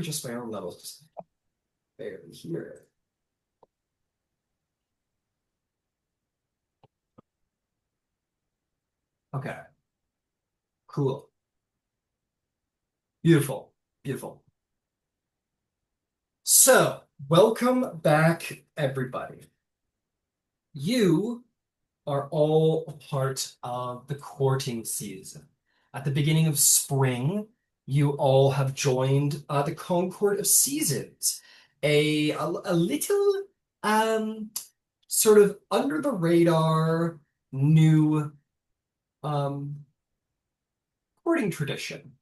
adjust my own levels just barely here. Okay, cool. Beautiful. Beautiful. So, welcome back, everybody. You are all a part of the courting season. At the beginning of spring, you all have joined the Concord of Seasons, a little um, sort of under the radar new um, courting tradition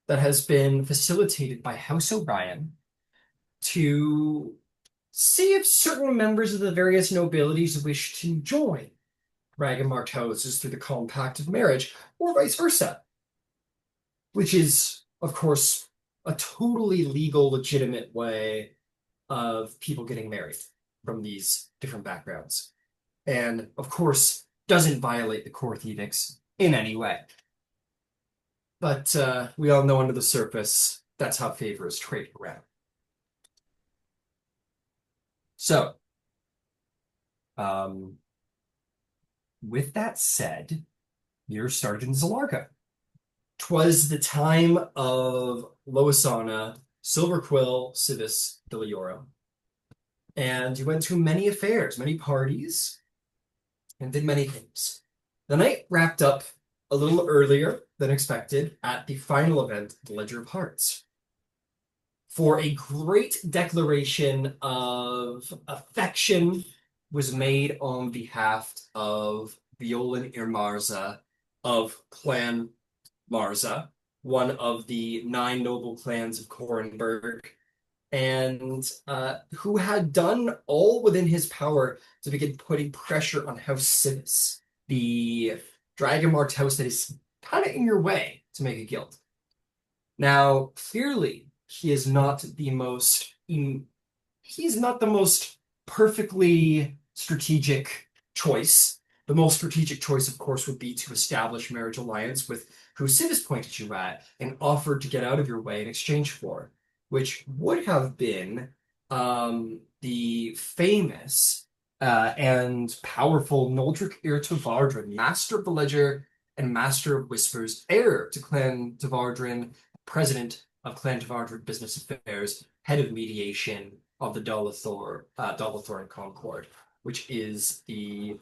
that has been facilitated by House O'Brien to see if certain members of the various nobilities wish to join Dragonmarked houses through the compact of marriage, or vice versa, which is, of course, a totally legal, legitimate way of people getting married from these different backgrounds. And, of course, doesn't violate the court edicts in any way. But we all know under the surface, that's how favor is traded around. So, um, with that said, you're Sergeant Zalarka. 'Twas the time of Loisana, Silverquill, Civis, de Leora. And you went to many affairs, many parties, and did many things. The night wrapped up a little earlier than expected at the final event, the Ledger of Hearts, for a great declaration of affection was made on behalf of Violan Irmarza of Clan Marza, one of the 9 noble clans of Korenberg, and who had done all within his power to begin putting pressure on House Civis, the dragon-marked house that is kind of in your way to make a guild. Now, clearly, he is not the most perfectly strategic choice. The most strategic choice, of course, would be to establish marriage alliance with who Civis pointed you at and offered to get out of your way in exchange for, which would have been the famous and powerful Noldric Ir Master of the Ledger and Master of Whispers, heir to Clan Tavardrin, president of Clan Tavardrin Business Affairs, head of mediation of the Dolathor and Concord, which is the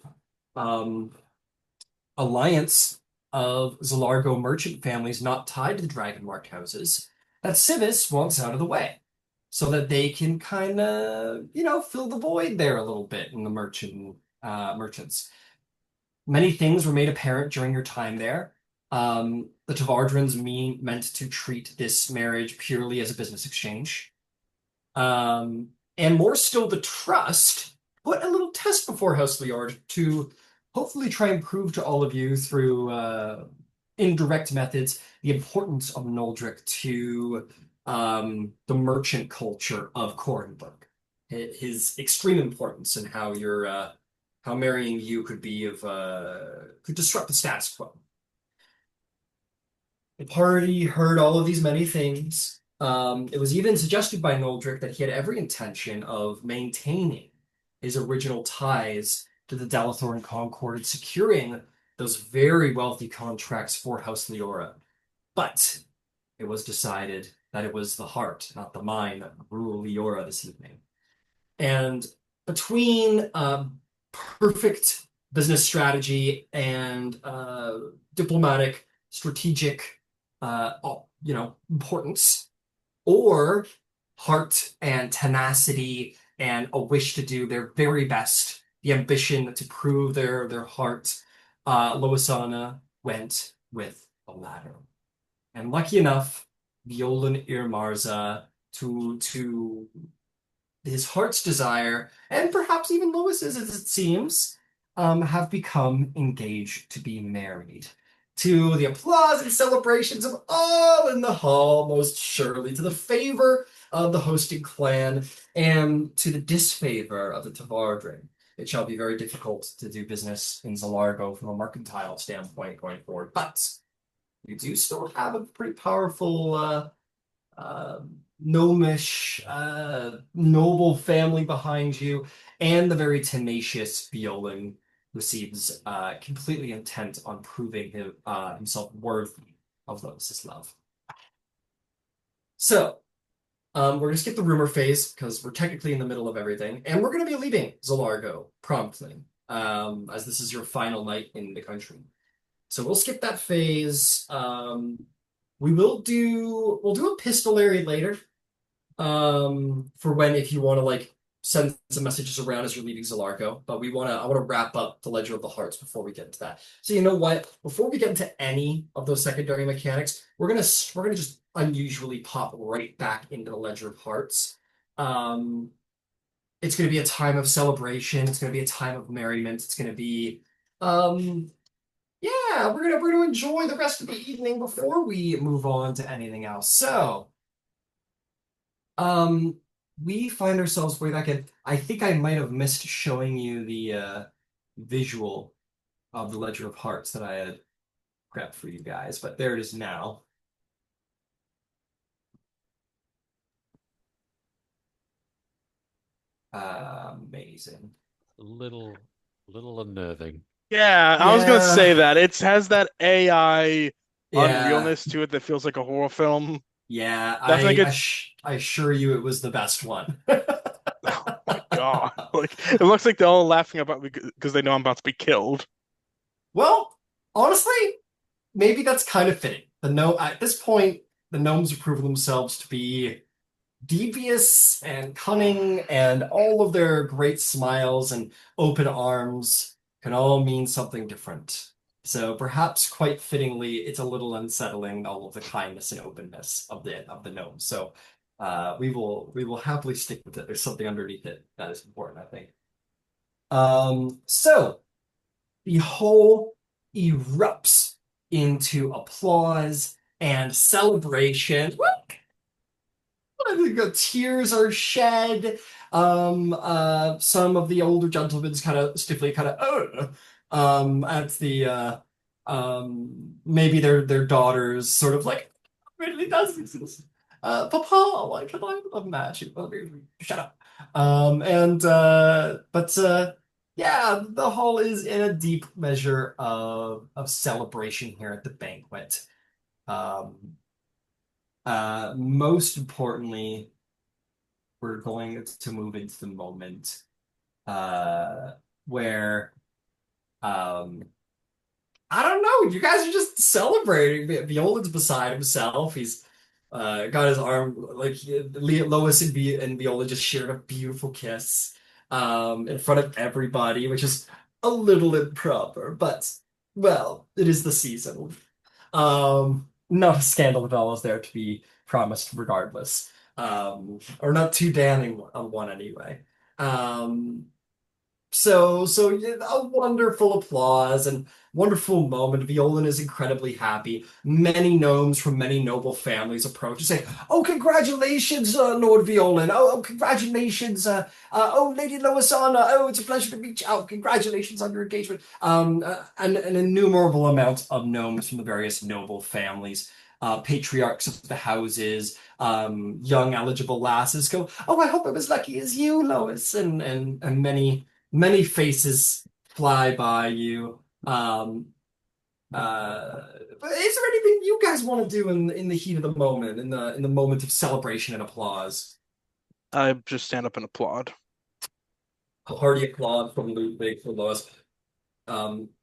alliance of Zalargo merchant families not tied to the Dragonmarked houses that Civis wants out of the way so that they can kind of, fill the void there a little bit in the merchants. Many things were made apparent during your time there. The Tavardrins meant to treat this marriage purely as a business exchange. And more still, the trust put a little test before House Leora to hopefully try and prove to all of you through indirect methods the importance of Noldric to the merchant culture of Korenberg. His extreme importance and how marrying you could disrupt the status quo. The party heard all of these many things. It was even suggested by Noldric that he had every intention of maintaining his original ties to the Dalathor and Concord and securing those very wealthy contracts for House Leora. But it was decided that it was the heart, not the mind, that ruled Leora this evening. And between perfect business strategy and diplomatic, strategic, importance, or heart and tenacity and a wish to do their very best, the ambition to prove their heart, Loisana went with the latter. And lucky enough, Violan Irmarza, to his heart's desire, and perhaps even Lois's, as it seems, have become engaged to be married. To the applause and celebrations of all in the hall, most surely to the favor of the hosting clan, and to the disfavor of the Tavardrin. It shall be very difficult to do business in Zalargo from a mercantile standpoint going forward, but you do still have a pretty powerful gnomish, noble family behind you, and the very tenacious Violan, who seems completely intent on proving himself worthy of Lotus's love. So, we're gonna skip the rumor phase because we're technically in the middle of everything, and we're gonna be leaving Zolargo promptly, as this is your final night in the country. So we'll skip that phase. We'll do a epistolary later, for when if you want to like send some messages around as you're leaving Zolargo. But I want to wrap up the Ledger of the Hearts before we get into that. So you know what? Before we get into any of those secondary mechanics, we're gonna just unusually pop right back into the Ledger of Hearts. Um, it's gonna be a time of celebration. It's gonna be a time of merriment. It's gonna be um yeah, we're gonna enjoy the rest of the evening before we move on to anything else. So, um, we find ourselves way back in. I think I might have missed showing you the visual of the Ledger of Hearts that I had prepped for you guys, but there it is now. Amazing. A little unnerving. Yeah, I was gonna Yeah, say that. It has that AI yeah, unrealness to it that feels like a horror film. yeah. Definitely gets, I assure you it was the best one. oh my God. Like it looks like they're all laughing about me because they know I'm about to be killed. Well, honestly, maybe that's kind of fitting. The gnome at this point, the gnomes have proven themselves to be devious and cunning, and all of their great smiles and open arms can all mean something different. So perhaps quite fittingly, it's a little unsettling, all of the kindness and openness of the gnome. So we will happily stick with it. There's something underneath it that is important, I think. So the whole erupts into applause and celebration. I think tears are shed. Some of the older gentlemen's kind of stiffly kind of at the maybe their daughters sort of like really does this. Papa, like can I imagine? Shut up. And but yeah, the hall is in a deep measure of celebration here at the banquet. Um, Most importantly, we're going to move into the moment uh, where um, I don't know. You guys are just celebrating. Violin's beside himself. He's got his arm like Lois and Viola just shared a beautiful kiss in front of everybody, which is a little improper, but well, it is the season. Not a scandal at all is there to be promised regardless. Or not too damning on one anyway. Um, so yeah, a wonderful applause and wonderful moment. Violan is incredibly happy. Many gnomes from many noble families approach and say, "Oh, congratulations, Lord Violan! Oh, congratulations, oh, Lady Loisana! Oh, it's a pleasure to meet you! Oh, congratulations on your engagement!" And an innumerable amount of gnomes from the various noble families, patriarchs of the houses, young eligible lasses go, "Oh, I hope I'm as lucky as you, Lois!" And many faces fly by you. But is there anything you guys want to do in the heat of the moment, in the moment of celebration and applause? I just stand up and applaud. A hearty applause from Ludwig for Lois.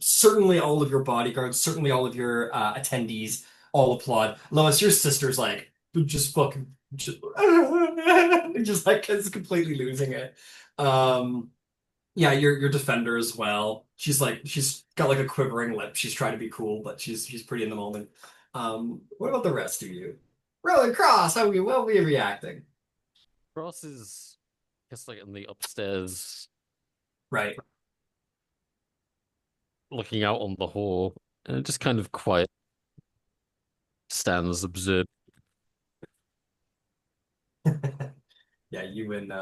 Certainly all of your bodyguards, certainly all of your attendees all applaud. Lois, your sister's like just fucking just like is completely losing it. Um, Yeah, your defender as well. She's got like a quivering lip. She's trying to be cool, but she's pretty in the moment. What about the rest of you? Rolling Cross, how are we reacting? Ross is, I guess, like in the upstairs, Right. looking out on the hall, and just kind of quiet stands observed. Yeah, you and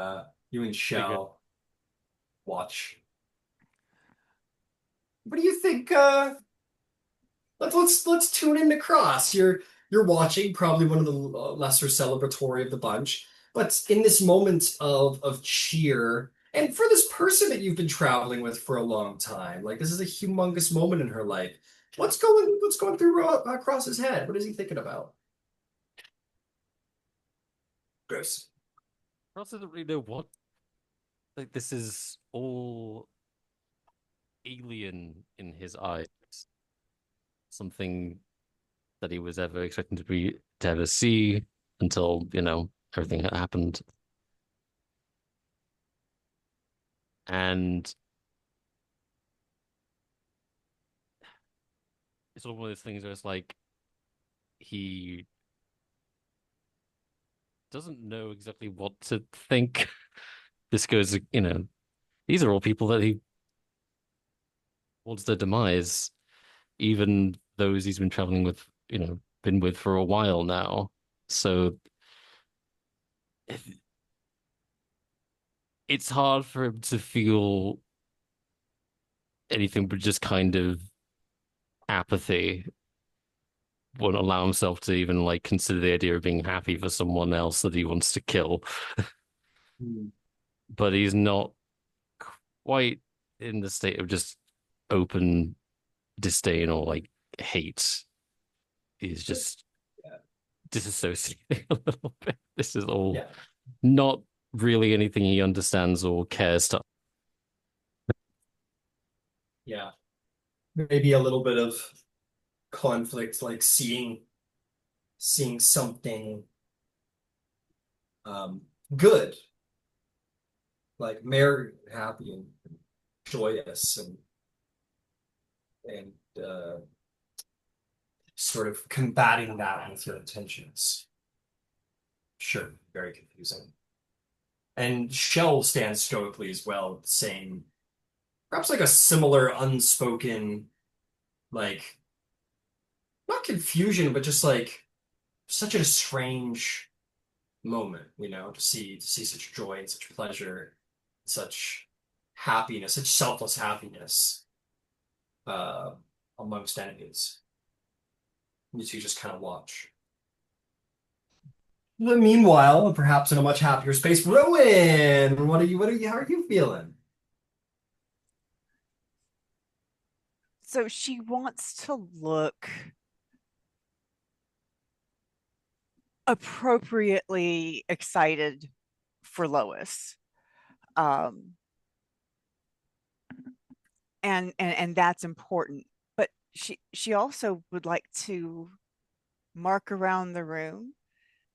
Figure. Shell watch. What do you think? Let's tune into Cross. You're you're watching, probably one of the lesser celebratory of the bunch. But in this moment of cheer, and for this person that you've been traveling with for a long time, like this is a humongous moment in her life. What's going through across his head? What is he thinking about? Gross. Ross doesn't really know what. Like this is all alien in his eyes. Something that he was ever expecting to ever see until, everything had happened. And it's sort of one of those things where it's like he doesn't know exactly what to think. This goes, these are all people that he wants their demise, even those he's been traveling with, been with for a while now. So it's hard for him to feel anything but just kind of apathy. Won't allow himself to even like consider the idea of being happy for someone else that he wants to kill. Hmm. But he's not quite in the state of just open disdain or like hate. He's just Yeah. disassociating a little bit. This is all Yeah. not really anything he understands or cares to. Yeah. Maybe a little bit of conflict, like seeing something um good, like merry, happy, and joyous, and sort of combating that with your intentions. Sure, very confusing. And Shell stands stoically as well, saying perhaps like a similar unspoken, like not confusion, but just like such a strange moment, to see such joy and such pleasure, such happiness, such selfless happiness uh, amongst enemies. You two just kind of watch. But meanwhile, perhaps in a much happier space, Rowan, how are you feeling? So she wants to look appropriately excited for Lois. Um, and that's important. But she also would like to mark around the room.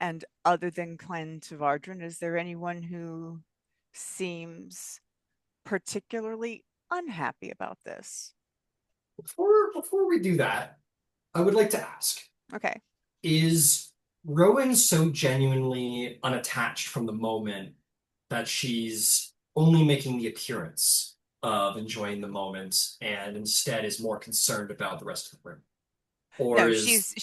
And other than Clan Tavardran, is there anyone who seems particularly unhappy about this? Before we do that, I would like to ask, Okay. is Rowan so genuinely unattached from the moment that she's only making the appearance of enjoying the moment and instead is more concerned about the rest of the room? Or No, is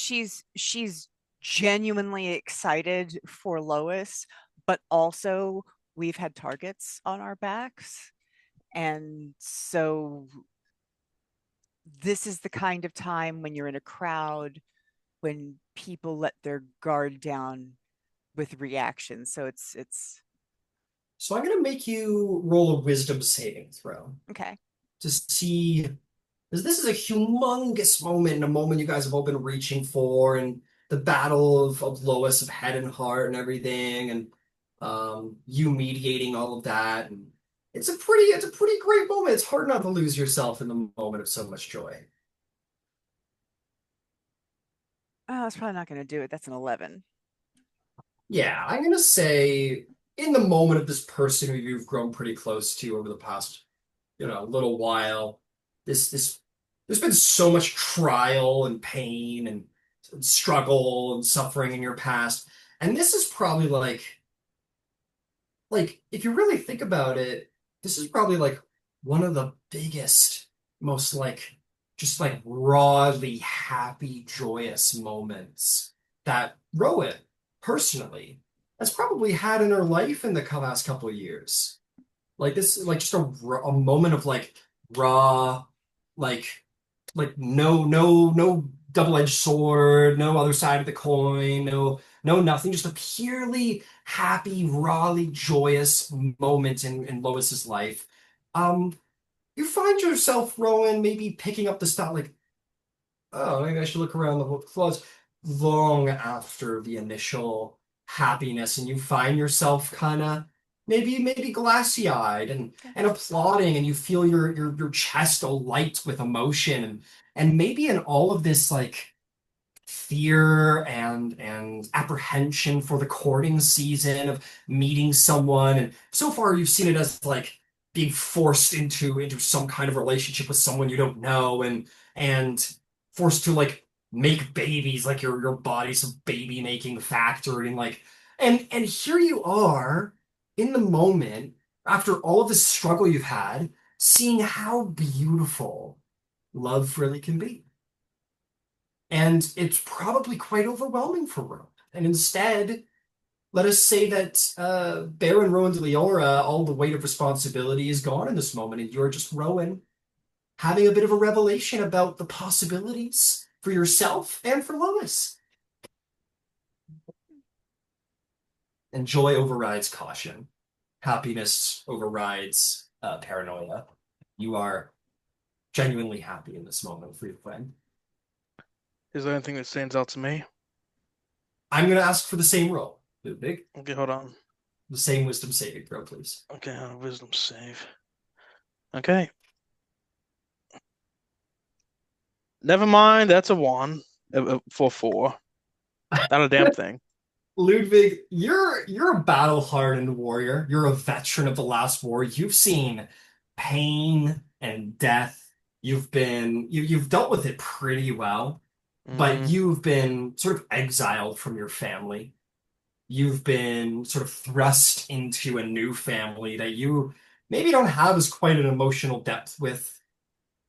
she's genuinely excited for Lois, but also we've had targets on our backs. And so this is the kind of time when you're in a crowd when people let their guard down with reactions. So it's so I'm gonna make you roll a wisdom saving throw okay. to see, because this is a humongous moment, and a moment you guys have all been reaching for, and the battle of Lois of head and heart and everything, and you mediating all of that, and it's a pretty great moment. It's hard not to lose yourself in the moment of so much joy. Oh, that's probably not going to do it. That's an 11. Yeah, I'm gonna say in the moment of this person who you've grown pretty close to over the past, little while, this there's been so much trial and pain and struggle and suffering in your past. And this is probably like if you really think about it, this is probably like one of the biggest, most like just like rawly happy, joyous moments that Rowan personally has probably had in her life in the last couple of years. Like this, like just a moment of like raw, like no double-edged sword, no other side of the coin, no nothing, just a purely happy, rawly joyous moment in Lois's life. Um, you find yourself, Rowan, maybe picking up the stuff like, oh, maybe I should look around the whole closet long after the initial happiness, and you find yourself kind of maybe glassy-eyed and applauding, and you feel your chest alight with emotion, and maybe in all of this like fear and apprehension for the courting season of meeting someone. And so far, you've seen it as like being forced into some kind of relationship with someone you don't know, and forced to like make babies, like your body's a baby making factory, and like and here you are in the moment after all of this struggle you've had, seeing how beautiful love really can be. And it's probably quite overwhelming for Rowan. And instead, let us say that Baron Rowan de Leora, all the weight of responsibility is gone in this moment, and you're just Rowan having a bit of a revelation about the possibilities for yourself and for Lois. And joy overrides caution. Happiness overrides paranoia. You are genuinely happy in this moment for your friend. Is there anything that stands out to me? I'm going to ask for the same roll, Ludwig. Okay, hold on. The same wisdom saving throw, please. Okay, wisdom save. Okay. Never mind, that's a 1 for 4. Not a damn thing. Ludwig, you're a battle-hardened warrior. You're a veteran of the last war. You've seen pain and death. You've dealt with it pretty well, but Mm, you've been sort of exiled from your family. You've been sort of thrust into a new family that you maybe don't have as quite an emotional depth with.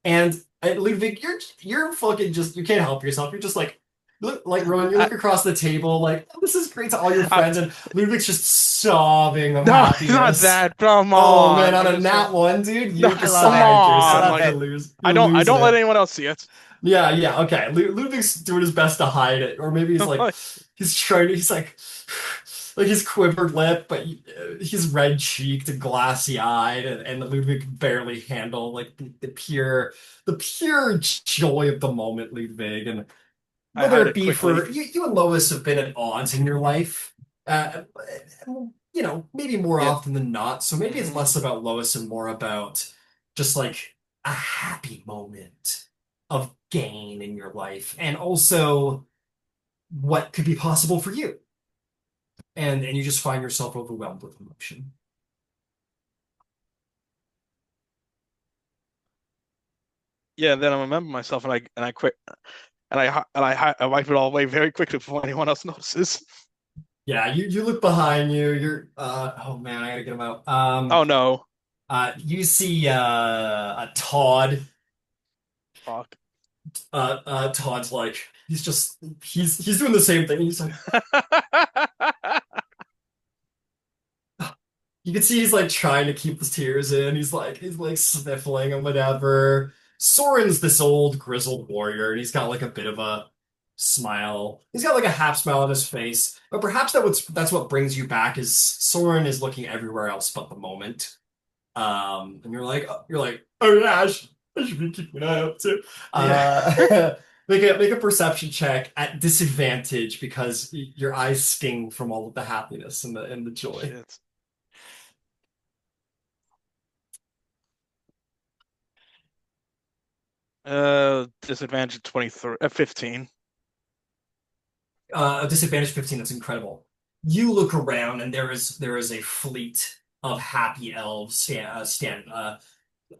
And Ludwig, you're fucking just you can't help yourself. You're just like look like Rowan, you I, look across the table like "Oh, this is great to all your I, friends," and Ludwig's just sobbing of no, it's not happiness. that. Come Oh man, on. on I'm a just saying. nat one, dude, No, you I love come it. decided I on. yourself love to Like it. lose. I You're don't losing let it. anyone else see it. Yeah, yeah, okay. Ludwig's doing his best to hide it, or maybe he's like, Like, he's trying to, he's like he's quivered lip, but he's red cheeked and glassy eyed, and Ludwig can barely handle like the pure joy of the moment, Ludwig, and I whether hide it it be quickly. for you and Lois have been at odds in your life, uh, maybe more Yeah. often than not. So maybe it's Mm, less about Lois and more about just like a happy moment of gain in your life, and also what could be possible for you. And you just find yourself overwhelmed with emotion. yeah. Then I remember myself, and I quit, I wipe it all away very quickly before anyone else notices. Yeah, you look behind you. You're oh man, I gotta get him out. Oh no. You see a Todd. Fuck. Todd's like he's doing the same thing. He's like you can see he's like trying to keep his tears in. He's like sniffling and whatever. Soren's this old grizzled warrior, and he's got like a bit of a smile. He's got like a half smile on his face. But perhaps that's what brings you back is Soren is looking everywhere else but the moment. And you're like, oh yeah, I should be keeping an eye out too. Yeah. Make a perception check at disadvantage because your eyes sting from all of the happiness and the joy. Shit. Disadvantage 23, 15. A disadvantage 15, that's incredible. You look around and there is a fleet of happy elves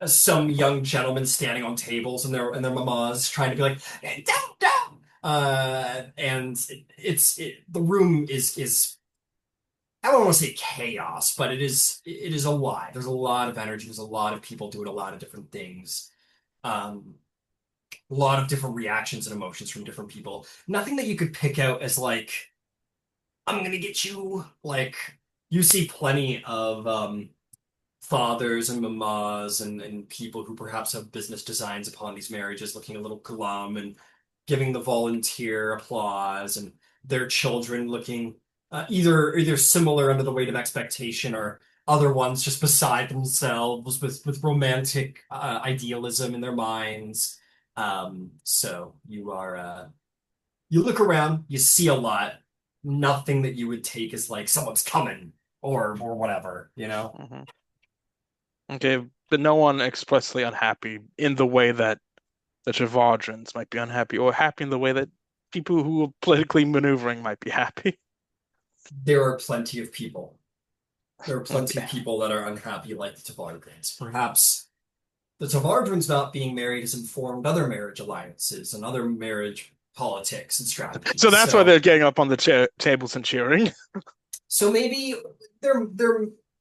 some young gentlemen standing on tables and their mamas trying to be like don't and the room is I don't want to say chaos, but it is alive. There's a lot of energy. There's a lot of people doing a lot of different things. Um, a lot of different reactions and emotions from different people. Nothing that you could pick out as like, I'm gonna get you. Like, you see plenty of fathers and mamas and people who perhaps have business designs upon these marriages looking a little glum and giving the volunteer applause, and their children looking either similar under the weight of expectation, or other ones just beside themselves with romantic idealism in their minds. So you look around, you see a lot, nothing that you would take as like someone's coming or whatever, you know? Hmm. Okay, but no one expressly unhappy in the way that the Travardrans might be unhappy, or happy in the way that people who are politically maneuvering might be happy. There are plenty of people. There are plenty of Okay. people that are unhappy like the Tavardrans. Perhaps the Tavardrans not being married has informed other marriage alliances and other marriage politics and So strategies. that's why they're getting up on the tables and cheering. So maybe they're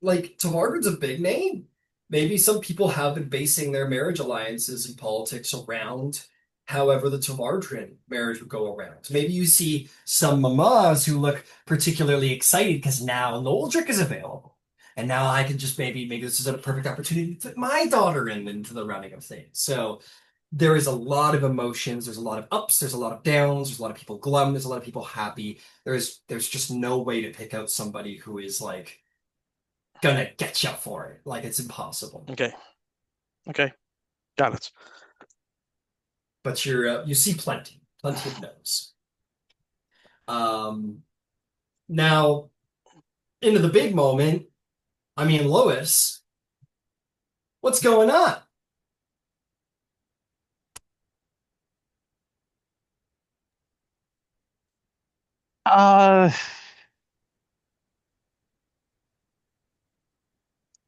like Tavardran's a big name. Maybe some people have been basing their marriage alliances and politics around however the Tavardran marriage would go around. Maybe you see some mamas who look particularly excited because now Noldrick is available. And now I can just maybe this is a perfect opportunity to put my daughter into the running of things. So there is a lot of emotions. There's a lot of ups. There's a lot of downs. There's a lot of people glum. There's a lot of people happy. There's just no way to pick out somebody who is like gonna get you for it. Like it's impossible. Okay. Okay. Got it. But you see plenty of no's. Um, Now into the big moment. I mean, Lois, what's going on? Uh,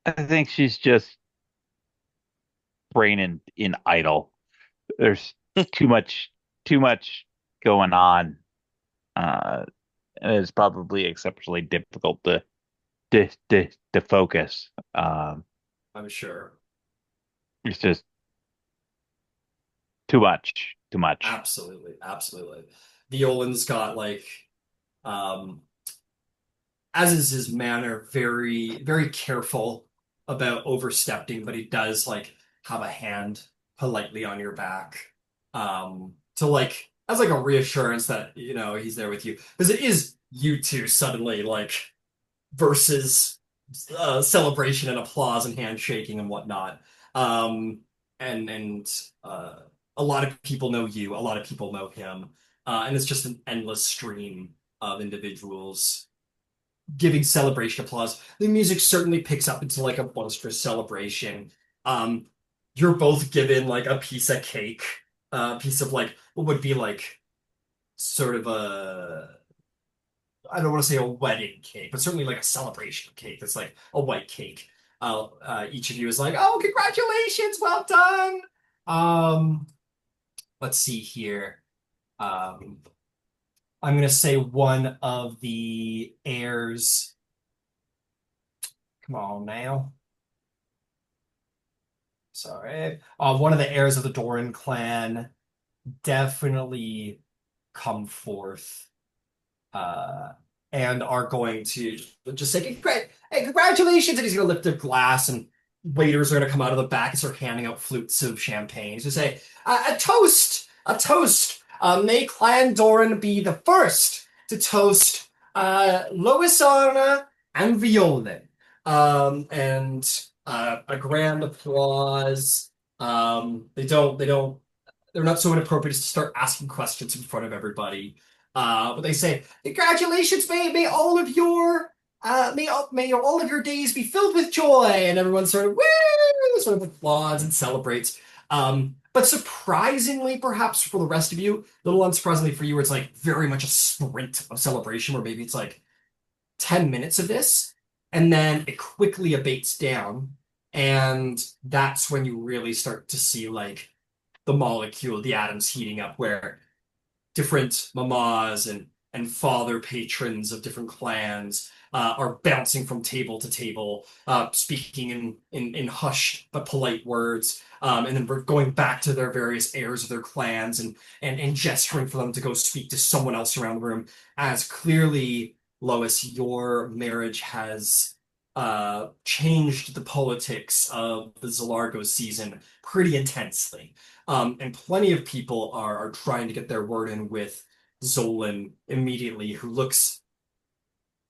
I think she's just brain in idle. There's too much too much going on. Uh, and it's probably exceptionally difficult to focus. I'm sure. It's just too much, too much. Absolutely, absolutely. Violin's got like um as is his manner, very, very careful about overstepping, but he does like have a hand politely on your back, to like as like a reassurance that he's there with you, because it is you two suddenly like versus celebration and applause and handshaking and whatnot. Um, and uh, a lot of people know you, a lot of people know him, and it's just an endless stream of individuals giving celebration applause. The music certainly picks up into like a boisterous celebration. Um, you're both given like a piece of cake, a piece of like what would be like sort of a I don't want to say a wedding cake, but certainly like a celebration cake that's like a white cake. Each of you is like, oh, congratulations, well done. Um, let's see here. Um, I'm gonna say one of the heirs. Come on now. Sorry. One of the heirs of the Doran clan definitely come forth uh, and are going to just say, hey, congratulations. And he's going to lift a glass, and waiters are going to come out of the back and start handing out flutes of champagne. He's going to say, a toast, a toast. May Clan Doran be the first to toast Loisana and Violin. And a grand applause. They're not so inappropriate as to start asking questions in front of everybody. But they say, congratulations, may all of your may all of your days be filled with joy, and everyone sort of woo, sort of applauds and celebrates. But surprisingly, perhaps for the rest of you, a little unsurprisingly for you, it's like very much a sprint of celebration, where maybe it's like 10 minutes of this, and then it quickly abates down, and that's when you really start to see like the atoms heating up, where different mamas and father patrons of different clans are bouncing from table to table, speaking in hushed but polite words, and then we're going back to their various heirs of their clans and gesturing for them to go speak to someone else around the room. As clearly, Lois, your marriage has changed the politics of the Zalargo season pretty intensely. And plenty of people are trying to get their word in with Zolan immediately, who looks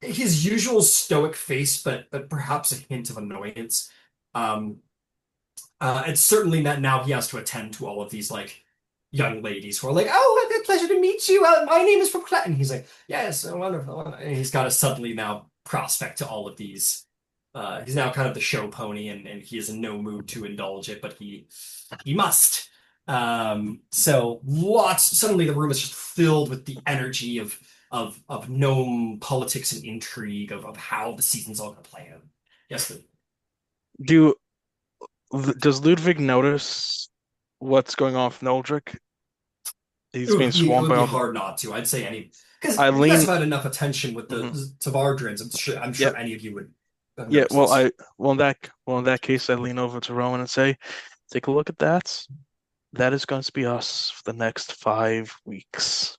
his usual stoic face, but perhaps a hint of annoyance. Um, it's certainly that now he has to attend to all of these like young ladies who are like, "Oh, what a pleasure to meet you. My name is Proclet," and he's like, "Yes, wonderful." And he's got to suddenly now prospect to all of these. He's now kind of the show pony, and he is in no mood to indulge it, but he must. So lots. Suddenly, the room is just filled with the energy of gnome politics and intrigue of how the season's all going to play out. Yes, Lou. Does Ludwig notice what's going on with Noldrick? He's being It swarmed would by be all the hard not to. I'd say any because you guys Eileen. have had enough attention with the Mhm. Tavardrins. I'm sure Yep. any of you would have Yeah, noticed this. in that case, I lean over to Rowan and say, "Take a look at that. That is going to be us for the next 5 weeks."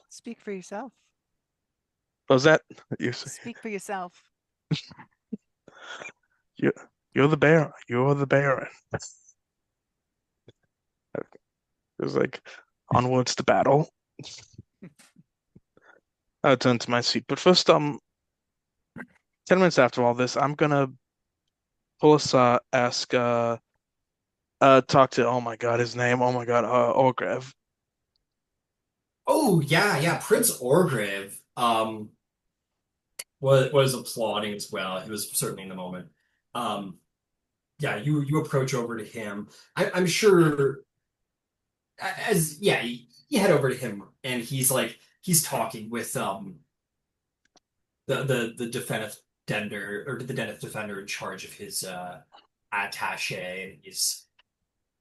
Speak for yourself. Was that you? Speak for yourself. You're the Baron. You're the Baron. It was like onwards to battle. I turn to my seat, but first, 10 minutes after all this, I'm gonna pull aside, talk to. Oh my God, his name. Oh my God, Oargev. Oh yeah, Prince Oargev was applauding as well. He was certainly in the moment. Um, yeah, you approach over to him. I'm sure as yeah, you head over to him and he's talking with the defender or the Deneth defender in charge of his attaché, and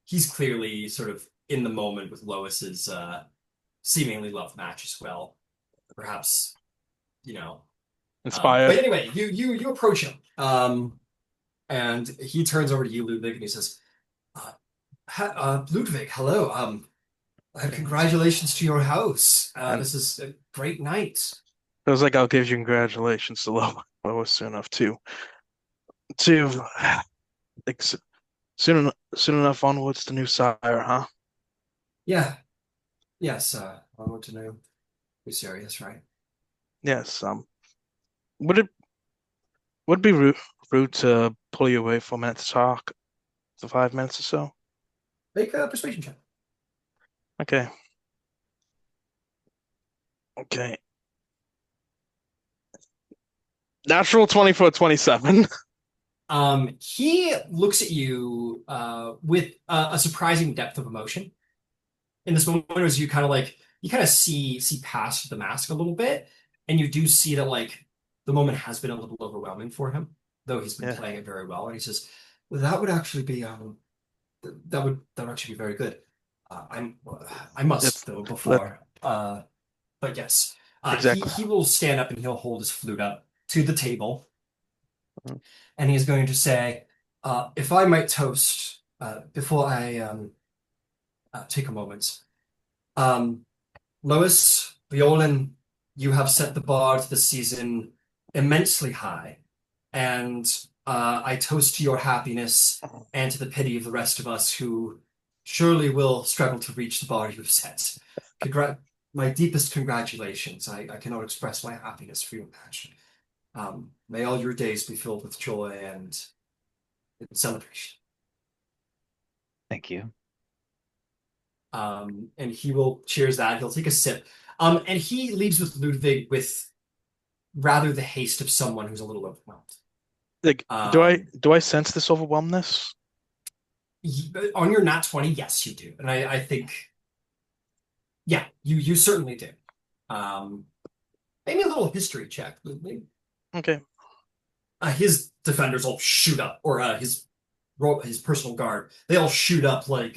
he's clearly sort of in the moment with Lois's seemingly love match as well. Perhaps, you know. But Inspired. anyway, you approach him. And he turns over to you, Ludwig, and he says, Ludwig, hello. Congratulations to your house. And This is a great night. feels like I'll give you congratulations to Lois soon enough to like soon enough onwards to new Cyre, huh? Yeah, yes, I want to know. You're serious, right? Yes. Would it would be rude to pull you away for a minute to talk for 5 minutes or so? Make a persuasion check. Okay. Okay. Natural 20 for 27. He looks at you with a surprising depth of emotion. In this moment, as you kind of like you kind of see past the mask a little bit, and you do see that like the moment has been a little overwhelming for him, though he's been Yeah. playing it very well. And he says, "Well, that would actually be that would actually be very good. I must though before. But yes, Exactly. he will stand up and he'll hold his flute up to the table, Mhm. and he's going to say, "If I might toast before I take a moment." Um, Lois, Violan, you have set the bar to the season immensely high, and I toast to your happiness and to the pity of the rest of us who surely will struggle to reach the bar you've set. My deepest congratulations. I cannot express my happiness for your match. May all your days be filled with joy and celebration. Thank you. And he will cheers that. He'll take a sip. And he leaves with Ludwig with rather the haste of someone who's a little overwhelmed. Like, Um, do I sense this overwhelmness? on your nat 20, yes, you do. And I think, yeah, you certainly do. Maybe a little history check, Ludwig. Okay. His defenders all shoot up, or his personal guard. They all shoot up like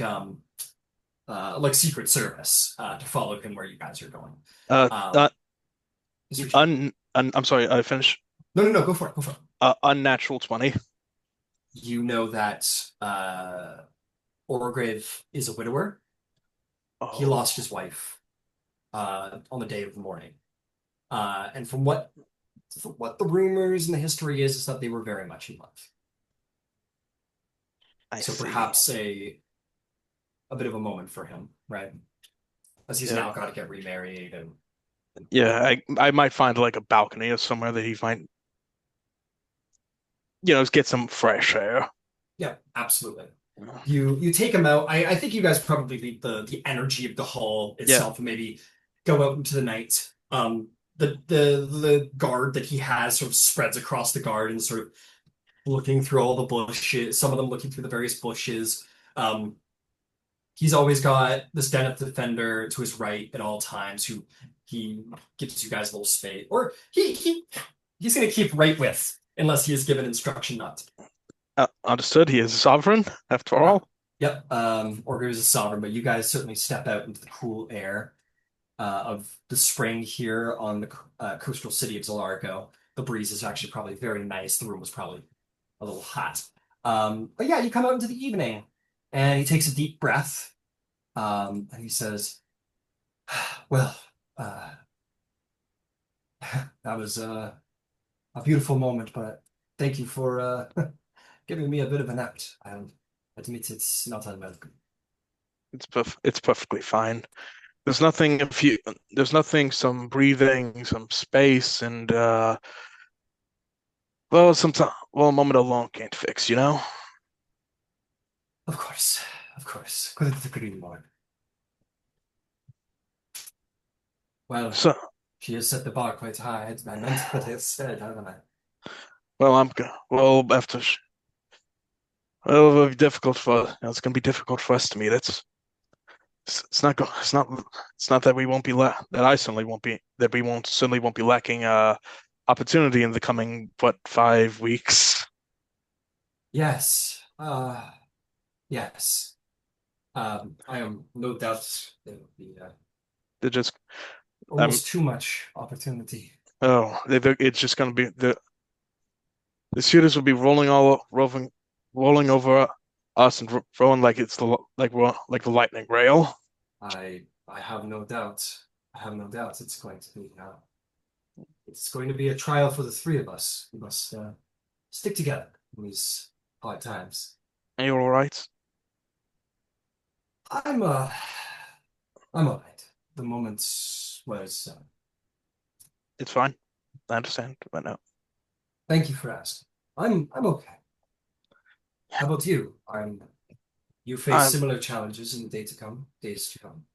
Secret Service to follow him where you guys are going. Uh, History check. I'm sorry, I finished. No, go for it. Go for it. Unnatural 20. You know that Orgrave is a widower. He Oh, lost his wife on the day of the mourning. And from what the rumors and the history is that they were very much in love. I So see. perhaps a bit of a moment for him, right? As he's Yeah. now got to get remarried and Yeah, I might find like a balcony or somewhere that he might, get some fresh air. yeah, absolutely. You take him out. I think you guys probably leave the energy of the hall Yeah. itself and maybe go out into the night. The guard that he has sort of spreads across the garden, sort of looking through all the bushes, some of them looking through the various bushes. Um, he's always got this Deneth defender to his right at all times who he gives you guys a little space. Or he's gonna keep right with unless he is given instruction not to. Understood. He is a sovereign, after all. Yep, Oargev is a sovereign, but you guys certainly step out into the cool air of the spring here on the coastal city of Zilargo. The breeze is actually probably very nice. The room was probably a little hot. But yeah, you come out into the evening, and he takes a deep breath, and he says, "Well, that was a beautiful moment, but thank you for giving me a bit of a nap. I admit it's not unwelcome." It's perfectly fine. There's nothing, some breathing, some space, and a moment alone can't fix, you know? Of course, couldn't agree more. Well, So, she has set the bar quite high. I meant to put it said, haven't I? well, well, it'll be difficult it's gonna be difficult for us to meet. It's not that we won't be that I certainly won't be that we won't certainly won't be lacking opportunity in the coming 5 weeks. Yes. Yes. I am no doubt there will be They're just almost too much opportunity. it's just gonna be the shooters will be rolling over us and throwing like it's like the lightning rail. I have no doubt. I have no doubt it's going to be a trial for the three of us. We must stick together in these hard times. Are you all right? I'm uh I'm all right. The moment was It's fine. I understand right now. thank you for asking. I'm okay. How about you? You face I'm similar challenges in the days to come.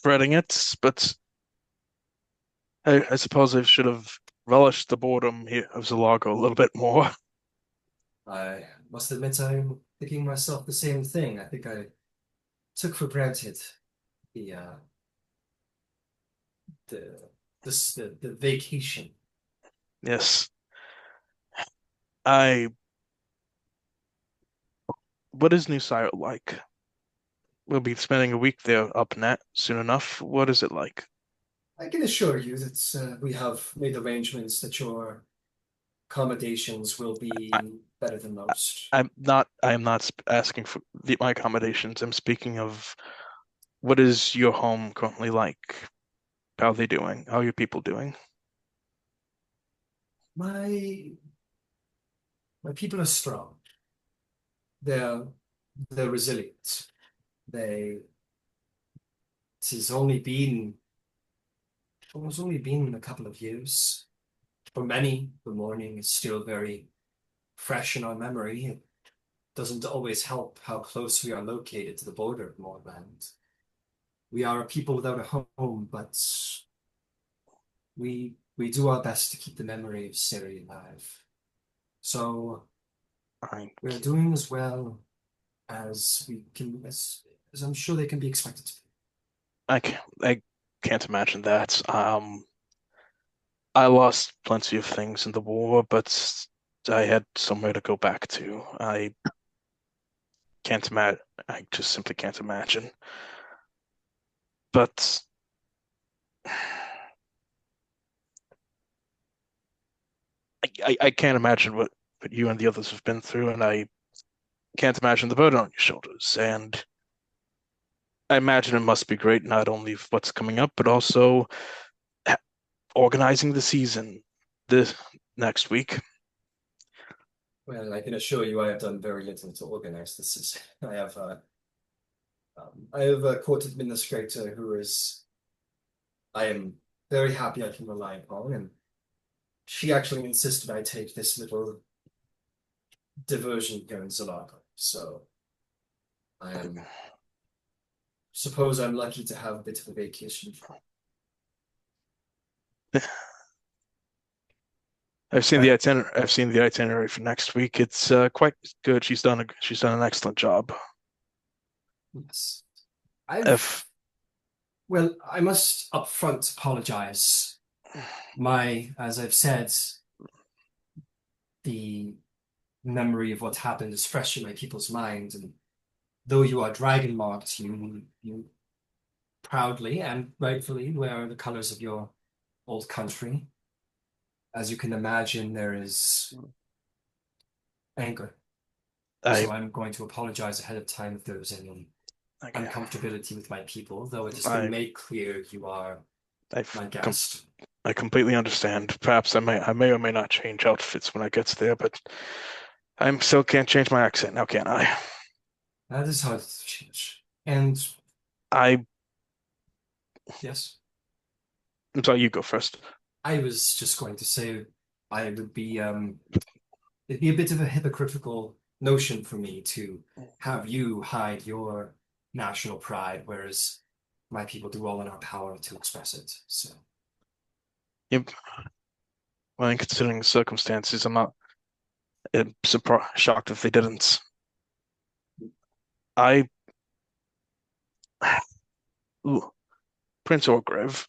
dreading it, but I suppose I should have relished the boredom here of Zalago a little bit more. I must admit I'm thinking myself the same thing. I think I took for granted the the the vacation. Yes. I What is New Cyre like? We'll be spending a week there up net soon enough. What is it like? I can assure you that we have made arrangements that your accommodations will I, be better than most. I am not asking for my accommodations. I'm speaking of what is your home currently like? How are they doing? How are your people doing? My my people are strong. They're they're resilient. They it has only been it's only been a couple of years. For many, the morning is still very fresh in our memory. It doesn't always help how close we are located to the border of Morland. We are a people without a home, but we do our best to keep the memory of Cyre alive. So I we're doing as well as we can, as I'm sure they can be expected to be. I can't imagine that. I lost plenty of things in the war, but I had somewhere to go back to. Can't imagine. I just simply can't imagine. But I can't imagine what you and the others have been through, and I can't imagine the burden on your shoulders. And I imagine it must be great, not only what's coming up, but also organizing the season this next week. Well, I can assure you I have done very little to organize this. I have a court administrator who is, I am very happy I can rely upon, and she actually insisted I take this little diversion here in Zalago. So I am, suppose I'm lucky to have a bit of a vacation. I've seen the itinerary for next week. It's quite good. She's done an excellent job. Yes. If Well, I must upfront apologize. As I've said, the memory of what happened is fresh in my people's mind, and though you are dragon marked, you proudly and rightfully wear the colors of your old country. As you can imagine, there is anger. I So I'm going to apologize ahead of time if there was any okay, uncomfortability with my people, though it has I been made clear you are I my guest. I completely understand. Perhaps I may or may not change outfits when I get there, but I still can't change my accent now, can I? That is hard to change. And I'm yes, sorry, you go first. I was just going to say I would be it'd be a bit of a hypocritical notion for me to have you hide your national pride, whereas my people do all in our power to express it. So Yep. Well, considering the circumstances, I'm not shocked if they didn't. I Ooh, Prince Oargev.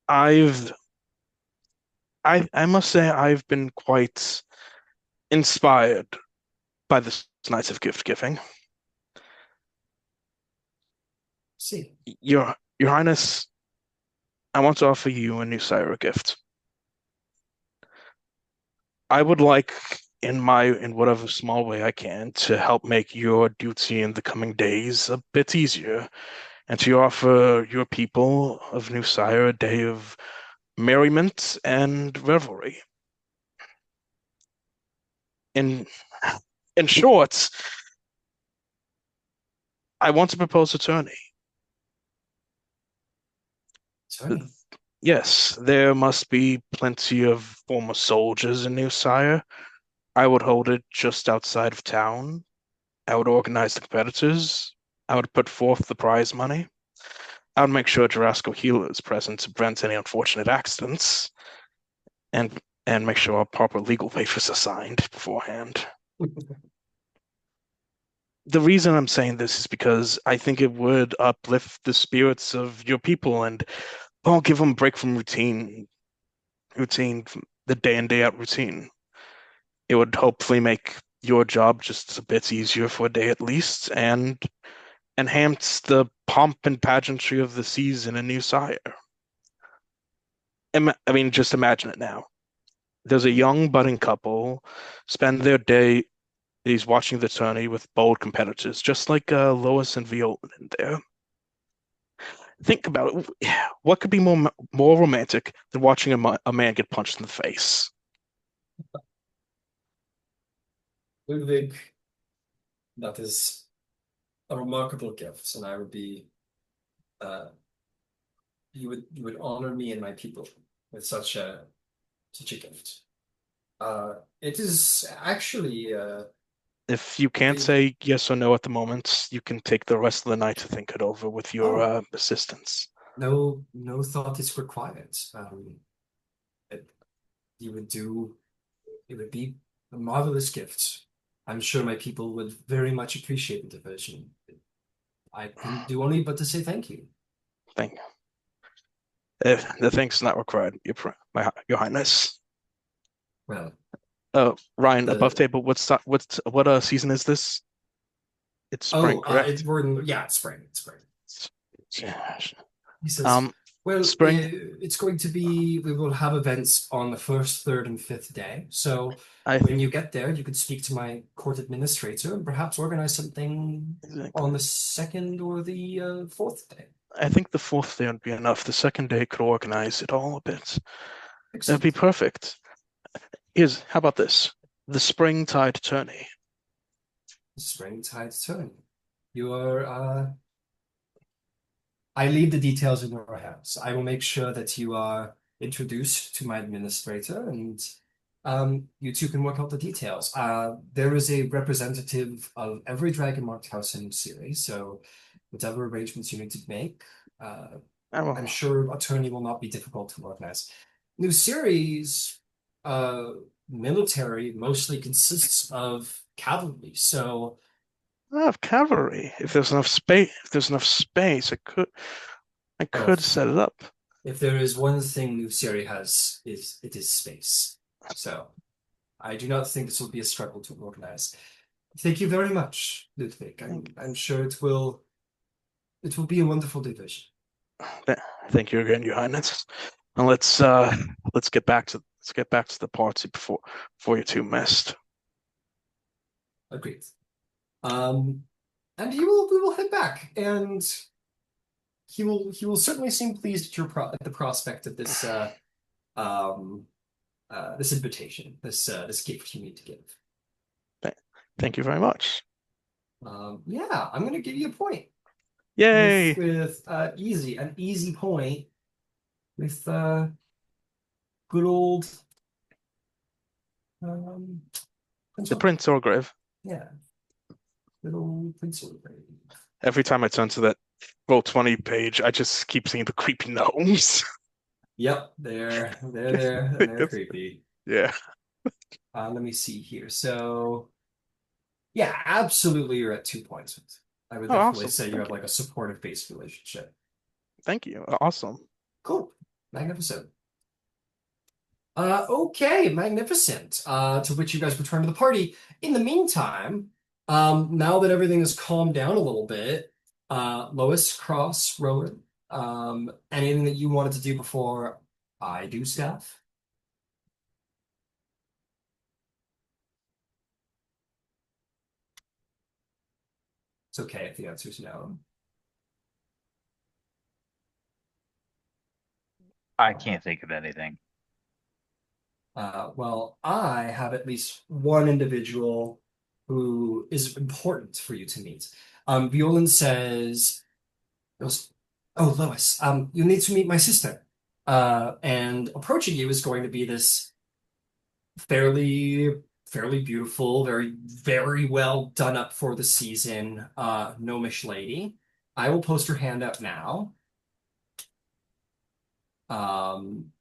I've I must say I've been quite inspired by this night of gift giving. see. Your Highness, I want to offer you a new Cyre gift. I would like in whatever small way I can to help make your duty in the coming days a bit easier and to offer your people of New Cyre a day of merriment and revelry. In in short, I want to propose a tourney. Tony. Yes, there must be plenty of former soldiers in New Cyre. I would hold it just outside of town. I would organize the competitors. I would put forth the prize money. I would make sure Jurassic Healer is present to prevent any unfortunate accidents, and make sure proper legal waivers are signed beforehand. The reason I'm saying this is because I think it would uplift the spirits of your people and give them a break from the day in day out routine. It would hopefully make your job just a bit easier for a day at least, and enhance the pomp and pageantry of the season in New Sire. I mean, just imagine it now. There's a young budding couple spend their day He's watching the tourney with bold competitors, just like Lois and Viola in there. Think about it. What could be more romantic than watching a man get punched in the face? Ludwig, that is a remarkable gift, and I would be you would honor me and my people with such a gift. It is actually If you can't say yes or no at the moment, you can take the rest of the night to think it over with your assistants. no thought is required. It, it would be a marvelous gift. I'm sure my people would very much appreciate the diversion. I can do only but to say thank you. Thank you. The thanks not required, your Highness. Well, Ryan, above table. What season is this? It's spring, correct? it's spring. It's spring. Yeah. He says, Well, Spring. it's going to be, we will have events on the first, third, and fifth day. So I when you get there, you could speak to my court administrator and perhaps organize something on the second or the fourth day. I think the fourth day would be enough. The second day could organize it all a bit. That'd be Excellent. perfect. How about this? The spring tide tourney. Spring tide's turn. You are, I leave the details in your hands. I will make sure that you are introduced to my administrator and you two can work out the details. There is a representative of every Dragon Marked house in series, so whatever arrangements you need to make, I'm Oh, sure attorney will not be difficult to organize. New series, uh, military mostly consists of cavalry, so I have cavalry. If there's enough space, I well, could set it up. if there is one thing New Series has, is it is space. So I do not think this will be a struggle to organize. Thank you very much, Ludwig. I'm sure it will be a wonderful division. Thank you again, Your Highness. And let's get back to the party before you're too messed. Agreed. Um, and we will head back, and he will certainly seem pleased at at the prospect of this um this invitation, this gift you need to give. Thank you very much. Yeah, I'm gonna give you a point Yay! with an easy point with good old um Prince The Oargev. Prince Oargev. Yeah, good old Prince Oargev. Every time I turn to that Roll20 page, I just keep seeing the creepy gnomes. Yep, they're there and they're creepy. Yeah. Let me see here. So yeah, absolutely you're at 2 points. I would Oh, definitely awesome. say you Thank have you. like a supportive based relationship. Thank you. Awesome. Cool. Magnificent. Okay, magnificent. To which you guys return to the party. In the meantime, now that everything has calmed down a little bit, Lois, Cross, Rowan, anything that you wanted to do before I do stuff? It's okay if the answer is no. I can't think of anything. Well, I have at least one individual who is important for you to meet. Violan says, goes, "Oh, Lois, you need to meet my sister." And approaching you is going to be this fairly beautiful, very well done up for the season, gnomish lady. I will post her hand up now.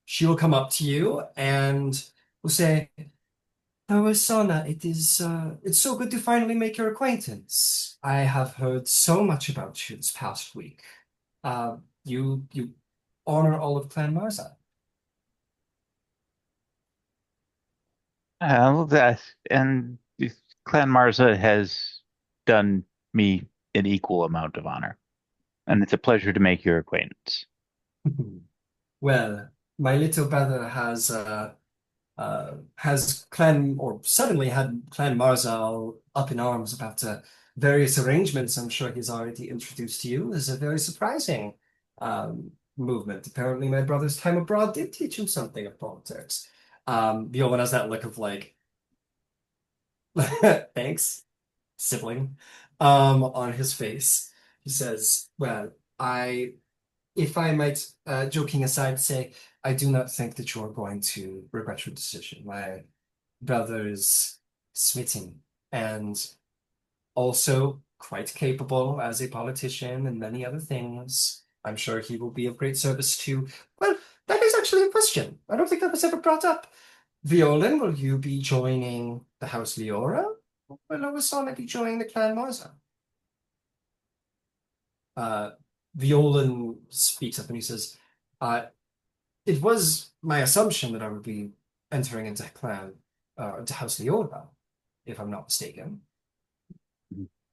She will come up to you and will say, "Oh, Asana, it's so good to finally make your acquaintance. I have heard so much about you this past week. You honor all of Clan Marza." That and Clan Marza has done me an equal amount of honor, and it's a pleasure to make your acquaintance. Well, my little brother has Clan or suddenly had Clan Marza all up in arms about various arrangements. I'm sure he's already introduced to you. It's a very surprising movement. Apparently, my brother's time abroad did teach him something of politics. Viola has that look of like, thanks, sibling, on his face. He says, "Well, if I might, joking aside, say, I do not think that you are going to regret your decision. My brother is smitten and also quite capable as a politician and many other things. I'm sure he will be of great service to." Well, that is actually a question. I don't think that was ever brought up. Violin, will you be joining the House Leora? Or will Oisana be joining the Clan Marza? Uh, Violin speaks up and he says, it was my assumption that I would be entering into House Leora, if I'm not mistaken."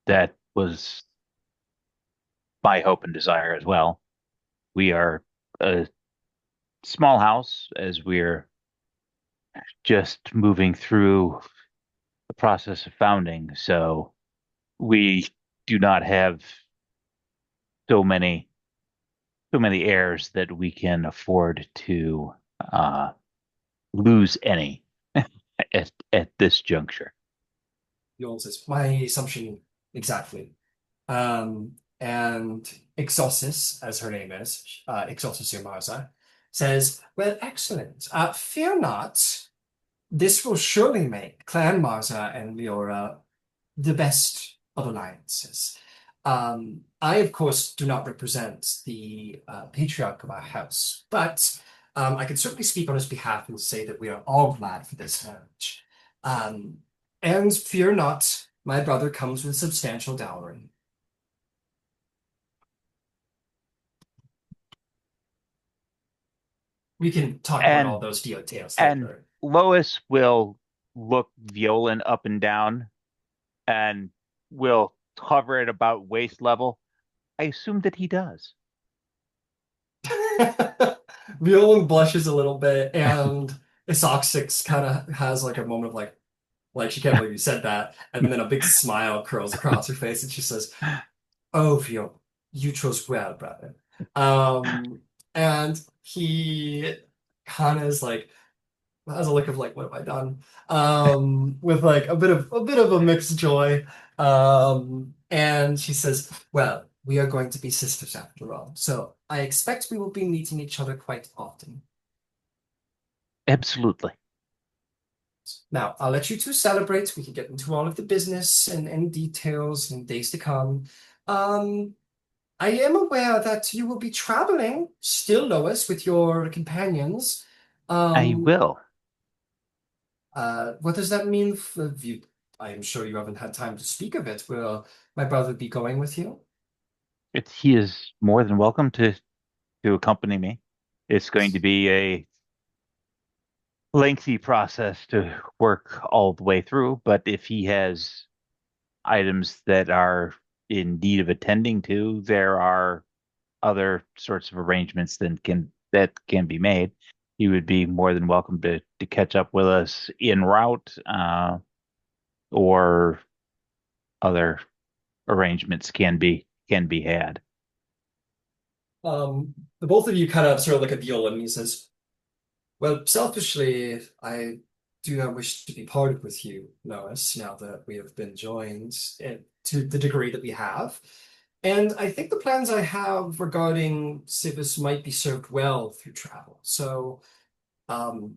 That was my hope and desire as well. We are a small house as we're just moving through the process of founding, so we do not have so many heirs that we can afford to uh, lose any at this juncture. Viola says, my assumption exactly. And Exosis, as her name is, Exosis Yamaza, says, well, excellent. Fear not. This will surely make Clan Marza and Leora the best of alliances. I, of course, do not represent the patriarch of our house, but I can certainly speak on his behalf and say that we are all glad for this marriage. Um, and fear not, my brother comes with substantial dowry. We can talk about all And those details and later. Lois will look Violan up and down and will hover at about waist level. I assume that he does. Viola blushes a little bit, and Isoxix kind of has like a moment of like she can't believe you said that, and then a big smile curls across her face, and she says, "Oh, Viola, you chose well, brother." And he kind of is like has a look of like, "What have I done?" With like a bit of a mixed joy. And she says, "Well, we are going to be sisters after all, so I expect we will be meeting each other quite often." Absolutely. Now, I'll let you two celebrate. We can get into all of the business and details in days to come. Um, I am aware that you will be traveling still, Lois, with your companions. I Um, will. what does that mean for you? I am sure you haven't had time to speak of it. Will my brother be going with you? He is more than welcome to accompany me. It's going to be a lengthy process to work all the way through, but if he has items that are in need of attending to, there are other sorts of arrangements that can be made. He would be more than welcome to catch up with us en route, or other arrangements can be had. The both of you kind of sort of look at Viola and he says, well, selfishly, I do not wish to be parted with you, Lois, now that we have been joined to the degree that we have. And I think the plans I have regarding Civis might be served well through travel. So um,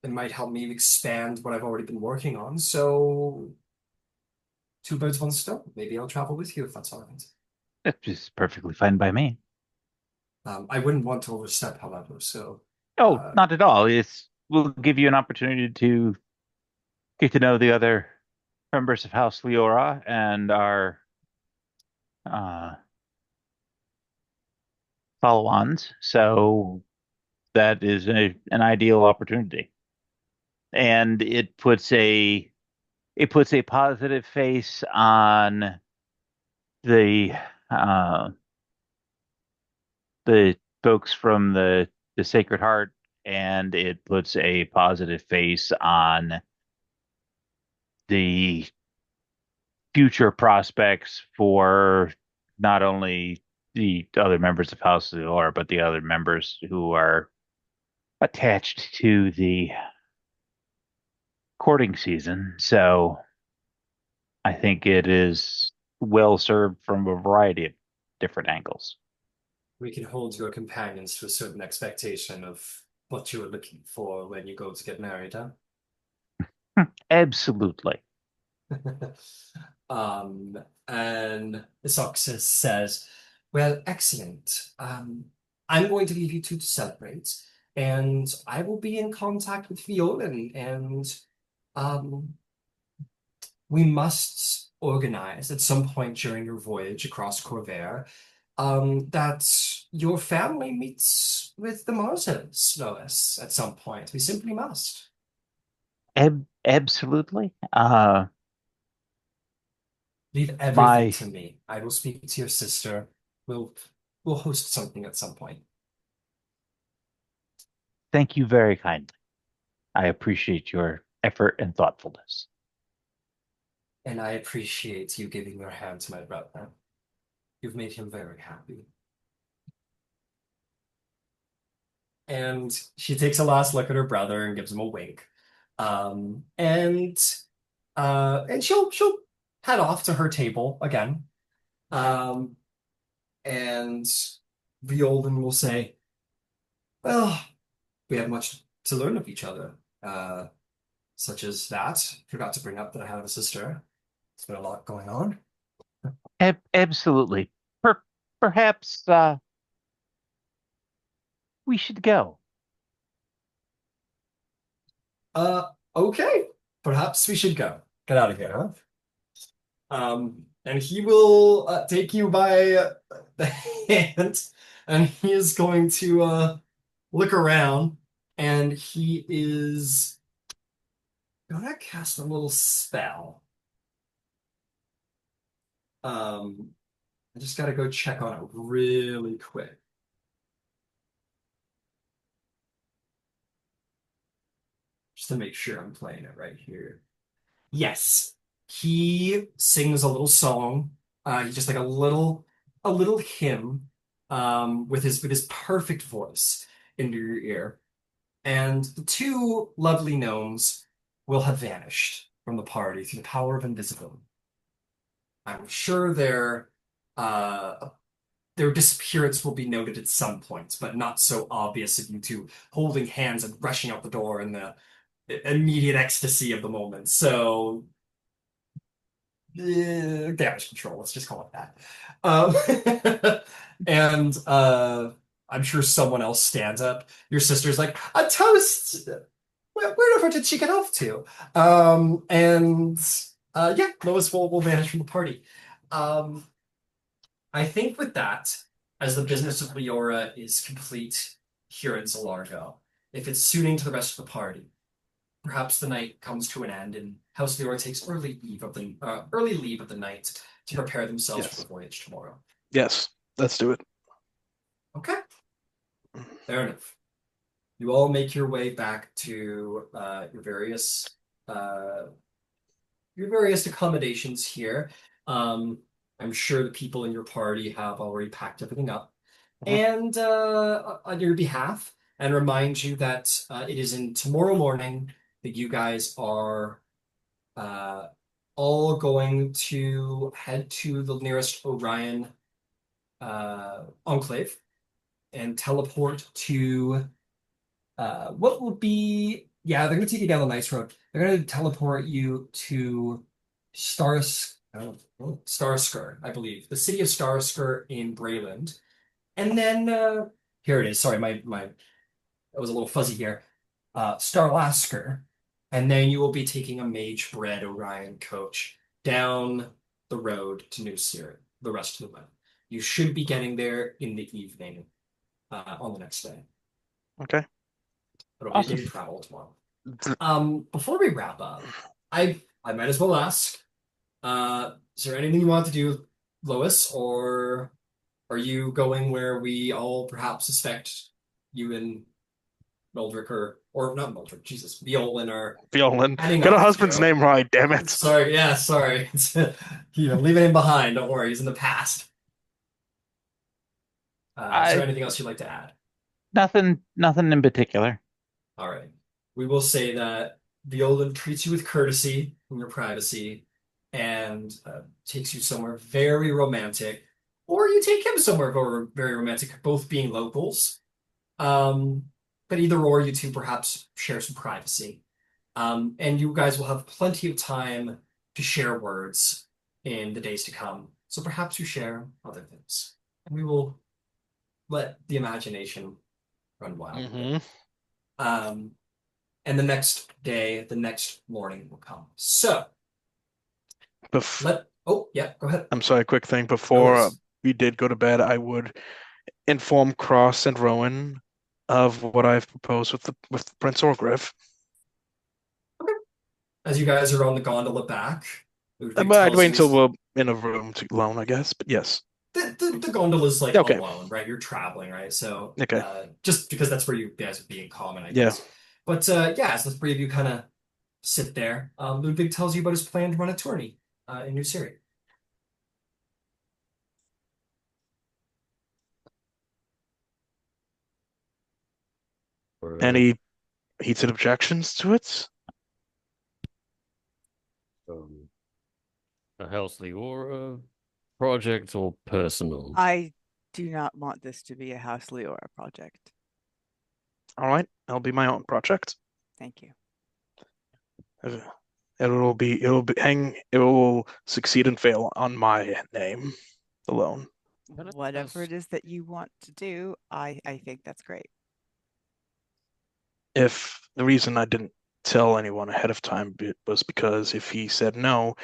it might help me expand what I've already been working on. So two birds, one stone. Maybe I'll travel with you if that's all right. It's just perfectly fine by me. I wouldn't want to overstep, however. So Oh, uh, not at all. We'll give you an opportunity to get to know the other members of House Leora and our uh, follow-ons. So that is an ideal opportunity, and it puts a positive face on the uh, the folks from the Sacred Heart, and it puts a positive face on the future prospects for not only the other members of House of the Lore, but the other members who are attached to the courting season. So I think it is well served from a variety of different angles. we can hold your companions to a certain expectation of what you are looking for when you go to get married, huh? Absolutely. And Isoxus says, well, excellent. I'm going to leave you two to celebrate, and I will be in contact with Violan, and um, we must organize at some point during your voyage across Corvair that your family meets with the Marshalls, Lois, at some point. We simply must. Absolutely. Leave everything My to me. I will speak to your sister. We'll we'll host something at some point. Thank you very kindly. I appreciate your effort and thoughtfulness. And I appreciate you giving your hand to my brother. You've made him very happy. And she takes a last look at her brother and gives him a wink. And she'll head off to her table again. And Violan will say, "Well, we have much to learn of each other. Such as that. Forgot to bring up that I have a sister. It's been a lot going on. Absolutely. Perhaps we should go. Okay. Perhaps we should go. Get out of here, huh? And he will take you by the hand, and he is going to look around, and he is gonna cast a little spell. I just gotta go check on it really quick. Just to make sure I'm playing it right here. Yes, he sings a little song. He's just like a little hymn, with his perfect voice into your ear. And the two lovely gnomes will have vanished from the party through the power of invisibility. I'm sure their disappearance will be noted at some point, but not so obvious of you two holding hands and rushing out the door in the immediate ecstasy of the moment. So, damage control, let's just call it that. And I'm sure someone else stands up. Your sister's like, a toast! Wherever did she get off to? And yeah, Lois will vanish from the party. Um, I think with that, as the business of Leora is complete here in Zalargo, if it's suiting to the rest of the party, perhaps the night comes to an end and House Leora takes early leave of the night to prepare themselves for Yes. the voyage tomorrow. Yes, let's do it. Okay, fair enough. You all make your way back to uh, your various accommodations here. I'm sure the people in your party have already packed everything up. Mhm. And on your behalf, and remind you that it is in tomorrow morning that you guys are uh, all going to head to the nearest Orion enclave and teleport to what will be, yeah, they're going to take you down the nice road. They're going to teleport you to Starsker, I believe, the city of Starsker in Brayland. And then here it is. Sorry, my it was a little fuzzy here. Starlasker. And then you will be taking a Mage Bread Orion coach down the road to New Cyre the rest of the way. You should be getting there in the evening on the next day. Okay. It'll be a Awesome. day travel tomorrow. Th- Before we wrap up, I might as well ask, is there anything you want to do, Lois, or are you going where we all perhaps suspect you and Meldrick or not Meldrick, Jesus, Violan are Violan. heading Get her off husband's to? name right, damn it. Sorry, yeah, sorry. Leaving him behind. Don't worry, he's in the past. Is there I anything else you'd like to add? nothing in particular. All right. We will say that Viola treats you with courtesy in your privacy and takes you somewhere very romantic, or you take him somewhere very romantic, both being locals. Um, but either or, you two perhaps share some privacy. And you guys will have plenty of time to share words in the days to come. So perhaps you share other things. And we will let the imagination run wild. Hmm. Um, and the next day, the next morning will come. So oh yeah, go ahead. I'm sorry, quick thing. No Before worries. we did go to bed, I would inform Cross and Rowan of what I've proposed with Prince Oargev. As you guys are on the gondola back, it would be But I'd tells wait you until we're in a room alone, I guess. But yes. the gondola's like Okay. alone, right? You're traveling, right? So Okay. just because that's where you guys would be in common, I Yeah. guess. But yeah, so the three of you kind of sit there. Ludwig tells you about his plan to run a tourney in New Cyre. Or Any heated objections to it? um, a House Leora project or personal? I do not want this to be a House Leora project. All right, it'll be my own project. Thank you. It will succeed and fail on my name alone. Whatever it is that you want to do, I think that's great. If the reason I didn't tell anyone ahead of time was because if he said no,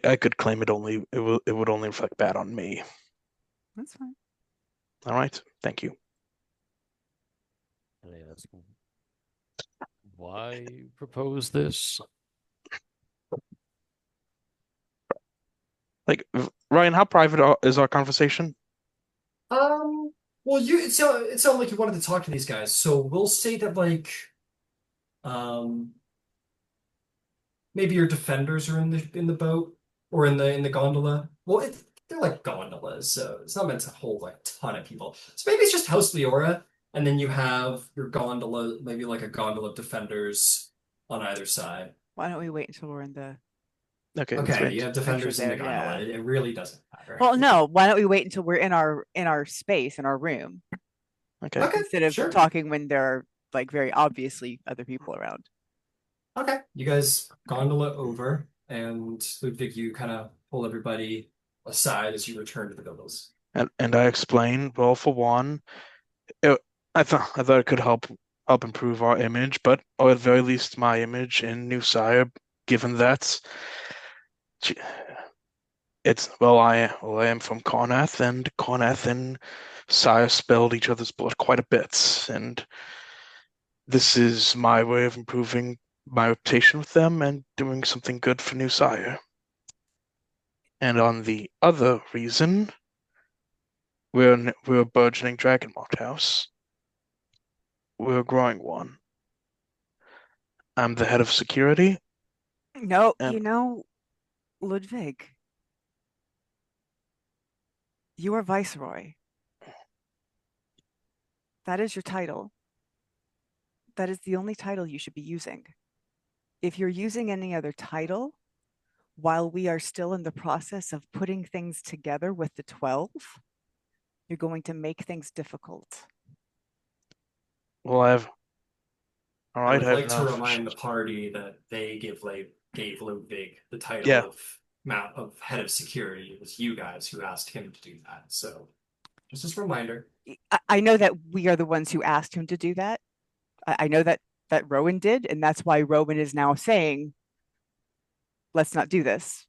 I could claim it would only reflect bad on me. That's fine. All right, thank you. Can I ask why propose this? Like, Ryan, how private is our conversation? Well, it sounded like you wanted to talk to these guys, so we'll say that like, um, maybe your defenders are in the boat or in the gondola. Well, they're like gondolas, so it's not meant to hold like a ton of people. So maybe it's just House Leora, and then you have your gondola, maybe like a gondola of defenders on either side. Why don't we wait until we're in the Okay, let's Okay, wait. you have Make sure defenders in the they're, gondola. yeah. It really doesn't matter. Well, no, why don't we wait until we're in our space, in our room, Okay. Okay, instead of sure. talking when there are like very obviously other people around. Okay, you guys gondola over, and Ludwig, you kind of pull everybody aside as you return to the gondolas. And I explained, well, for one, it, I thought it could help improve our image, but or at the very least my image in New Cyre, given that I am from Carnath, and Carnath and Cyre spelled each other's blood quite a bit, and this is my way of improving my reputation with them and doing something good for New Cyre. And on the other reason, we're a burgeoning Dragonmart house. We're a growing one. I'm the head of security, No, and Ludwig, you are Viceroy. That is your title. That is the only title you should be using. If you're using any other title, while we are still in the process of putting things together with the 12, you're going to make things difficult. well, all I right, would I've like to remind the party that they gave Ludwig the title yeah. of head of security. It was you guys who asked him to do that. So just as a reminder. I know that we are the ones who asked him to do that. I know that Rowan did, and that's why Rowan is now saying, let's not do this.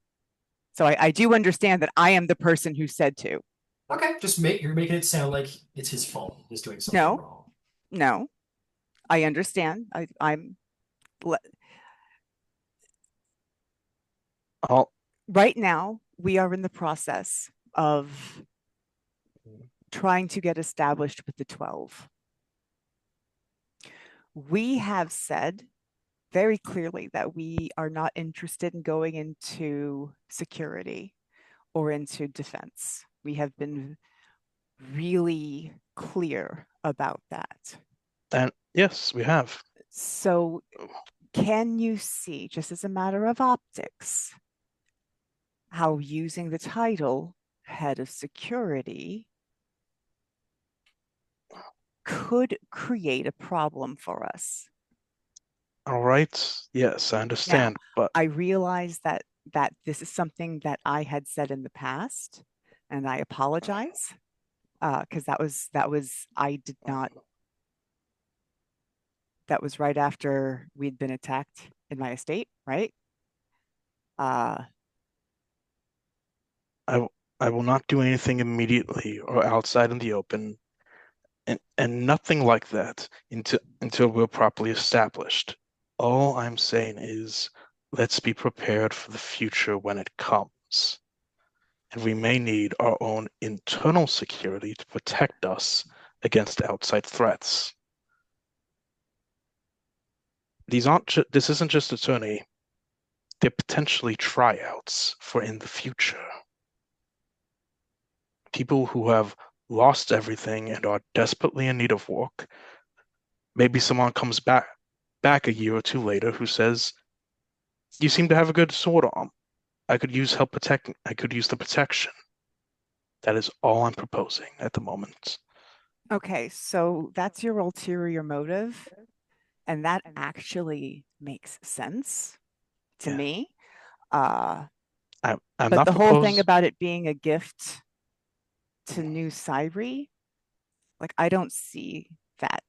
So I do understand that I am the person who said to. Okay, you're making it sound like it's his fault. He's doing something wrong. No, I understand. Right now, we are in the process of trying to get established with the 12. We have said very clearly that we are not interested in going into security or into defense. We have been really clear about that. And yes, we have. So can you see, just as a matter of optics, how using the title head of security could create a problem for us? All right. Yes, I understand, but I realize that this is something that I had said in the past, and I apologize because that was I did not. That was right after we'd been attacked in my estate, right? I will not do anything immediately or outside in the open, and nothing like that until we're properly established. All I'm saying is let's be prepared for the future when it comes. and we may need our own internal security to protect us against outside threats. This isn't just a tourney. They're potentially tryouts for in the future. People who have lost everything and are desperately in need of work. Maybe someone comes back a year or two later who says, "You seem to have a good sword arm. I could use the protection." That is all I'm proposing at the moment. Okay, so that's your ulterior motive, and that actually makes sense to Yeah. me. I'm But not the whole thing proposing. about it being a gift to New Cyre, like I don't see that.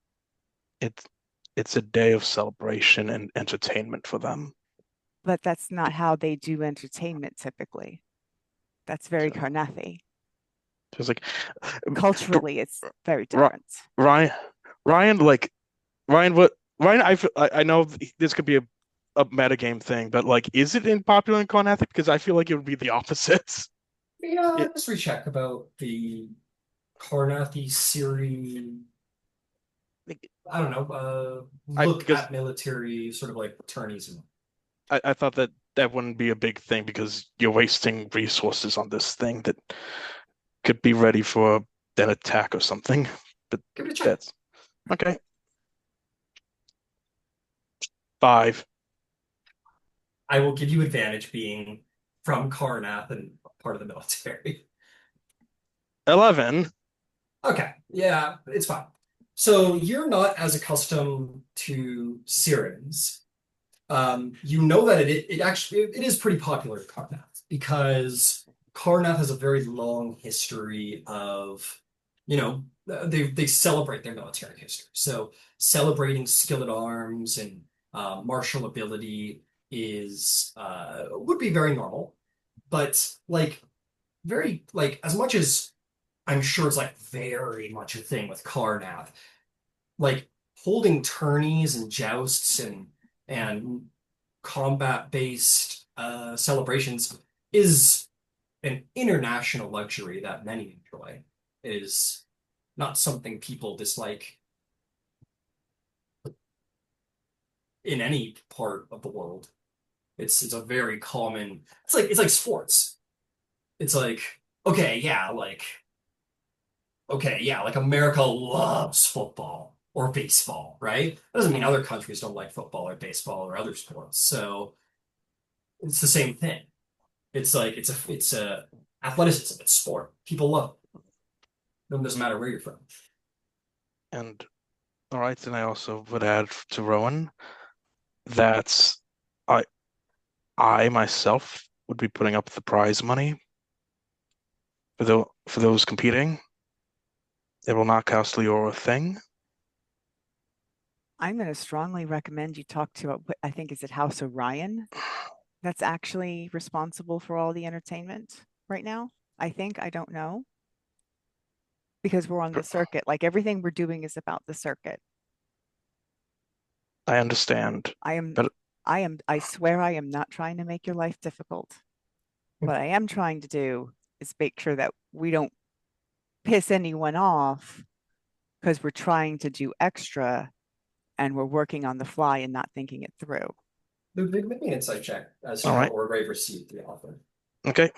It's a day of celebration and entertainment for them. But that's not how they do entertainment typically. That's very Carnathy. It's like Culturally, it's very Ri- different. Ryan, Ryan, like Ryan, what Ryan? I know this could be a metagame thing, but like, is it popular in Carnathy? Because I feel like it would be the opposite. Yeah, It, just recheck about the Karnathi Siri. I don't know. Look because at military sort of like tourneys. And I thought that wouldn't be a big thing because you're wasting resources on this thing that could be ready for an attack or something. But give it a check. that's okay. 5. I will give you advantage being from Karnath and part of the military. 11. Okay, yeah, it's fine. So you're not as accustomed to sirens. You know that it actually it is pretty popular in Karnath because Karnath has a very long history of, they celebrate their military history. So celebrating skill at arms and martial ability is would be very normal, but like very like as much as I'm sure it's like very much a thing with Karnath, like holding tourneys and jousts and combat-based celebrations is an international luxury that many enjoy. It is not something people dislike in any part of the world. It's a very common. It's like sports. It's like okay, yeah, like America loves football or baseball, right? That doesn't mean other countries don't like football or baseball or other sports. So it's the same thing. It's like it's a athleticism, it's sport. People love it. It doesn't matter where you're from. And all right, then I also would add to Rowan that I I myself would be putting up the prize money for those competing. It will not cost Leora a thing. I'm going to strongly recommend you talk to, I think, is it House Orion? That's actually responsible for all the entertainment right now. I think, I don't know. Because we're on the circuit. Like everything we're doing is about the circuit. I understand, but I swear I am not trying to make your life difficult. What I am trying to do is make sure that we don't piss anyone off because we're trying to do extra and we're working on the fly and not thinking it through. Ludwig, make me an insight check as to all how right, Orgrave received the offer. okay.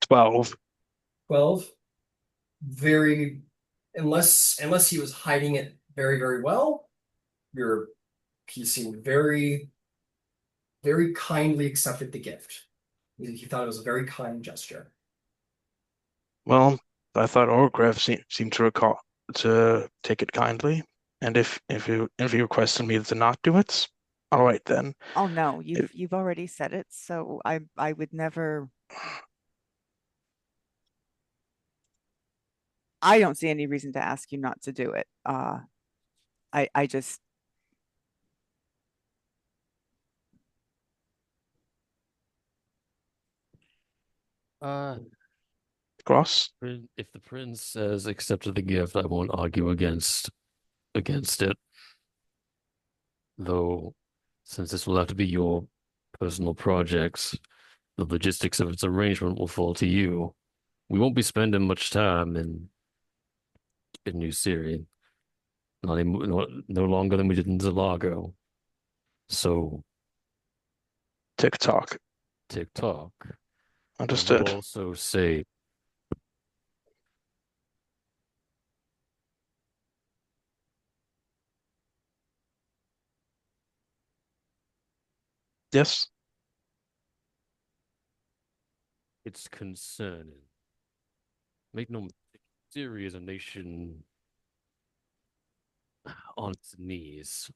12. 12. Very, unless he was hiding it very, very well, he seemed very kindly accepted the gift. He thought it was a very kind gesture. Well, I thought Oargev seemed to recall to take it kindly, and if he requested me to not do it, all right then. Oh no, you've already said it, so I would never. I don't see any reason to ask you not to do it. I just Uh, Cross. if the prince has accepted the gift, I won't argue against it. Though, since this will have to be your personal projects, the logistics of its arrangement will fall to you. We won't be spending much time in New Syria, no longer than we did in Zalago. So TikTok. TikTok. I will Understood. also say Yes. it's concerning. Make no mistake, Syria is a nation on its knees.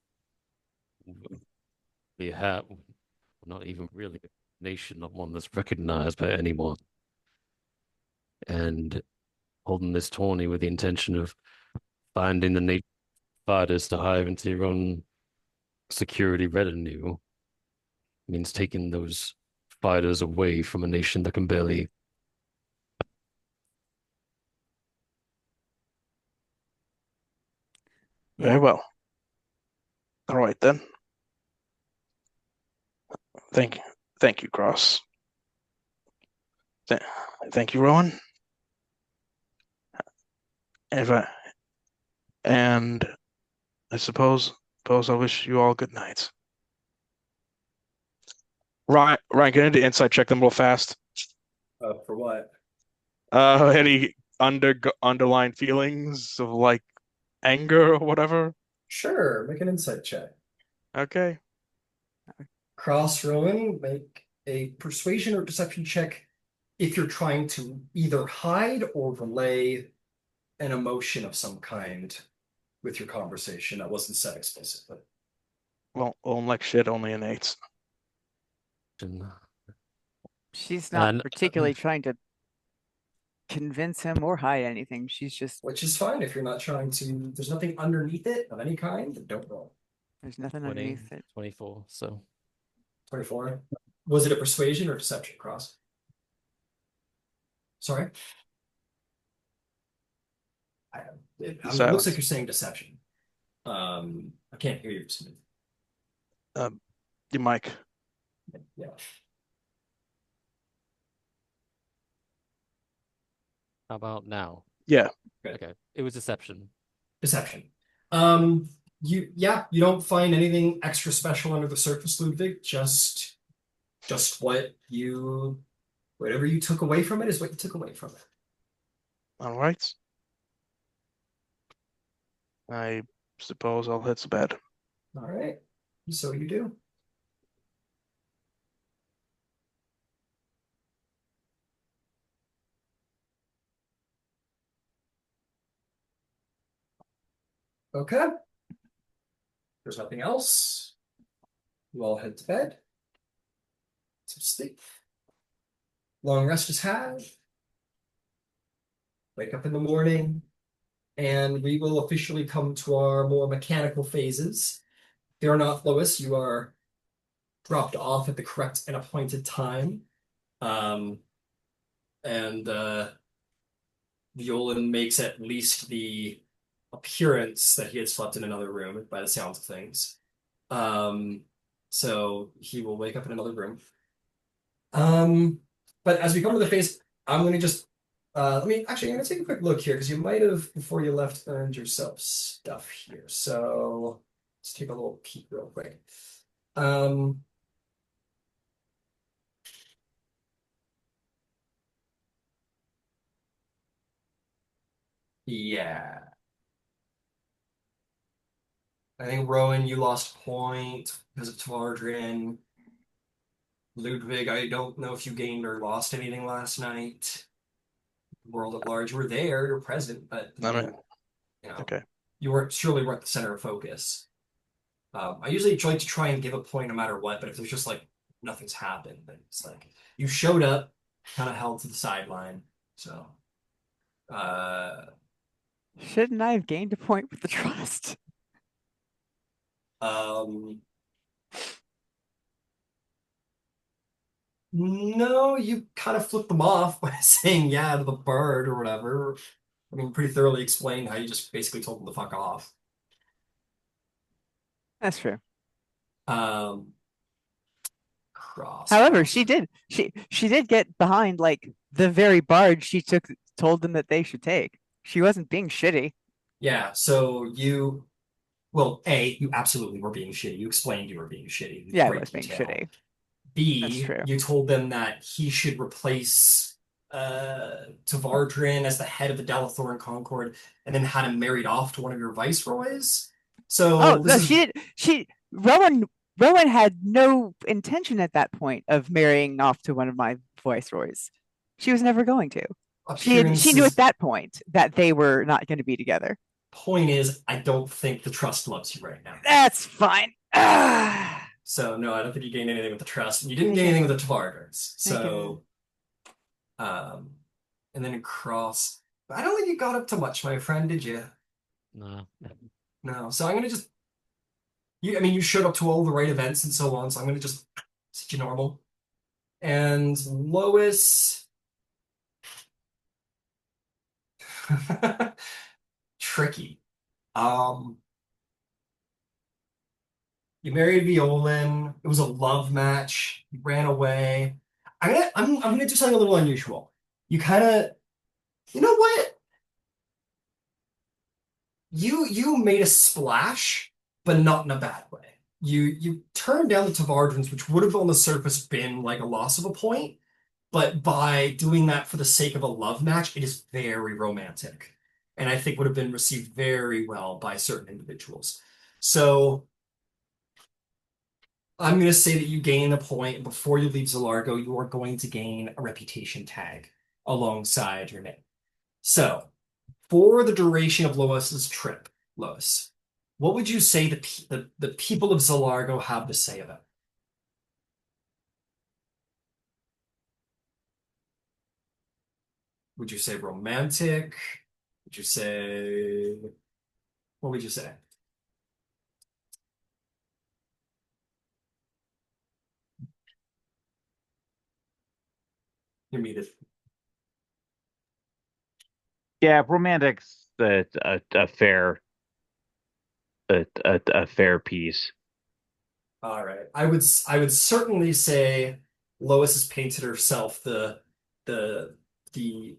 We have not even really a nation, not one that's recognized by anyone. And holding this tourney with the intention of finding the native fighters to hire into your own security retinue means taking those fighters away from a nation that can barely. Very Yeah. well. All right then. Thank you. Thank you, Cross. Th Thank you, Rowan. If I, and I suppose I wish you all good night. Ryan, can I do insight check them real fast? For what? Any underlying feelings of like anger or whatever? Sure, make an insight check. Okay. Cross Rowan, make a persuasion or deception check if you're trying to either hide or relay an emotion of some kind with your conversation. That wasn't said explicitly. Well, like shit, only an 8. She's not And particularly trying to convince him or hide anything. She's just, Which is fine if you're not trying to, there's nothing underneath it of any kind, then don't roll. there's nothing 20, underneath it. 24. So 24. Was it a persuasion or deception, Cross? Sorry? It looks Silence. like you're saying deception. I can't hear you. Your mic. Yeah. how about now? Yeah. Good. Okay, it was deception. Deception. You don't find anything extra special under the surface, Ludwig. Just whatever you took away from it is what you took away from it. All right. I suppose I'll head to bed. All right. So you do. Okay. There's nothing else. You all head to bed. Some sleep. Long rest is had. Wake up in the morning, and we will officially come to our more mechanical phases. Fear not, Lois, you are dropped off at the correct and appointed time. And Violan makes at least the appearance that he had slept in another room by the sounds of things. So he will wake up in another room. But as we come to the phase, I'm going to just I'm going to take a quick look here because you might have, before you left, earned yourself stuff here. So let's take a little peek real quick. Yeah. I think Rowan, you lost a point because of Tvardrin. Ludwig, I don't know if you gained or lost anything last night. World at large, you were there, you're present, but All right. Okay. you weren't the center of focus. I usually like to try and give a point no matter what, but if there's just like nothing's happened, then it's like you showed up, kind of held to the sideline. So, Shouldn't I have gained a point with the trust? No, you kind of flipped them off by saying yeah to the bird or whatever. I mean, pretty thoroughly explained how you just basically told them to fuck off. That's true. Um, cross. However, she did get behind like the very barge she told them that they should take. She wasn't being shitty. Yeah, so well, A, you absolutely were being shitty. You explained you were being shitty in Yeah, I great was being detail. shitty. That's B, true. you told them that he should replace Tavardrin as the head of the Delathorn Concord and then had him married off to one of your viceroys. Oh So this no, is she did. Rowan had no intention at that point of marrying off to one of my viceroys. She was never going to. She knew at appearances. that point that they were not going to be together. Point is, I don't think the trust loves you right now. That's fine. Ah, So no, I don't think you gained anything with the trust. And you didn't gain Okay. anything with the Tavardins. I can. So um and then cross. I don't think you got up to much, my friend, did you? No. No. So I'm gonna just I mean, you showed up to all the right events and so on, so I'm gonna just set you normal. And Lois, tricky. Um, you married Violin. It was a love match. You ran away. I'm gonna do something a little unusual. You kind of, you know what? You made a splash, but not in a bad way. You turned down the Tavardrins, which would have on the surface been like a loss of a point. But by doing that for the sake of a love match, it is very romantic. And I think would have been received very well by certain individuals. So I'm going to say that you gain a point. Before you leave Zalargo, you are going to gain a reputation tag alongside your name. So for the duration of Lois's trip, Lois, what would you say the people of Zalargo have to say about it? Would you say romantic? Would you say, what would you say? You're muted. Yeah, romantic's a fair a fair piece. All right. I would certainly say Lois has painted herself the the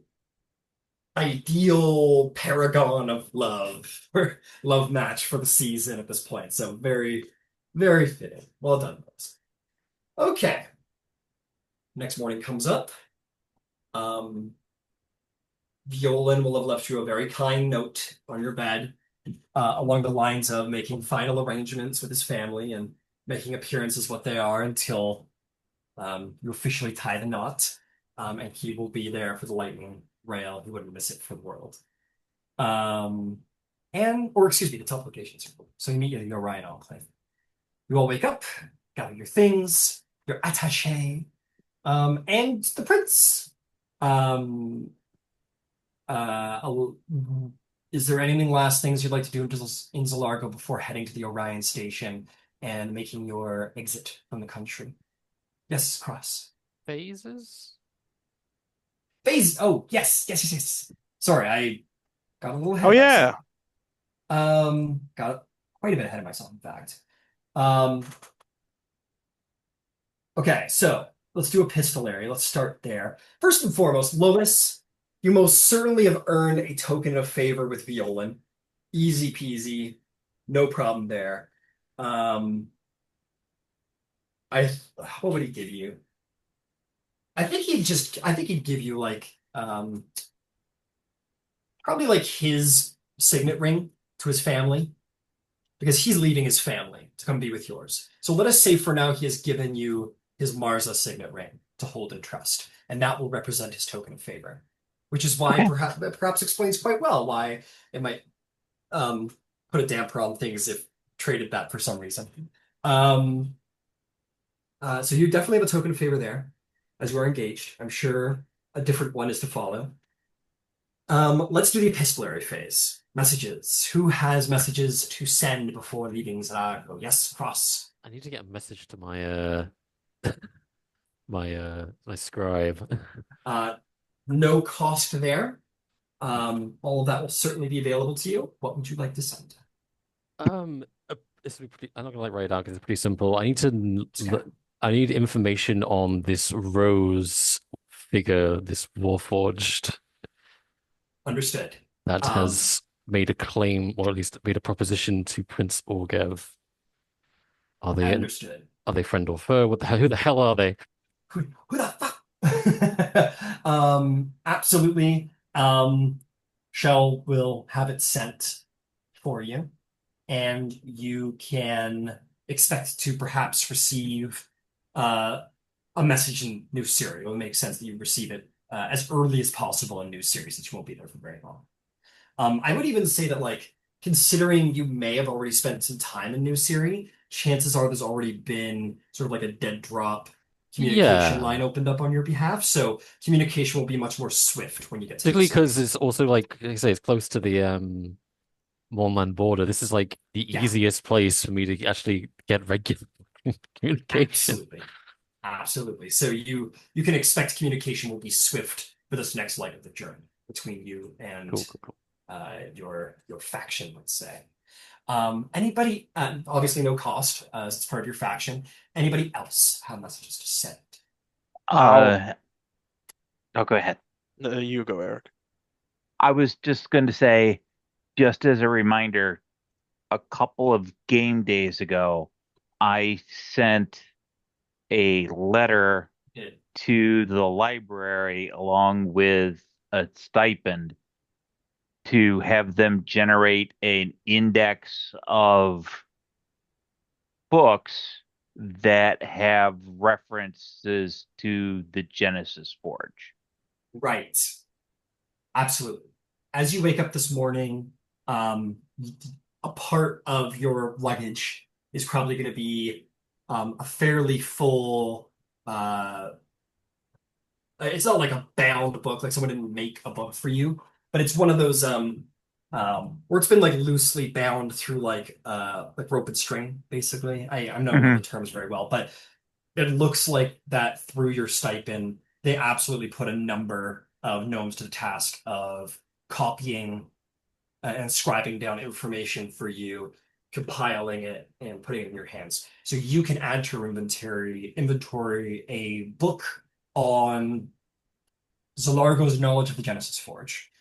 ideal paragon of love or love match for the season at this point. So very, very fitting. Well done, Lois. Okay. Next morning comes up. Um, Violin will have left you a very kind note on your bed, along the lines of making final arrangements with his family and making appearances what they are until you officially tie the knot. And he will be there for the lightning rail. He wouldn't miss it for the world. Um, or excuse me, the teleportation circle. So you meet the Orion Enclave. You all wake up, gather your things, your attaché, and the prince. Um, uh, is there anything last things you'd like to do in Zalargo before heading to the Orion station and making your exit from the country? Yes, Cross. Phases? Phase. Oh, yes, yes, yes, yes. Sorry, I got a little ahead Oh of yeah. myself. Got quite a bit ahead of myself, in fact. Um, okay, so let's do epistolary. Let's start there. First and foremost, Lois, you most certainly have earned a token of favor with Violin. Easy peasy, no problem there. Um, I what would he give you? I think he'd give you like probably like his signet ring to his family because he's leaving his family to come be with yours. So let us say for now he has given you his Marza signet ring to hold in trust, and that will represent his token of favor, which is why Okay. perhaps explains quite well why it might um, put a damper on things if traded that for some reason. Um, so you definitely have a token of favor there, as you are engaged. I'm sure a different one is to follow. Let's do the epistolary phase. Messages. Who has messages to send before leaving Zarago? Yes, Cross. I need to get a message to my my scribe. Uh, no cost there. All of that will certainly be available to you. What would you like to send? Um, this will be pretty. I'm not gonna like write it down because it's pretty simple. I need to Okay. I need information on this Rose figure, this Warforged Understood. that Um, has made a claim, or at least made a proposition to Prince Oargev. Are they Understood. are they friend or foe? Who the hell are they? Who the fuck? Absolutely. Shell will have it sent for you, and you can expect to perhaps receive uh, a message in New Syria. It will make sense that you receive it as early as possible in New Syria, since you won't be there for very long. I would even say that, like, considering you may have already spent some time in New Syria, chances are there's already been sort of like a dead drop communication line Yeah, opened up on your behalf. So communication will be much more swift when you get to New particularly Syria. because it's also like I say, it's close to the Mormon border. This is like the Yeah, easiest place for me to actually get regular communication. absolutely. Absolutely. So you can expect communication will be swift for this next leg of the journey between you and Cool, cool, cool. your faction, let's say. Anybody, obviously no cost, as it's part of your faction. Anybody else have messages to send? I'll Uh, oh, go ahead. you go, Eric. I was just going to say, just as a reminder, a couple of game days ago, I sent a letter Yeah. to the library along with a stipend to have them generate an index of books that have references to the Genesis Forge. Right. Absolutely. As you wake up this morning, a part of your luggage is probably going to be a fairly full it's not like a bound book, like someone didn't make a book for you, but it's one of those where it's been like loosely bound through like rope and string, basically. I'm not know the Hmm. terms very well, but it looks like that through your stipend, they absolutely put a number of gnomes to the task of copying and scribing down information for you, compiling it, and putting it in your hands. So you can add to your inventory a book on Zalargo's knowledge of the Genesis Forge.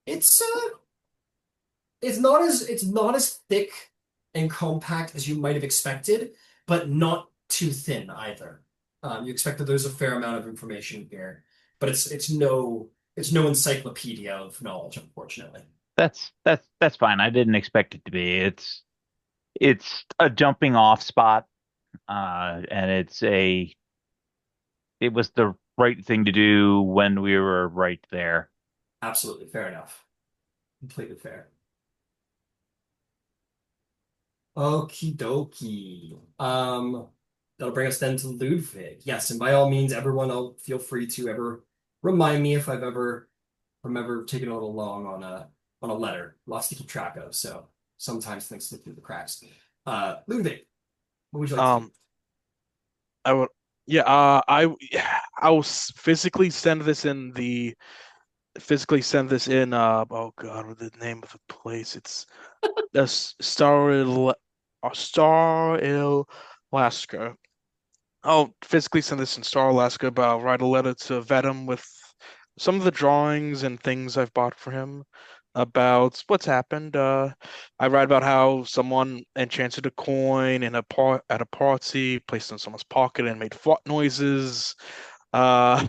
It's it's not as thick and compact as you might have expected, but not too thin either. You expect that there's a fair amount of information here, but it's no encyclopedia of knowledge, unfortunately. That's fine. I didn't expect it to be. It's a jumping off spot, and it was the right thing to do when we were right there. Absolutely fair enough. Completely fair. Okie dokie. That'll bring us then to Ludwig. Yes, and by all means, everyone, I'll feel free to ever remind me if I've ever remember taking a little long on a letter. Lots to keep track of, so sometimes things slip through the cracks. Ludwig, what would you like to do? Um, I would, yeah, I will physically send this in. Oh God, what the name of the place? It's the Star Alaska. I'll physically send this in Star Alaska, but I'll write a letter to Venom with some of the drawings and things I've bought for him about what's happened. I write about how someone enchanted a coin in a par at a party, placed it in someone's pocket, and made fart noises. Uh,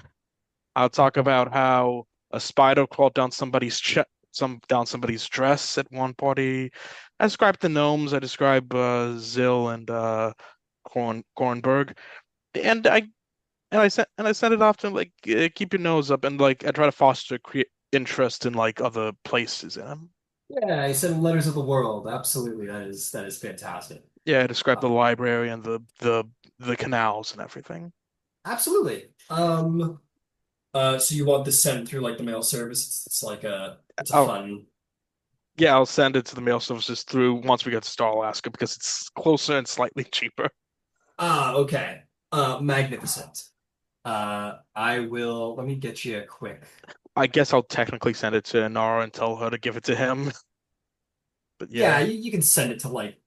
I'll talk about how a spider crawled down somebody's dress at one party. I describe the gnomes. I describe Zill and Kornberg, and I sent it off to him like keep your nose up and like I try to foster create interest in like other places in him. Yeah, I send letters of the world. Absolutely, that is fantastic. Yeah, I describe the Uh, library and the canals and everything. Absolutely. So you want this sent through like the mail service? It's like it's a Oh fun. yeah, I'll send it to the mail services through once we get to Star Alaska because it's closer and slightly cheaper. Okay. Magnificent. I will. Let me get you a quick. I guess I'll technically send it to Nara and tell her to give it to him. But Yeah, yeah. you can send it to like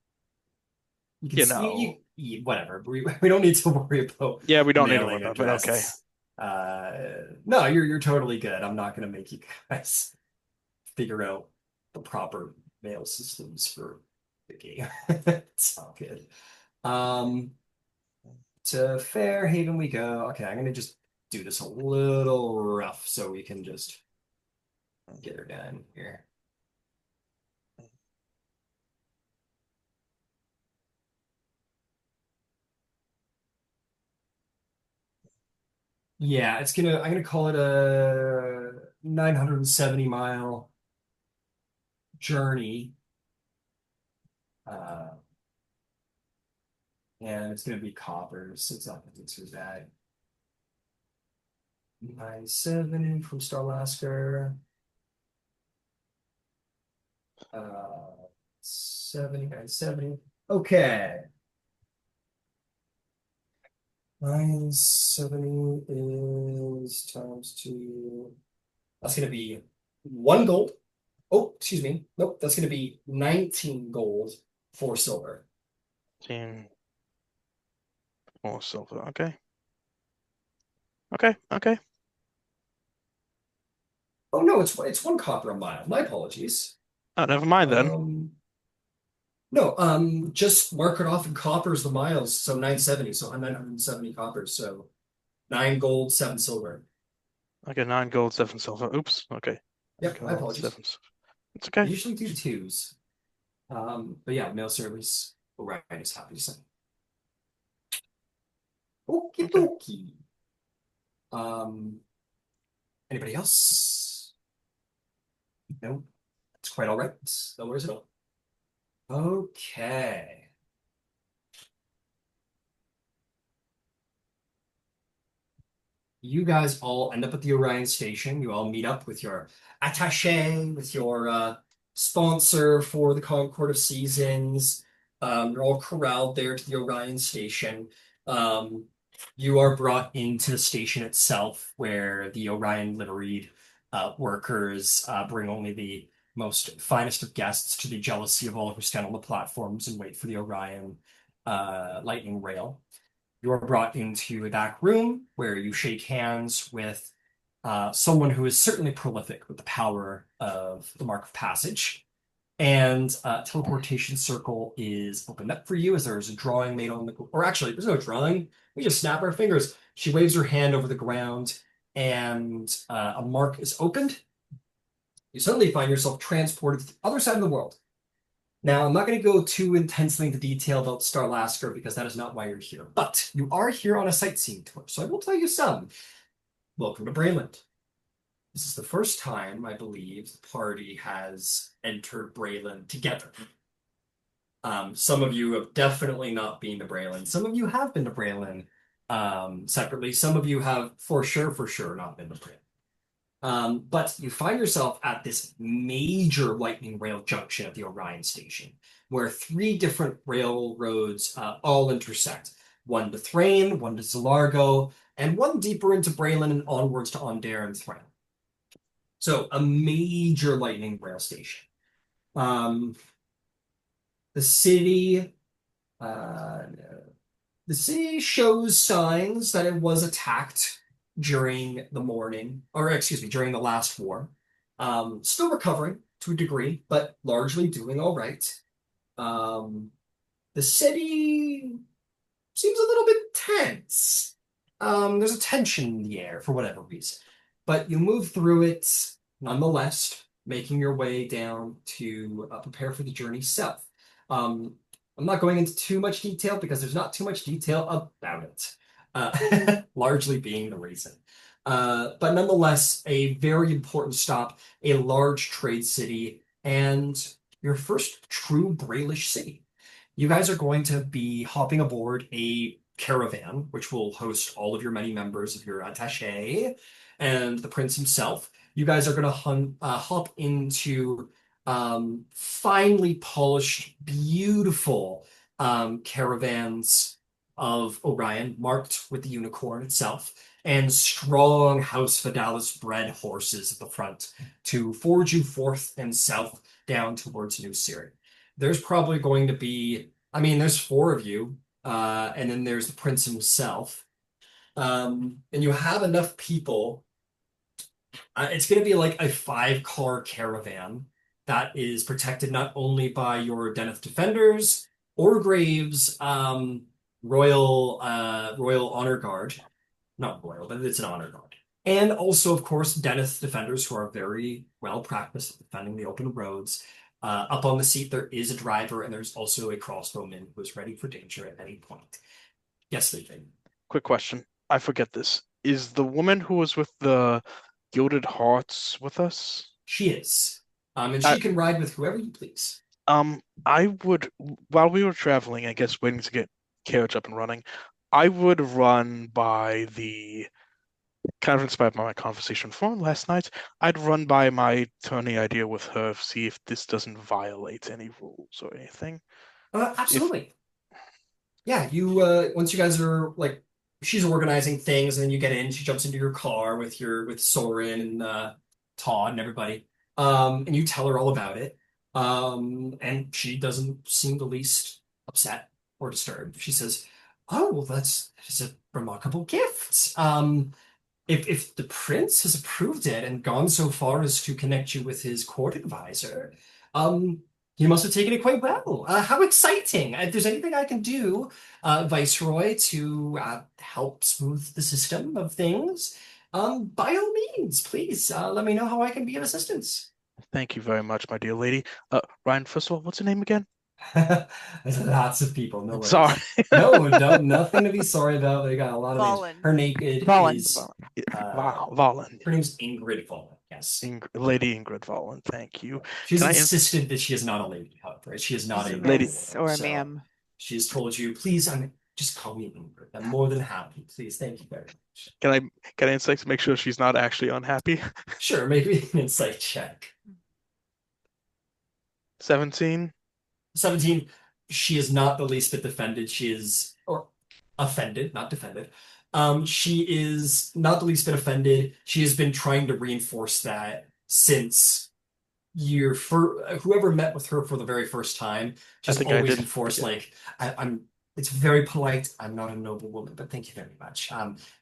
You can You see, know. whatever. We don't need to worry about Yeah, we don't need to mailing worry about, but okay. address. No, you're totally good. I'm not gonna make you guys figure out the proper mail systems for the game. It's all good. Um, to Fairhaven we go. Okay, I'm gonna just do this a little rough so we can just get her done here. Yeah, I'm gonna call it a 970-mile journey. Uh, and it's gonna be copper, so it's not gonna be too bad. 970 from Starlasker. 7970. Okay. 970 is times two. That's gonna be 1 gold. Oh, excuse me. Nope, that's gonna be 19 gold, 4 silver. 10 more silver. Okay. Okay. Okay. Oh no, it's 1 copper a mile. My apologies. Oh, never mind then. No, just mark it off in coppers the miles, so 970, so 970 coppers, so 9 gold, 7 silver. Okay, 9 gold, 7 silver. Oops. Okay. Yep, my Gold, apologies. 7 silver. It's I okay. usually do twos. But yeah, mail service, Orion is happy to send. Okie Okay. dokie. Anybody else? No, it's quite all right. No worries at all. Okay. You guys all end up at the Orion station. You all meet up with your attaché, with your sponsor for the Concord of Seasons. You're all corralled there to the Orion station. Um, you are brought into the station itself, where the Orion liveried workers bring only the most finest of guests to the jealousy of all who stand on the platforms and wait for the Orion lightning rail. You're brought into a back room where you shake hands with someone who is certainly prolific with the power of the Mark of Passage. And teleportation circle is opened up for you as there is a drawing made on the, or actually, there's no drawing. We just snap our fingers. She waves her hand over the ground, and a mark is opened. You suddenly find yourself transported to the other side of the world. Now, I'm not going to go too intensely into detail about Starlasker because that is not why you're here. But you are here on a sightseeing tour, so I will tell you some. Welcome to Brayland. This is the first time, I believe, the party has entered Brayland together. Some of you have definitely not been to Brayland. Some of you have been to Brayland separately. Some of you have for sure not been to Brayland. But you find yourself at this major lightning rail junction at the Orion station, where 3 different railroads all intersect. One to Thrain, one to Zalargo, and one deeper into Braylon and onwards to Ondare and Thrain. So a major lightning rail station. Um, the city, uh, the city shows signs that it was attacked during the morning, or excuse me, during the last war. Still recovering to a degree, but largely doing all right. Um, the city seems a little bit tense. There's a tension in the air for whatever reason, but you move through it nonetheless, making your way down to prepare for the journey south. I'm not going into too much detail because there's not too much detail about it, largely being the reason. But nonetheless, a very important stop, a large trade city, and your first true Brayllish city. You guys are going to be hopping aboard a caravan, which will host all of your many members of your attaché and the prince himself. You guys are going to hop into finely polished, beautiful caravans of Orion, marked with the unicorn itself, and strong House Vidalis bred horses at the front to forge you forth and south down towards New Cyre. There's probably going to be I mean, there's four of you, and then there's the prince himself. And you have enough people. It's going to be like a five-car caravan that is protected not only by your Deneth defenders, Oargev's royal honor guard, not royal, but it's an honor guard, and also, of course, Deneth defenders who are very well practiced at defending the open roads. Up on the seat, there is a driver, and there's also a crossbowman who is ready for danger at any point. Yes, Leafing. Quick question. I forget this. Is the woman who was with the gilded hearts with us? She is. And I- she can ride with whoever you please. I would, while we were traveling, I guess waiting to get carriage up and running, I would run by the, kind of inspired by my conversation from last night, I'd run by my tourney idea with her, see if this doesn't violate any rules or anything. Absolutely. Yeah, you once you guys are like she's organizing things and then you get in, she jumps into your car with Soren and Todd and everybody. And you tell her all about it. And she doesn't seem the least upset or disturbed. She says, "Oh, well, that's a remarkable gift. If the prince has approved it and gone so far as to connect you with his court advisor, he must have taken it quite well. How exciting! If there's anything I can do, Viceroy, to help smooth the system of things, by all means, please let me know how I can be of assistance." Thank you very much, my dear lady. Ryan, first of all, what's your name again? There's lots of people, no worries. Sorry. No, nothing to be sorry about. They got a lot of names. Valen. Her name Valen. is Valen. her name's Ingrid Valen. Yes. Lady Ingrid Valen, thank you. She's Can I insisted that she is not a lady, however. She is not She's a a lady. miss or a so ma'am. she has told you, please, just call me Ingrid. I'm more than happy. Please, thank you very much. Can I insight to make sure she's not actually unhappy? Sure, make me an insight check. 17. 17, she is not the least bit defended. She is, or offended, not defended. She is not the least bit offended. She has been trying to reinforce that since whoever met with her for the very first time, just think I always did enforced forget. like, it's very polite. I'm not a noble woman, but thank you very much.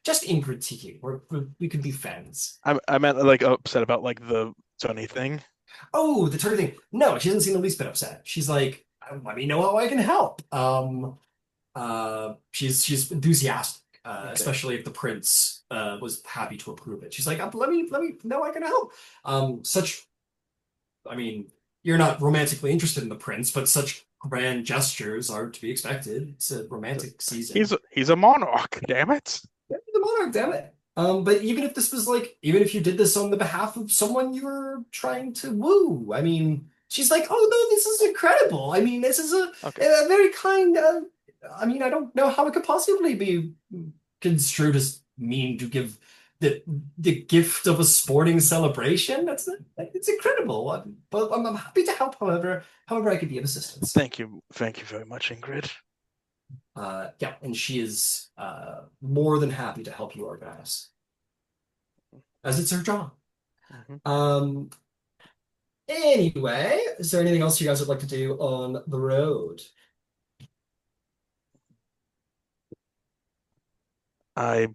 Just Ingrid to you. We could be friends. I meant like upset about like the Tony thing. Oh, the turkey thing. No, she doesn't seem the least bit upset. She's like, let me know how I can help. She's enthusiastic, Okay. especially if the prince was happy to approve it. She's like, let me know I can help. I mean, you're not romantically interested in the prince, but such grand gestures are to be expected. It's a romantic season. He's a monarch, damn it. Yeah, the monarch, damn it. But even if this was like, even if you did this on the behalf of someone you were trying to woo, I mean, she's like, oh no, this is incredible. I mean, this is a very kind. I mean, I don't know how it could possibly be construed as mean to give the gift of a sporting celebration. It's incredible. But I'm happy to help, however I could be of assistance. Thank you very much, Ingrid. Yeah, and she is more than happy to help you organize, as it's her job. Mhm. Anyway, is there anything else you guys would like to do on the road? I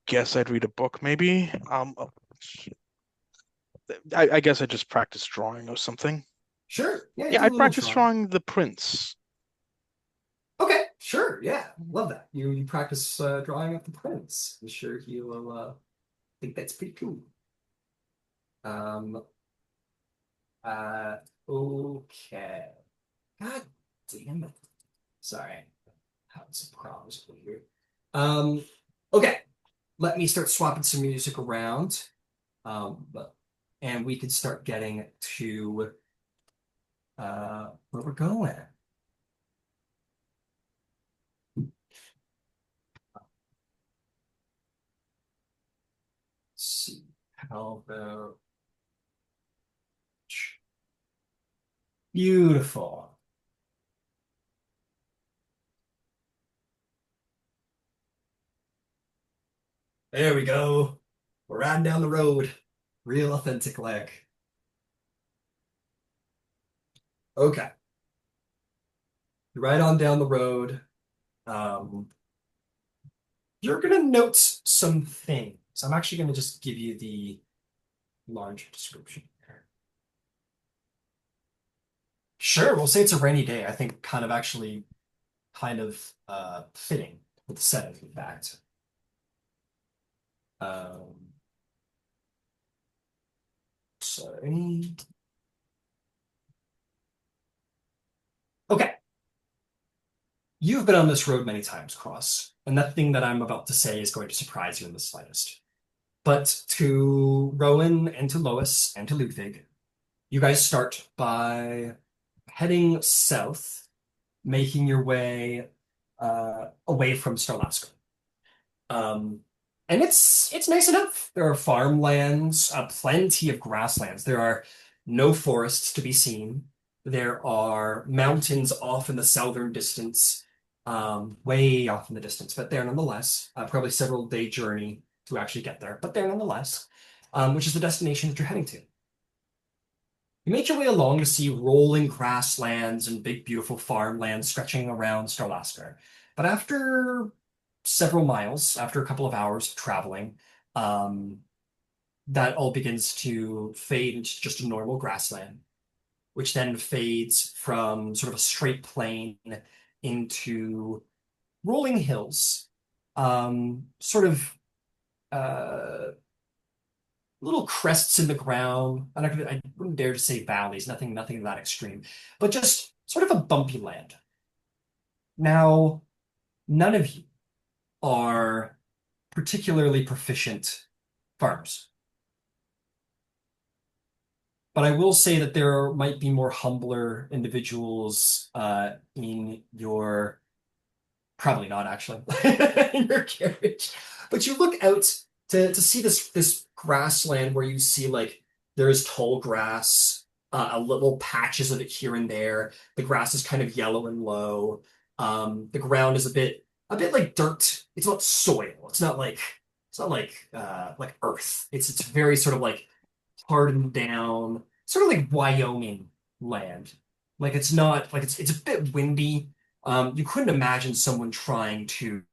guess I'd read a book, maybe. I guess I'd just practice drawing or something. Sure. Yeah, Yeah, do a I'd little practice drawing. drawing the prince. Okay, sure. Yeah, love that. You practice drawing up the prince. I'm sure he will think that's pretty cool. Okay. God damn it. Sorry. Having some problems over here. Okay. Let me start swapping some music around. And we could start getting to where we're going. Let's see. How about beautiful. There we go. We're riding down the road. Real authentic like. Okay. You ride on down the road. Um, you're gonna note some things. I'm actually gonna just give you the large description here. Sure, we'll say it's a rainy day. I think kind of actually kind of fitting with the setting, in fact. Um, sorry. Okay. You've been on this road many times, Cross, and nothing that I'm about to say is going to surprise you in the slightest. But to Rowan and to Lois and to Ludwig, you guys start by heading south, making your way away from Starlaska. Um, and it's nice enough. There are farmlands, plenty of grasslands. There are no forests to be seen. There are mountains off in the southern distance, way off in the distance, but there nonetheless. Probably several day journey to actually get there, but there nonetheless, which is the destination that you're heading to. You make your way along to see rolling grasslands and big, beautiful farmlands stretching around Starlasker. But after several miles, after a couple of hours of traveling, um, that all begins to fade into just a normal grassland, which then fades from sort of a straight plain into rolling hills, sort of uh, little crests in the ground. I wouldn't dare to say valleys, nothing that extreme, but just sort of a bumpy land. Now, none of you are particularly proficient farmers, but I will say that there might be more humbler individuals in your probably not actually in your carriage. But you look out to see this grassland where you see like there's tall grass, a little patches of it here and there. The grass is kind of yellow and low. The ground is a bit like dirt. It's not soil. It's not like earth. It's very sort of like hardened down, sort of like Wyoming land. Like it's not like it's a bit windy. You couldn't imagine someone trying to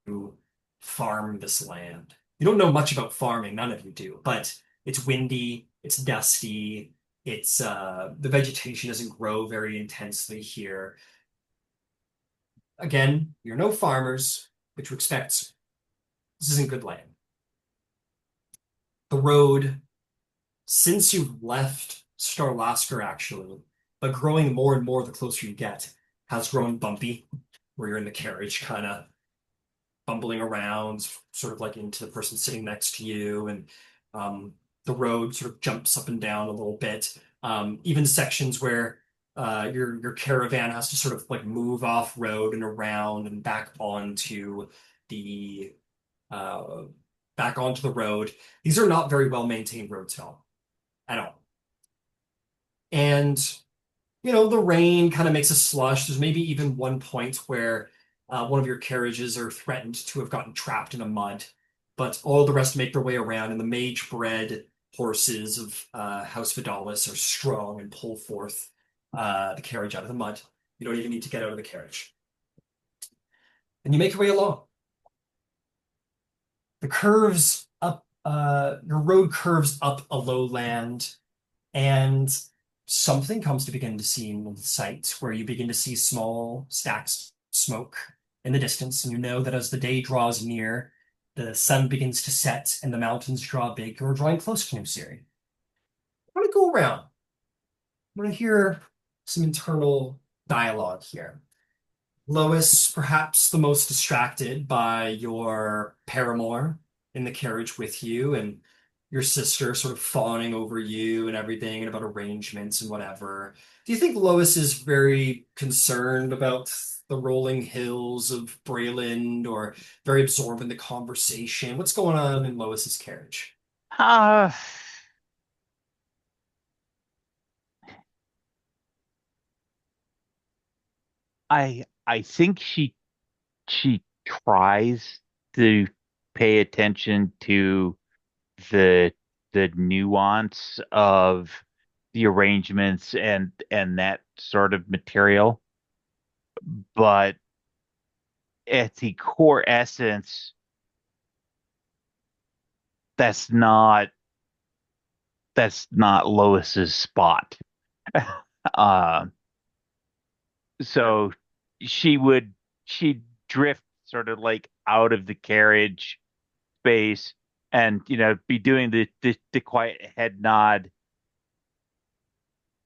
farm this land. You don't know much about farming, none of you do, but it's windy, it's dusty, it's the vegetation doesn't grow very intensely here. Again, you're no farmers, but you expect this isn't good land. The road, since you've left Starlasker actually, but growing more and more the closer you get, has grown bumpy, where you're in the carriage kind of bumbling around, sort of like into the person sitting next to you, and the road sort of jumps up and down a little bit. Even sections where your caravan has to sort of like move off road and around and the uh, back onto the road. These are not very well maintained roads at all. And the rain kind of makes a slush. There's maybe even one point where one of your carriages are threatened to have gotten trapped in a mud, but all the rest make their way around, and the mage-bred horses of House Vidalis are strong and pull forth the carriage out of the mud. You don't even need to get out of the carriage. And you make your way along. Your road curves up a lowland, and something comes to begin to seem in sight where you begin to see small stacks of smoke in the distance, and you know that as the day draws near, the sun begins to set and the mountains draw big. We're drawing close to New Cyre. I want to go around. I want to hear some internal dialogue here. Lois, perhaps the most distracted by your paramour in the carriage with you and your sister sort of fawning over you and everything and about arrangements and whatever. Do you think Lois is very concerned about the rolling hills of Brayland or very absorbed in the conversation? What's going on in Lois's carriage? Uh, I think she tries to pay attention to the the nuance of the arrangements and that sort of material. but at the core essence, that's not Lois's spot. uh, so she'd drift sort of like out of the carriage space and be doing the quiet head nod.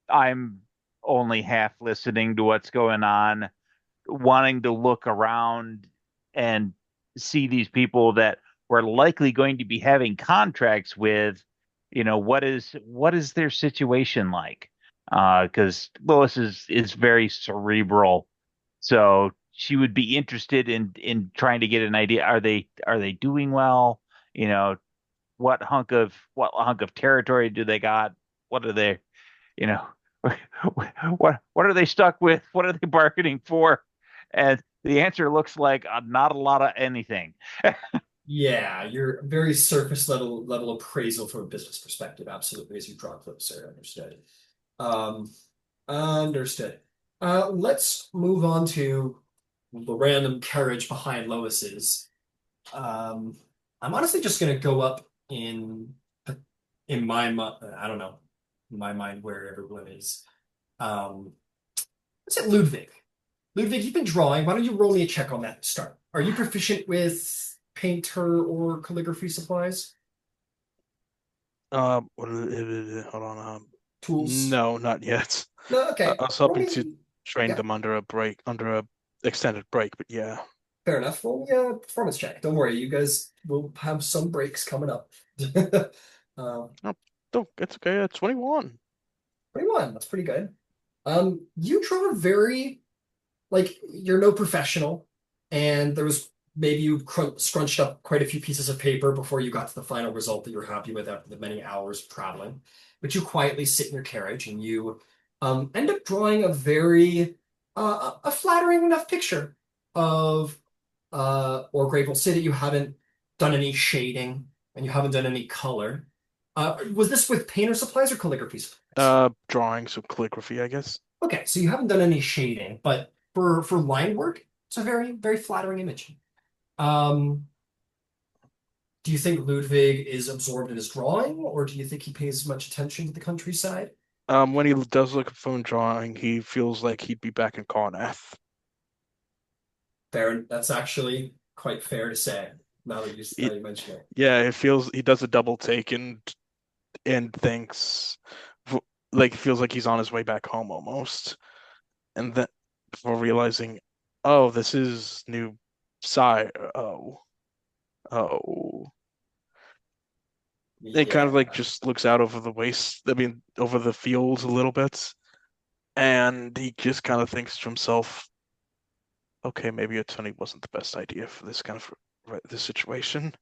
I'm only half listening to what's going on, wanting to look around and see these people that we're likely going to be having contracts with. What is their situation like? Because Lois is very cerebral, so she would be interested in trying to get an idea. Are they doing well? You know, what hunk of territory do they got? What are they, you know, what are they stuck with? What are they bargaining for? And the answer looks like not a lot of anything. Yeah, you're very surface level appraisal from a business perspective. Absolutely, as you draw closer. Understood. Um, understood. Let's move on to the random carriage behind Lois's. Um, I'm honestly just gonna go up in my mind. I don't know, in my mind where everyone is. Um, let's say Ludwig. Ludwig, you've been drawing. Why don't you roll me a check on that to start? Are you proficient with painter or calligraphy supplies? Hold on. Tools? No, not yet. No, I okay. was Roll hoping to me. train Yeah, them under a extended break, but yeah. fair enough. Roll me a performance check. Don't worry, you guys will have some breaks coming up. uh, Oh, no, it's okay. 21. 21, that's pretty good. You draw a very like you're no professional, and there was maybe you scrunched up quite a few pieces of paper before you got to the final result that you're happy with after the many hours of traveling. But you quietly sit in your carriage and you end up drawing a very a flattering enough picture of Orgrave. Will say that you haven't done any shading and you haven't done any color. Was this with painter supplies or calligraphy supplies? Drawings of calligraphy, I guess. Okay, so you haven't done any shading, but for line work, it's a very, very flattering image. Um, do you think Ludwig is absorbed in his drawing, or do you think he pays much attention to the countryside? When he does look at phone drawing, he feels like he'd be back in Carnath. Fair, that's actually quite fair to say, now It, you mention it. yeah, it feels he does a double take and thinks like feels like he's on his way back home almost. And then before realizing, oh, this is new Cyre. Oh. It kind of like Yeah. just looks out over the waste, I mean, over the fields a little bit, and he just kind of thinks to himself, okay, maybe attorney wasn't the best idea for this kind of this situation.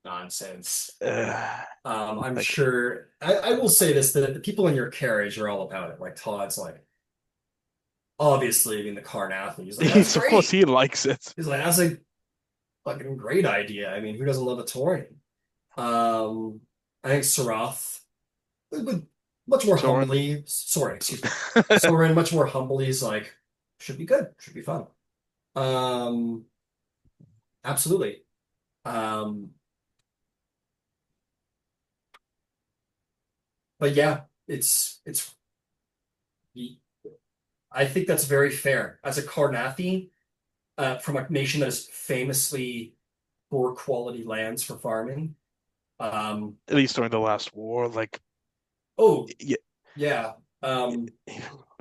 Nonsense. Uh, I'm like sure I will say this that the people in your carriage are all about it. Like Todd's like obviously being the Carnath, and he's like, that's of course great. he likes it. He's like, that's a fucking great idea. I mean, who doesn't love a touring? Um, I think Sarath would much more Soren. humbly, sorry, excuse me. Soren much more humbly is like, should be good, should be fun. Um, absolutely. Um, but yeah, it's I think that's very fair. As a Carnathy, from a nation that is famously poor quality lands for farming. At least during the last war, like Oh, yeah, yeah. Um,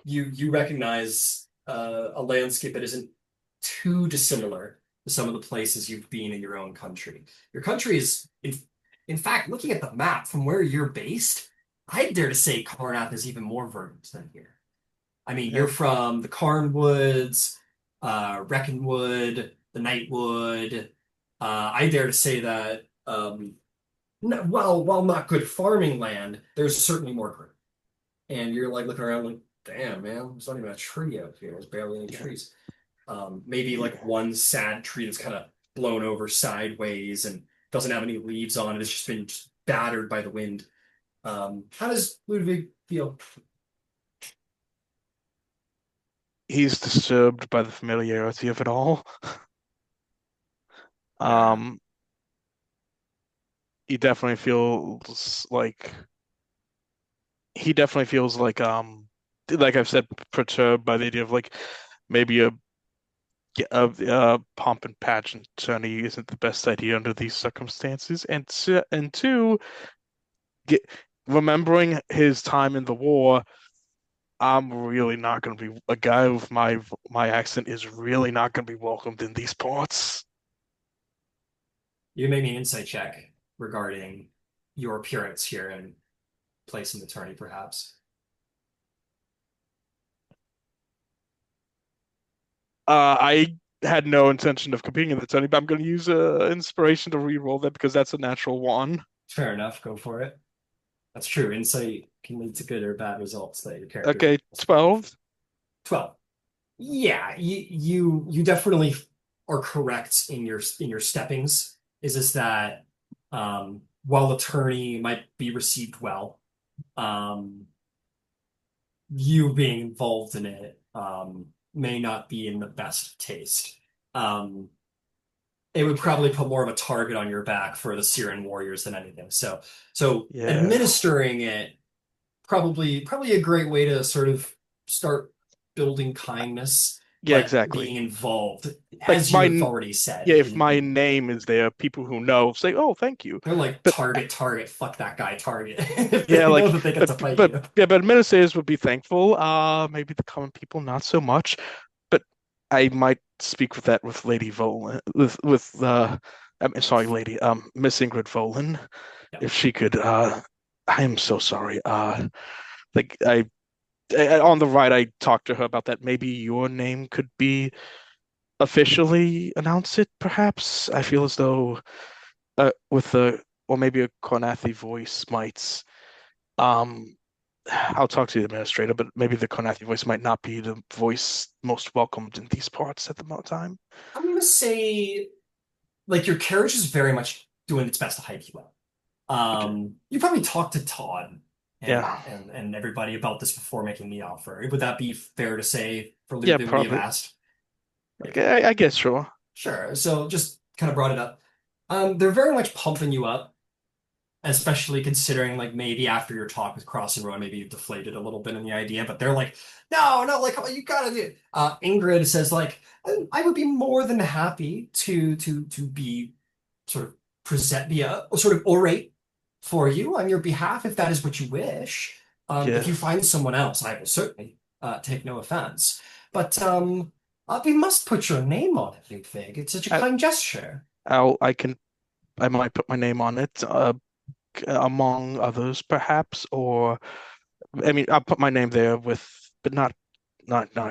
you recognize a landscape that isn't too dissimilar to some of the places you've been in your own country. Your country is, in fact, looking at the map from where you're based, I dare to say Carnath is even more verdant than here. I mean, yeah. you're from the Carnwoods, Reckonwood, the Nightwood. I dare to say that, while not good farming land, there's certainly more green. And you're like looking around like, damn, man, there's not even a tree out here. There's barely any Yeah. trees. Maybe like Yeah. one sad tree that's kind of blown over sideways and doesn't have any leaves on it. It's just been just battered by the wind. How does Ludwig feel? he's disturbed by the familiarity of it all. Yeah. Um, he definitely feels like like I've said, perturbed by the idea of like maybe a pomp and pageant tourney isn't the best idea under these circumstances, and two, get, remembering his time in the war, I'm really not going to be a guy with my accent is really not going to be welcomed in these parts. You made me an insight check regarding your appearance here and place in the tourney, perhaps. I had no intention of competing in the tourney, but I'm going to use inspiration to re-roll that because that's a natural one. Fair enough, go for it. That's true. Insight can lead to good or bad results that your character Okay, rolls for. 12. 12. Yeah, you definitely are correct in your steppings. Is this that while the tourney might be received well, um, you being involved in it may not be in the best taste. Um, it would probably put more of a target on your back for the Syrian warriors than anything. So Yeah. administering it probably a great way to sort of start building kindness, Yeah, but exactly. being involved, Like as you have already said, yeah, if my name is there, people who know say, "Oh, thank you." they're like But target, fuck that guy, target. If yeah, they know like that they get to fight but you. yeah, but administrators would be thankful. Maybe the common people not so much. But I might speak with that with Lady Volan, with I'm sorry, Lady Miss Ingrid Volan, Yeah. if she could. I am so sorry. Like on the right, I talked to her about that. Maybe your name could be officially announce it, perhaps. I feel as though with the or maybe a Cornathi voice might um I'll talk to the administrator, but maybe the Cornathi voice might not be the voice most welcomed in these parts at the time. I'm gonna say like your carriage is very much doing its best to hype you up. Okay. You probably talked to Todd Yeah. and everybody about this before making the offer. Would that be fair to say for Yeah, Ludwig? Would he have probably. asked? Yeah. Okay, I guess sure. Sure. So just kind of brought it up. They're very much pumping you up, especially considering like maybe after your talk with Cross and Rowan, maybe you've deflated a little bit in the idea, but they're like, no, like you gotta do it. Ingrid says like, I would be more than happy to be sort of be a sort of orate for you on your behalf if that is what you wish. If you Yes. find someone else, I will certainly take no offense. But we must put your name on it, Ludwig. It's such a I kind gesture. I might put my name on it, among others, perhaps, or I mean, I'll put my name there with, but not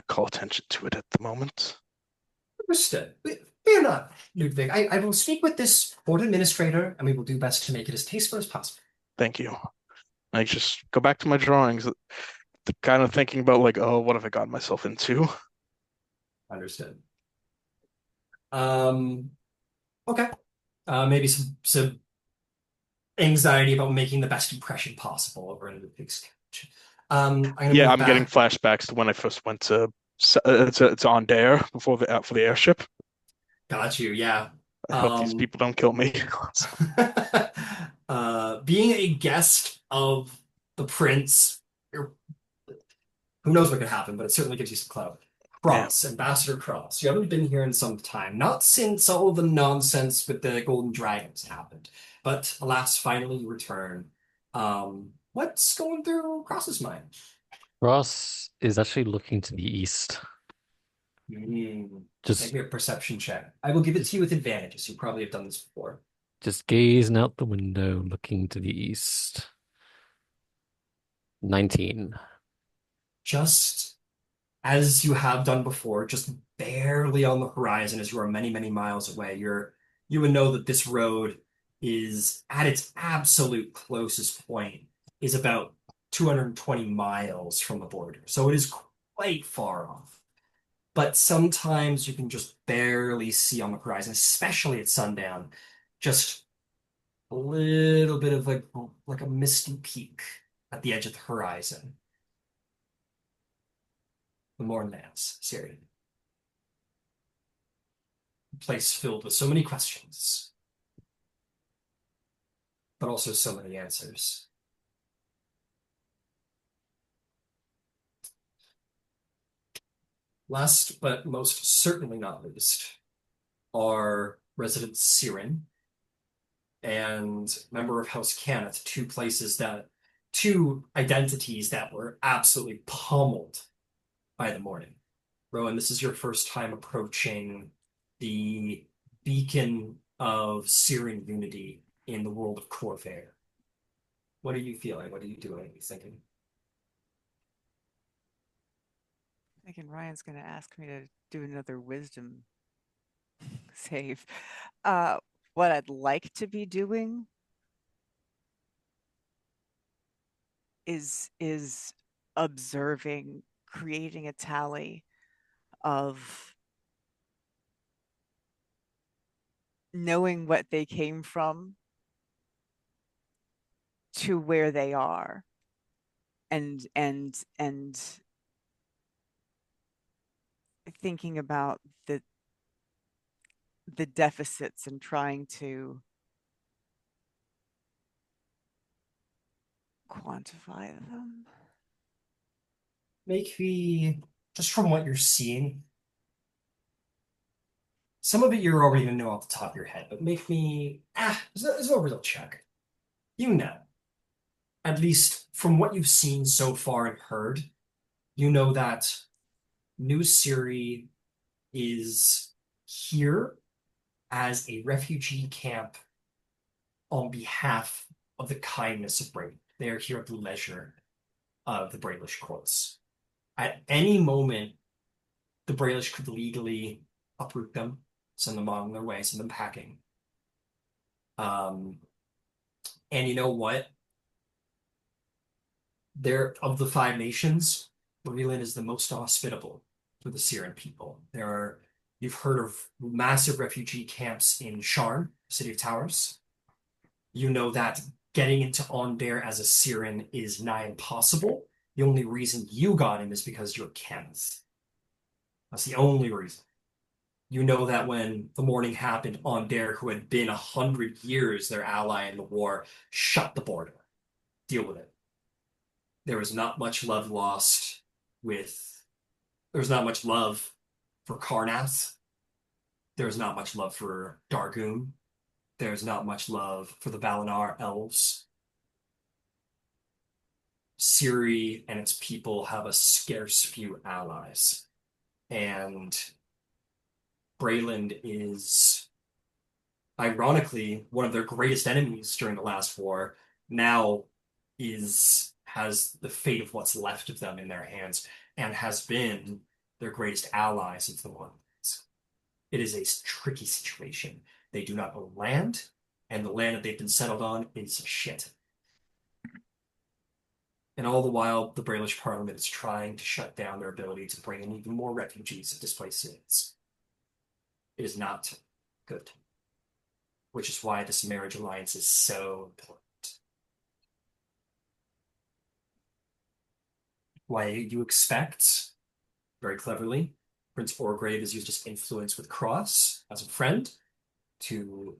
call attention to it at the moment. Understood. Fear not, Ludwig. I will speak with this board administrator, and we will do best to make it as tasteful as possible. Thank you. I just go back to my drawings, kind of thinking about like, oh, what have I gotten myself into? Understood. Um, okay. Maybe some anxiety about making the best impression possible over in Ludwig's couch. I'm gonna Yeah, move I'm getting back. flashbacks to when I first went to Ondair before the out for the airship. Got you. Yeah. I hope these Um, people don't kill me. being a guest of the prince, who knows what could happen, but it certainly gives you some clout. Yeah, Cross, Ambassador Cross. You haven't been here in some time, not since all of the nonsense with the Golden Dragons happened. But alas, finally you return. What's going through Cross's mind? Ross is actually looking to the east. Hmm. Make Just me a perception check. I will give it to just you with advantages. You probably have done this before. just gazing out the window, looking to the east. 19. Just as you have done before, just barely on the horizon as you are many, many miles away. You would know that this road is at its absolute closest point is about 220 miles from the border. So it is quite far off. But sometimes you can just barely see on the horizon, especially at sundown, just a little bit of like a misty peak at the edge of the horizon. the Mournlands, Cyre. A place filled with so many questions, but also so many answers. Last but most certainly not least are resident Cyren and member of House Cannith, two identities that were absolutely pummeled by the morning. Rowan, this is your first time approaching the beacon of Cyren unity in the world of Corvair. What are you feeling? What are you doing? What are you thinking? Thinking Ryan's going to ask me to do another wisdom save. What I'd like to be doing is observing, creating a tally of knowing what they came from to where they are, and thinking about the deficits and trying to quantify them. Make me, just from what you're seeing, some of it you're already gonna know off the top of your head, but make me, there's no real check. You know, at least from what you've seen so far and heard, you know that New Cyre is here as a refugee camp on behalf of the kindness of Brayden. They are here at the leisure of the Braelish courts. At any moment, the Braelish could legally uproot them, send them on their way, send them packing. And you know what? They're of the five nations, Breland is the most hospitable for the Cyren people. You've heard of massive refugee camps in Sharn, City of Towers. You know that getting into Ondair as a Cyren is nigh impossible. The only reason you got in is because you're Kenneth. That's the only reason. You know that when the morning happened, Ondair, who had been 100 years their ally in the war, shut the border. Deal with it. There was not much love lost there was not much love for Karnath. There's not much love for Dargoon. There's not much love for the Valinar elves. Cyre and its people have a scarce few allies. And Breland is, ironically, one of their greatest enemies during the last war, now has the fate of what's left of them in their hands and has been their greatest ally since the war. It is a tricky situation. They do not own land, and the land that they've been settled on is shit. And all the while, the Braelish Parliament is trying to shut down their ability to bring in even more refugees and displaced citizens. It is not good, which is why this marriage alliance is so important. Why you expect, very cleverly, Prince Oargev has used his influence with Cross as a friend to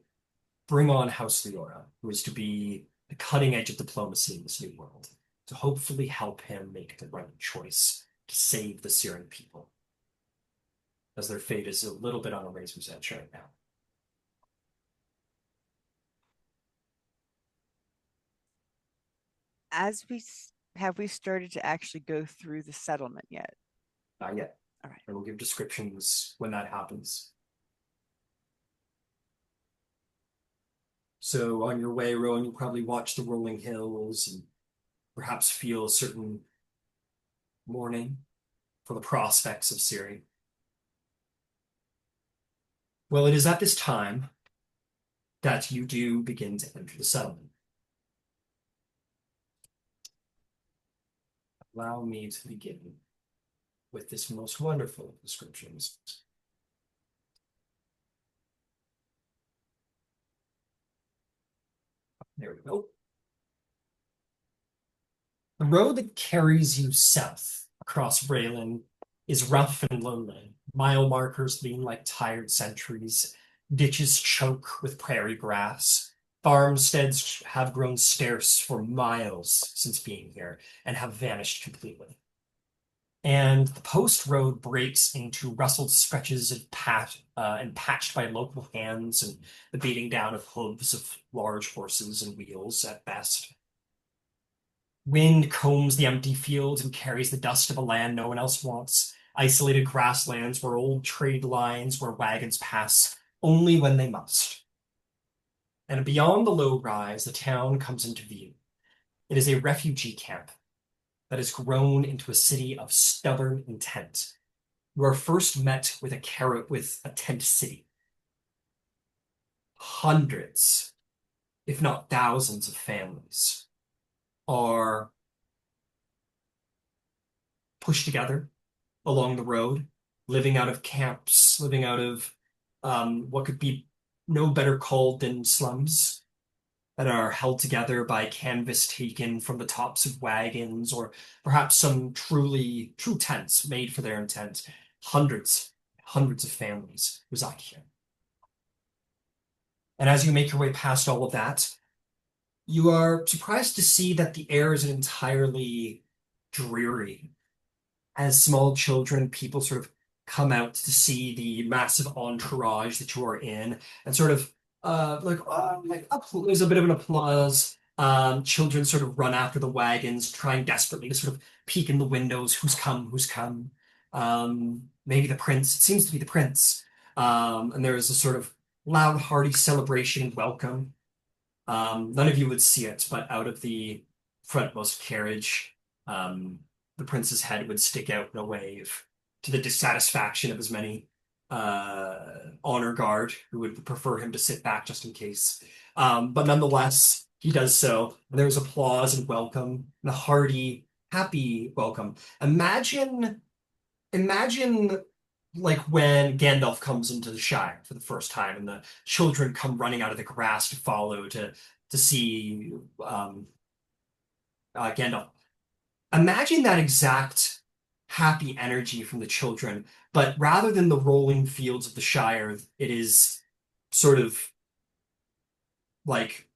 bring on House Leora, who is to be the cutting edge of diplomacy in this new world, to hopefully help him make the right choice to save the Cyren people, as their fate is a little bit on a razor's edge right now. Have we started to actually go through the settlement yet? Not yet. All right. I will give descriptions when that happens. So on your way, Rowan, you'll probably watch the rolling hills and perhaps feel a certain mourning for the prospects of Cyre. Well, it is at this time that you do begin to enter the settlement. Allow me to begin with this most wonderful of descriptions. There we go. The road that carries you south across Braylon is rough and lonely. Mile markers lean like tired sentries. Ditches choke with prairie grass. Farmsteads have grown scarce for miles since being here and have vanished completely. And the post road breaks into rustled stretches of and patched by local hands and the beating down of hooves of large horses and wheels at best. Wind combs the empty fields and carries the dust of a land no one else wants. Isolated grasslands where old trade lines where wagons pass only when they must. And beyond the low rise, the town comes into view. It is a refugee camp that has grown into a city of stubborn intent. You are first met with a tent city. Hundreds, if not thousands, of families are pushed together along the road, living out of camps, living out of what could be no better called than slums that are held together by canvas taken from the tops of wagons, or perhaps some true tents made for their intent. Hundreds of families reside here. And as you make your way past all of that, you are surprised to see that the air isn't entirely dreary. As small children, people sort of come out to see the massive entourage that you are in, and sort of there's a bit of an applause. Children sort of run after the wagons, trying desperately to sort of peek in the windows. Who's come? Who's come? Maybe the prince. It seems to be the prince. And there is a sort of loud, hearty celebration and welcome. None of you would see it, but out of the frontmost carriage, the prince's head would stick out in a wave to the dissatisfaction of his many honor guard who would prefer him to sit back just in case. But nonetheless, he does so. And there's applause and welcome and a hearty, happy welcome. Imagine like when Gandalf comes into the Shire for the first time and the children come running out of the grass to follow to see Gandalf. Imagine that exact happy energy from the children, but rather than the rolling fields of the Shire, it is sort of like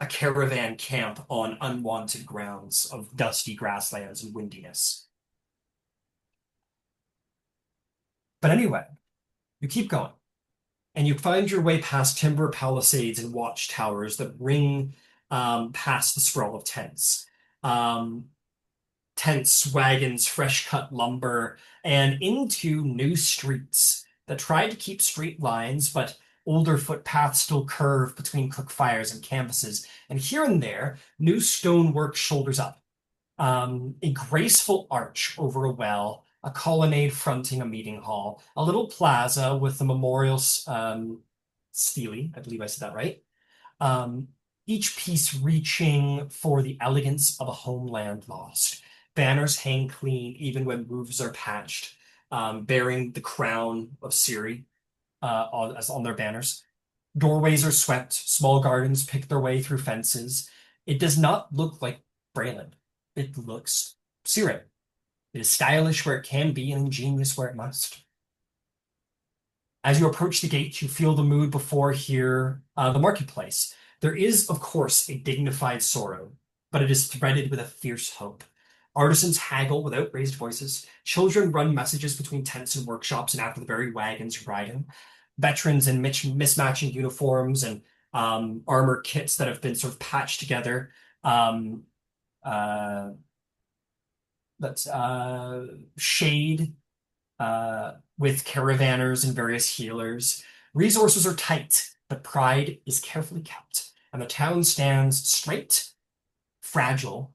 a caravan camp on unwanted grounds of dusty grasslands and windiness. But anyway, you keep going, and you find your way past timber palisades and watchtowers that ring past the sprawl of tents. Tents, wagons, fresh cut lumber, and into new streets that try to keep straight lines, but older footpaths still curve between cook fires and canvases, and here and there, new stonework shoulders up. A graceful arch over a well, a colonnade fronting a meeting hall, a little plaza with a memorial stele, I believe I said that right. Each piece reaching for the elegance of a homeland lost. Banners hang clean even when roofs are patched, bearing the crown of Cyre on their banners. Doorways are swept, small gardens pick their way through fences. It does not look like Breland. It looks Cyre. It is stylish where it can be and ingenious where it must. As you approach the gate, you feel the mood before here, the marketplace. There is, of course, a dignified sorrow, but it is threaded with a fierce hope. Artisans haggle without raised voices. Children run messages between tents and workshops and after the very wagons riding. Veterans in mismatching uniforms and armor kits that have been sort of patched together. That's shade with caravanners and various healers. Resources are tight, but pride is carefully kept, and the town stands straight, fragile,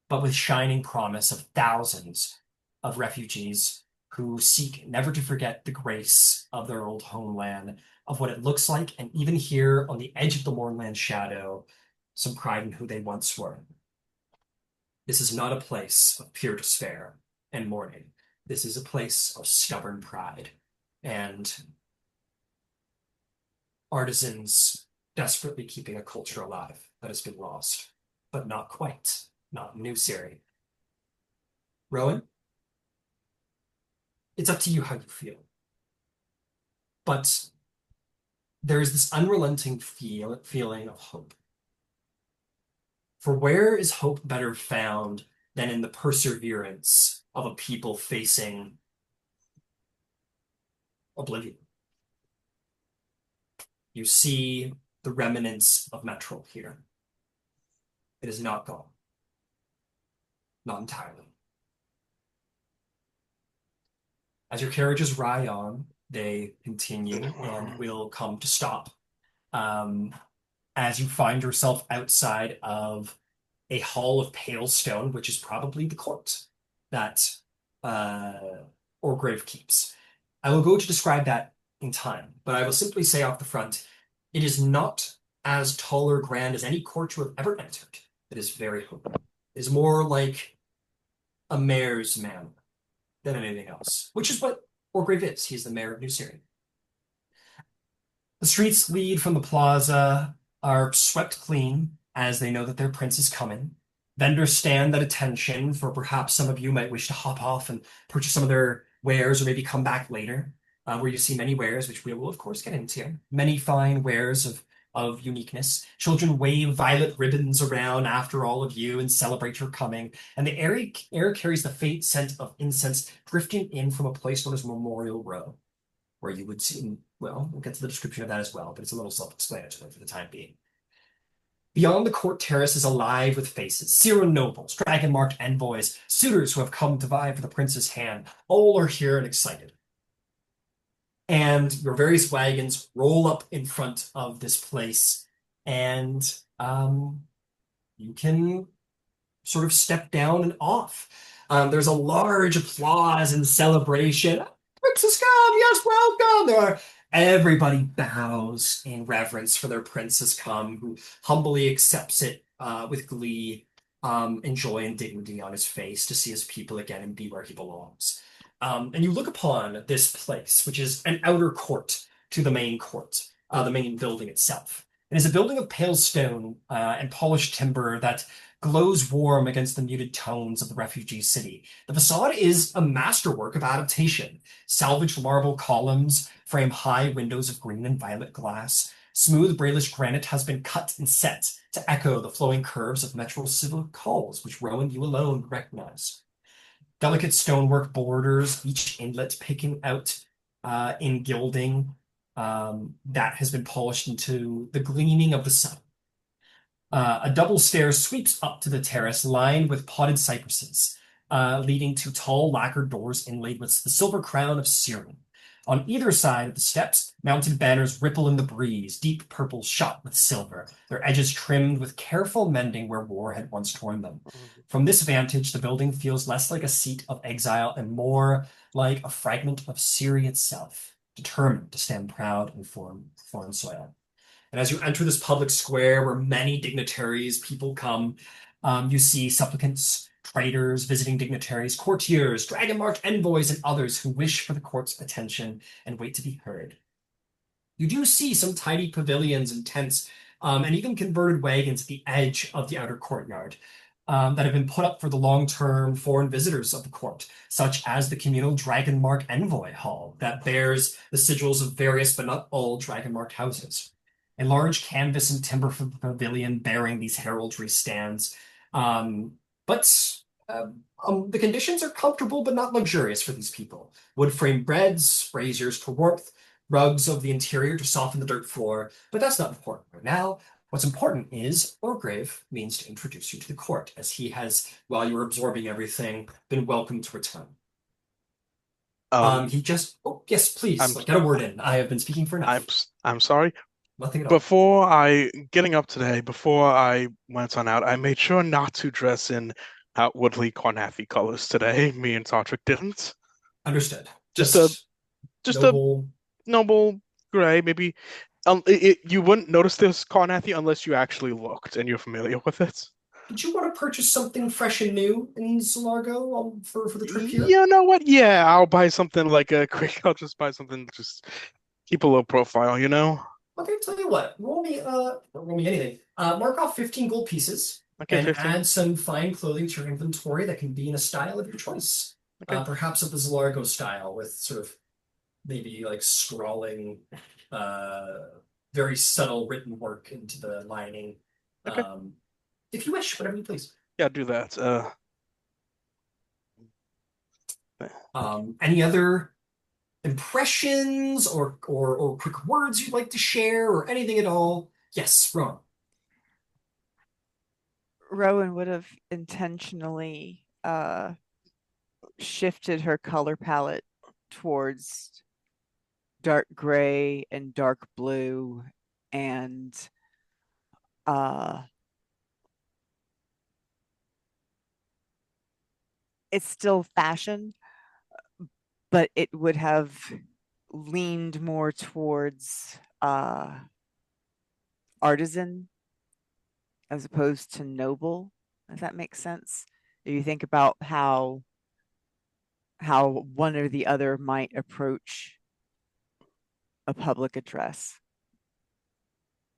but with shining promise of thousands of refugees who seek never to forget the grace of their old homeland, of what it looks like, and even here on the edge of the Mournland shadow, some pride in who they once were. This is not a place of pure despair and mourning. This is a place of stubborn pride and artisans desperately keeping a culture alive that has been lost, but not quite, not in New Cyre. Rowan? it's up to you how you feel. But there's this unrelenting feeling of hope. For where is hope better found than in the perseverance of a people facing oblivion? You see the remnants of Metrol here. It is not gone. Not entirely. As your carriages ride on, they continue and will come to stop. As you find yourself outside of a hall of pale stone, which is probably the court that Oargev keeps. I will go to describe that in time, but I will simply say off the front, it is not as tall or grand as any court you have ever entered. It is very open. It is more like a mayor's manor than anything else, which is what Oargev is. He's the mayor of New Cyre. The streets lead from the plaza are swept clean as they know that their prince is coming. Vendors stand at attention for perhaps some of you might wish to hop off and purchase some of their wares or maybe come back later, where you see many wares, which we will of course get into. Many fine wares of uniqueness. Children wave violet ribbons around after all of you and celebrate your coming. And the air carries the faint scent of incense drifting in from a place known as Memorial Row, where you would see, well, we'll get to the description of that as well, but it's a little self-explanatory for the time being. Beyond the court terrace is alive with faces, Cyre nobles, dragon-marked envoys, suitors who have come to vie for the prince's hand. All are here and excited. And your various wagons roll up in front of this place, and you can sort of step down and off. There's a large applause and celebration. Prince has come, yes, welcome. Everybody bows in reverence for their prince has come, who humbly accepts it with glee and joy and dignity on his face to see his people again and be where he belongs. And you look upon this place, which is an outer court to the main court, the main building itself. It is a building of pale stone and polished timber that glows warm against the muted tones of the refugee city. The facade is a masterwork of adaptation. Salvaged marble columns frame high windows of green and violet glass. Smooth Brailish granite has been cut and set to echo the flowing curves of Metro civic halls, which Rowan you alone recognize. Delicate stonework borders each inlet, picking out in gilding that has been polished into the gleaming of the sun. A double stair sweeps up to the terrace, lined with potted cypresses, leading to tall lacquered doors inlaid with the silver crown of Cyre. On either side of the steps, mounted banners ripple in the breeze, deep purple shot with silver, their edges trimmed with careful mending where war had once torn them. From this vantage, the building feels less like a seat of exile and more like a fragment of Cyre itself, determined to stand proud in foreign soil. And as you enter this public square where many dignitaries, people come, you see supplicants, traders, visiting dignitaries, courtiers, dragon-marked envoys, and others who wish for the court's attention and wait to be heard. You do see some tiny pavilions and tents, and even converted wagons at the edge of the outer courtyard that have been put up for the long-term foreign visitors of the court, such as the communal dragon-marked envoy hall that bears the sigils of various but not all dragon-marked houses. A large canvas and timber pavilion bearing these heraldry stands. But the conditions are comfortable but not luxurious for these people. Wood frame beds, braziers for warmth, rugs of the interior to soften the dirt floor, but that's not important right now. What's important is Oargev means to introduce you to the court, as he has, while you were absorbing everything, been welcome to return. He just, oh, yes, please, get a word in. I have been speaking for enough. I'm sorry. Nothing at all. Before I went on out, I made sure not to dress in outwardly Cornathy colors today. Me and Tartrick didn't. Understood. Just a noble gray, maybe. You wouldn't notice this Cornathy unless you actually looked and you're familiar with it. Did you want to purchase something fresh and new in Solargo for the trip here? You know what? Yeah, I'll buy something like a quick. I'll just buy something. Just keep a low profile, you know. Okay, tell you what. Roll me anything. Mark off 15 gold pieces. Okay, and 15. add some fine clothing to your inventory that can be in a style of your choice. Okay. Perhaps of the Zalargo style, with sort of maybe like scrawling, uh, very subtle written work into the lining. Okay. If you wish, whatever you please. Yeah, do that. Any other impressions or quick words you'd like to share or anything at all? Yes, Ron. Rowan would have intentionally shifted her color palette towards dark gray and dark blue and it's still fashion, but it would have leaned more towards artisan as opposed to noble, if that makes sense. If you think about how one or the other might approach a public address.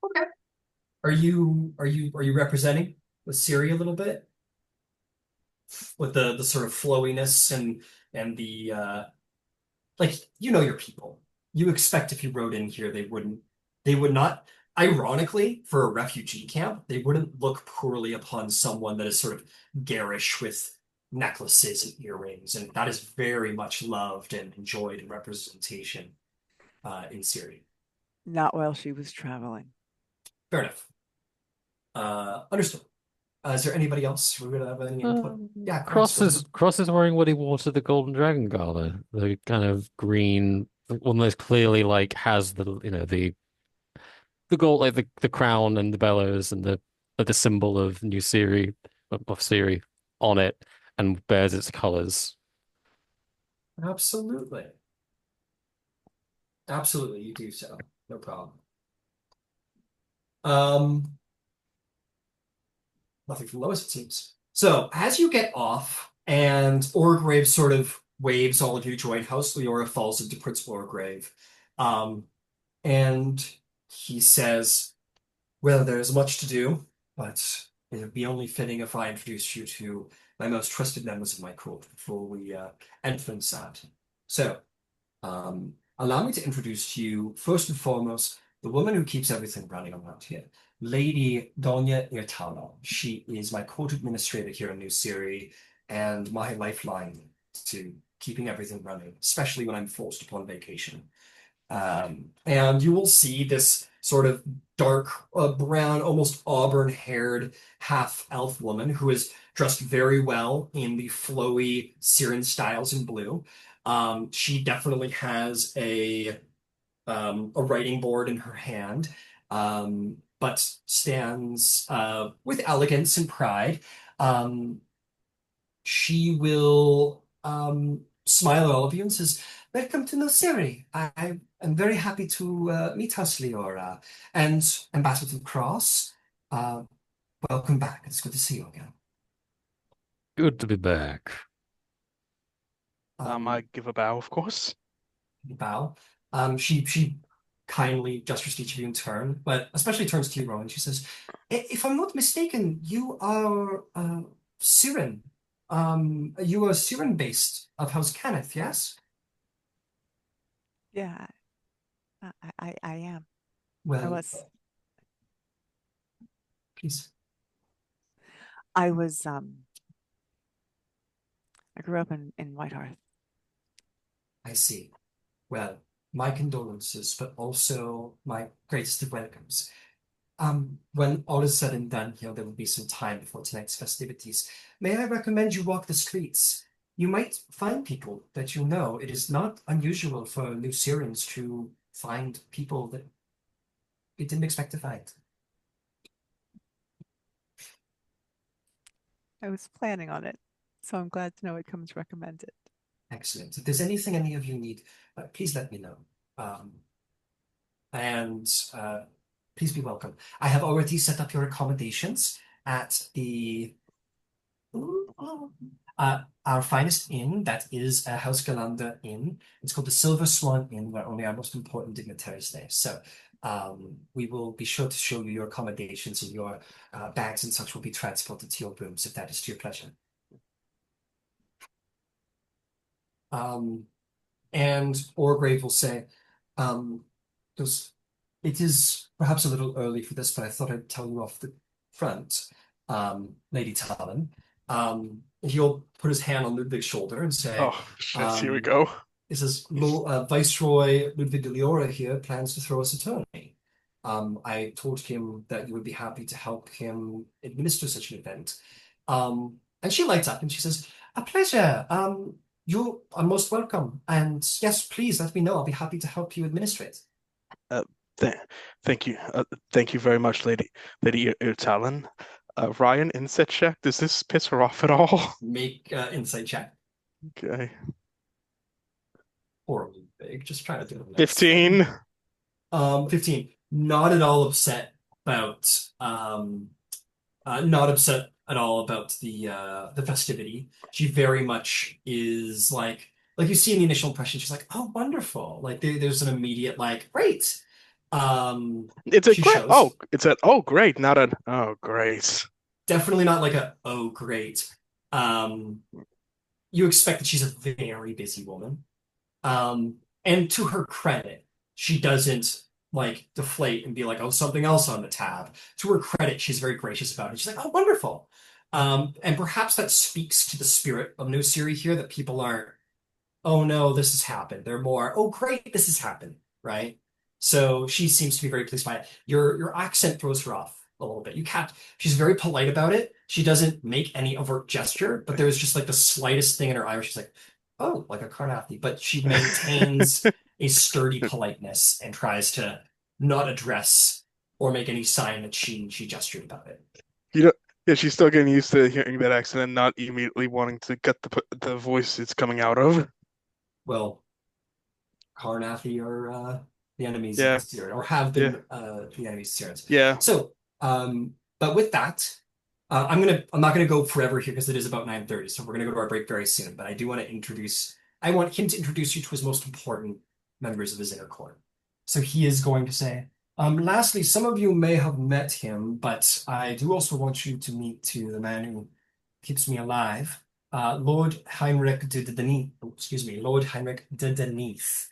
Okay. Are you representing with Siri a little bit? With the sort of flowiness and the like you know your people. You expect if you wrote in here they would not ironically for a refugee camp, they wouldn't look poorly upon someone that is sort of garish with necklaces and earrings, and that is very much loved and enjoyed in representation in Syria. Not while she was traveling. Fair enough. Understood. Is there anybody else who would have any input? Yeah, Cross is wearing what he wore to the Golden Dragon Gala, the kind of green, almost clearly like has the gold, like the crown and the bellows and the symbol of New Siri of Siri on it, and bears its colors. Absolutely. Absolutely, you do so. No problem. Um, Nothing from Lois, it seems. So as you get off, and Oargev sort of waves all of you join House, Leora falls into Prince Oargev. And he says, well, there's much to do, but it would be only fitting if I introduced you to my most trusted members of my court before we enter inside. So, allow me to introduce to you, first and foremost, the woman who keeps everything running around here, Lady Donya Irtala. She is my court administrator here in New Syria and my lifeline to keeping everything running, especially when I'm forced upon vacation. And you will see this sort of dark brown, almost auburn-haired half-elf woman who is dressed very well in the flowy Syrian styles in blue. She definitely has a writing board in her hand, but stands with elegance and pride. Um, she will smile at all of you and says, welcome to Nosiri. I am very happy to meet us, Leora. And Ambassador Cross, uh, welcome back. It's good to see you again. Good to be back. I give a bow, of course. Bow. She kindly gestures to each of you in turn, but especially turns to you, Rowan. She says, If I'm not mistaken, you are Siren. You are Siren based of House Kenneth, yes? Yeah, I am. Well, I was please. I was I grew up in Whitehearth. I see. Well, my condolences, but also my greatest of welcomes. When all is said and done here, there will be some time before tonight's festivities. May I recommend you walk the streets? You might find people that you know. It is not unusual for New Syrians to find people that we didn't expect to find. I was planning on it, so I'm glad to know it comes recommended. Excellent. If there's anything any of you need, please let me know. And please be welcome. I have already set up your accommodations at the our finest inn, that is a House Galanda Inn. It's called the Silver Swan Inn, where only our most important dignitaries stay. So we will be sure to show you your accommodations, and your bags and such will be transported to your rooms if that is to your pleasure. And Orgrave will say, um, goes, it is perhaps a little early for this, but I thought I'd tell you off the front, Lady Talon. He'll put his hand on Ludwig's shoulder and say, Oh shit, here we um, go. it says, Viceroy Ludwig de Leora here plans to throw us a tourney. I told him that you would be happy to help him administer such an event. And she lights up and she says, a pleasure. You are most welcome. And yes, please let me know. I'll be happy to help you administer it. Uh, th thank you. Thank you very much, Lady Talon. Ryan, insight check. Does this piss her off at all? Make insight check. Okay. Horribly big. Just trying to do a nice 15. thing. 15. Not at all upset about not upset at all about the festivity. She very much is like you see in the initial impression, she's like, oh, wonderful. Like there's an immediate like, great. It's a She great. Oh, shows. it's a. Oh, great. Not an. Oh, great. Definitely not like a, oh, great. Um, you expect that she's a very busy woman. And to her credit, she doesn't like deflate and be like, oh, something else on the tab. To her credit, she's very gracious about it. She's like, oh, wonderful. And perhaps that speaks to the spirit of New Cyre here that people aren't, oh no, this has happened. They're more, oh great, this has happened, right? So she seems to be very pleased by it. Your accent throws her off a little bit. You can't. She's very polite about it. She doesn't make any overt gesture, but there's just like the slightest thing in her eye where she's like, oh, like a Carnathy. But she maintains a sturdy politeness and tries to not address or make any sign that she gestured about it. You know, yeah, she's still getting used to hearing that accent and not immediately wanting to get the voice it's coming out of. Well, Carnathy are the enemies of Yeah, Cyre, or have yeah, been the enemies of Cyre. yeah. So, but with that, I'm not gonna go forever here because it is about 9:30, so we're gonna go to our break very soon. But I do want to introduce. I want him to introduce you to his most important members of his inner court. So he is going to say, lastly, some of you may have met him, but I do also want you to meet to the man who keeps me alive, Lord Heinrich de Denis, excuse me, Lord Heinrich de Denis,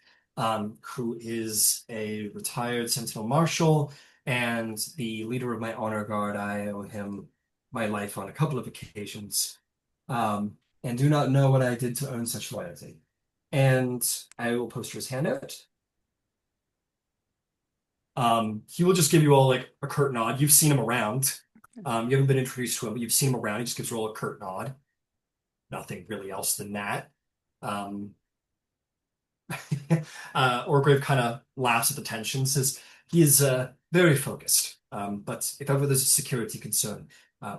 who is a retired Sentinel Marshal and the leader of my honor guard. I owe him my life on a couple of occasions, and do not know what I did to earn such loyalty. And I will post his handout. He will just give you all like a curt nod. You've seen him around. You haven't been introduced to him, but you've seen him around. He just gives you all a curt nod. Nothing really else than that. Um, Orgrave kind of laughs at the tension, says he is very focused. But if ever there's a security concern,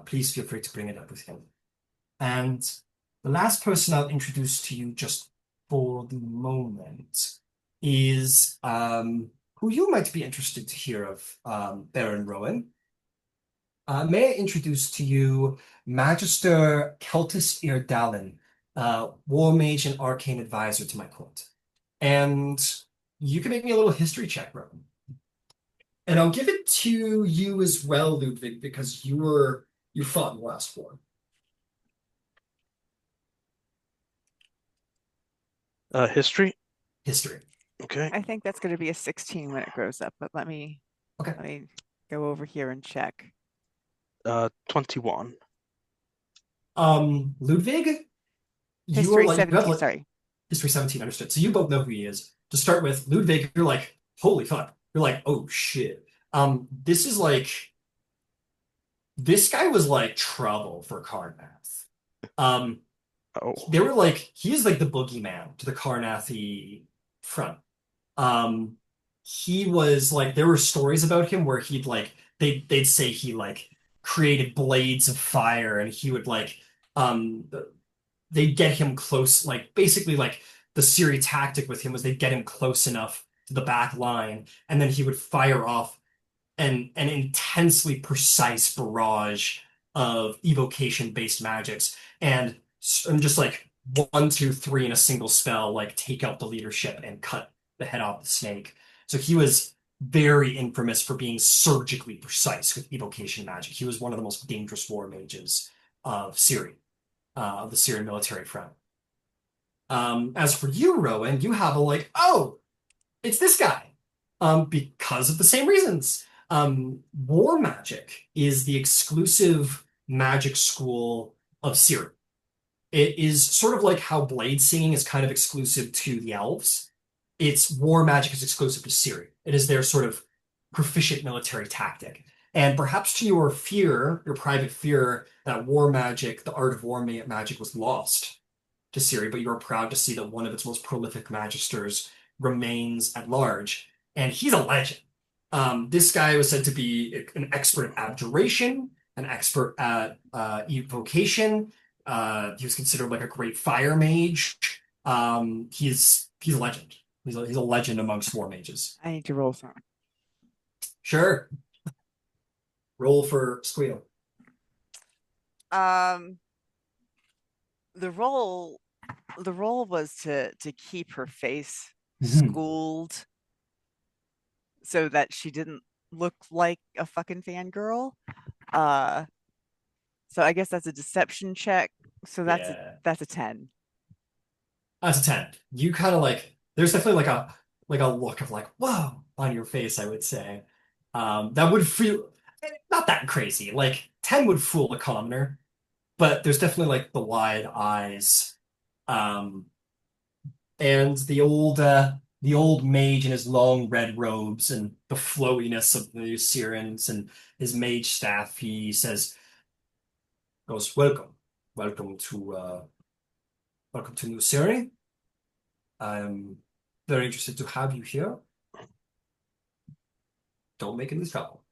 please feel free to bring it up with him. And the last person I'll introduce to you just for the moment is who you might be interested to hear of, Baron Rowan. May I introduce to you Magister Celtis Irdalen, War Mage and Arcane Advisor to my court. And you can make me a little history check, Rowan. And I'll give it to you as well, Ludwig, because you fought in the last war. History. History. Okay. I think that's going to be a 16 when it grows up, but let me go over here and check. 21. Ludwig, you are History like, you 17, have like sorry. History 17, understood. So you both know who he is. To start with, Ludwig, you're like, holy fuck. You're like, oh shit. This is like, this guy was like trouble for Carnath. Oh. They were like, he is like the boogeyman to the Carnathy front. He was like, there were stories about him where he'd like, they'd say he like created blades of fire and he would like, they'd get him close, like basically like the Cyre tactic with him was they'd get him close enough to the back line and then he would fire off an intensely precise barrage of evocation-based magics and just like 1, 2, 3 in a single spell, like take out the leadership and cut the head off the snake. So he was very infamous for being surgically precise with evocation magic. He was one of the most dangerous war mages of Cyre, of the Cyrian military front. As for you, Rowan, you have a like, oh, it's this guy. Because of the same reasons. War magic is the exclusive magic school of Cyre. It is sort of like how blade singing is kind of exclusive to the elves. It's war magic is exclusive to Cyre. It is their sort of proficient military tactic. And perhaps to your fear, your private fear, that war magic, the art of war magic was lost to Cyre, but you are proud to see that one of its most prolific magisters remains at large. And he's a legend. This guy was said to be an expert at abjuration, an expert at evocation. He was considered like a great fire mage. He's a legend. He's a legend amongst war mages. I need to roll some. Sure. Roll for squeal. Um, the role was to keep her face schooled so that she didn't look like a fucking fangirl. So I guess that's a deception check. So that's a 10. That's a 10. You kind of like there's definitely like a look of like, whoa, on your face, I would say. That would feel not that crazy. Like 10 would fool a commoner, but there's definitely like the wide eyes. And the old mage in his long red robes and the flowiness of the Sirens and his mage staff, he goes, welcome. Welcome to New Cyre. I'm very interested to have you here. Don't make any trouble.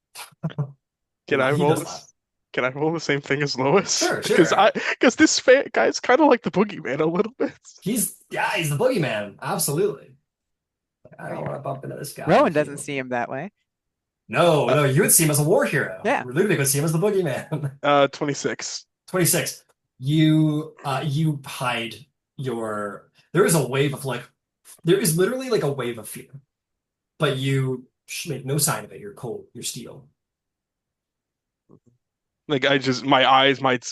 Can I He roll does this? laugh. Can I roll the same thing as Lois? Sure, Because this guy's kind of like the boogeyman a little bit. He's the boogeyman. Absolutely. I don't want to bump into this guy. Rowan doesn't see him that way. No, you would see him as a war hero. Yeah. Ludwig would see him as the boogeyman. 26. 26. You hide your. There is a wave of like. There is literally like a wave of fear, but you make no sign of it. You're cold. You're steel. Like my eyes might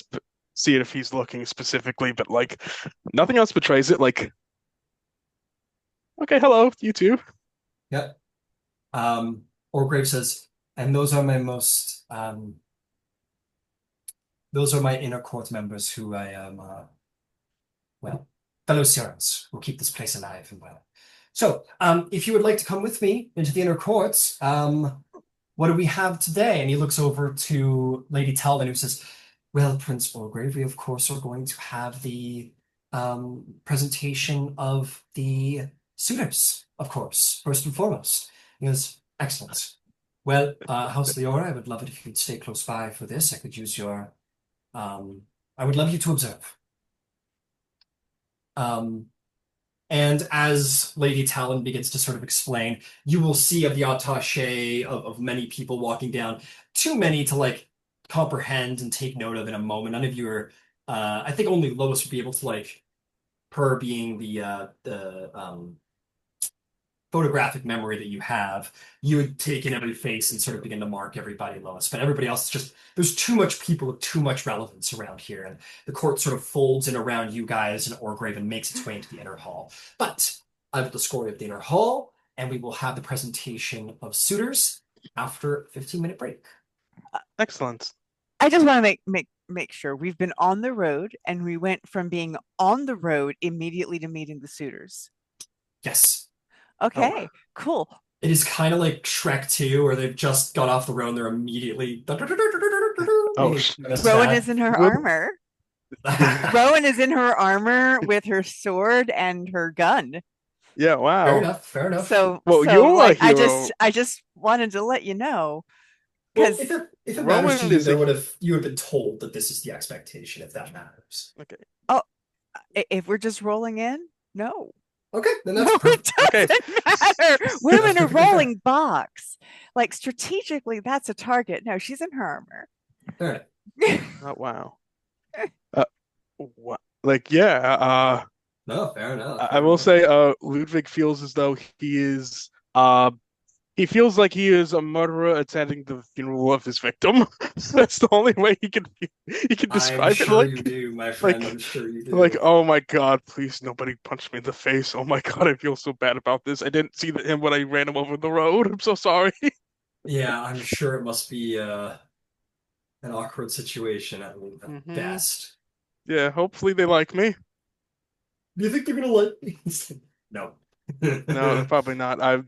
see it if he's looking specifically, but like nothing else betrays it. Like, okay, hello, you too. Yep. Orgrave says, and those are my inner court members who I am, well, fellow Sirens who keep this place alive and well. So, if you would like to come with me into the inner courts, what do we have today? And he looks over to Lady Talvin, who says, well, Prince Oargev, we of course are going to have the presentation of the suitors, of course, first and foremost. He goes, excellent. Well, House Leora, I would love it if you'd stay close by for this. I could use your, I would love you to observe. And as Lady Talon begins to sort of explain, you will see of the attaché of many people walking down, too many to like comprehend and take note of in a moment. None of you are, I think only Lois would be able to like, her being the photographic memory that you have, you would take in every face and sort of begin to mark everybody, Lois. But everybody else is just, there's too much people with too much relevance around here. And the court sort of folds in around you guys and Orgrave and makes its way into the inner hall. But I will escort you to the inner hall, and we will have the presentation of suitors after a 15-minute break. Excellent. I just want to make sure we've been on the road, and we went from being on the road immediately to meeting the suitors. Yes. Okay, cool. It is kind of like Shrek 2, where they've just got off the road and they're immediately. Oh, Rowan is in her armor. Rowan is in her armor with her sword and her gun. Yeah, wow. Fair enough. So, well, so you're like, a hero. I just wanted to let you know. Well, Because if it matters to you, you would have been told that this is the expectation, if that matters. Okay. Oh, if we're just rolling in, no. Okay, then that's No, it doesn't matter. We're in a rolling box. Like strategically, that's a target. No, she's in her armor. All right. Oh, wow. What? Like, yeah. No, fair enough. I will say, Ludwig feels as though he He feels like he is a murderer attending the funeral of his victim. That's the only way he can I'm describe it. sure you do, my friend. Like I'm sure you like do. oh my God, please nobody punch me in the face. Oh my God, I feel so bad about this. I didn't see him when I ran him over the road. I'm so sorry. Yeah, I'm sure it must be an awkward situation at Hmm. best. Yeah, hopefully they like me. Do you think they're gonna let me? No. No, probably not. I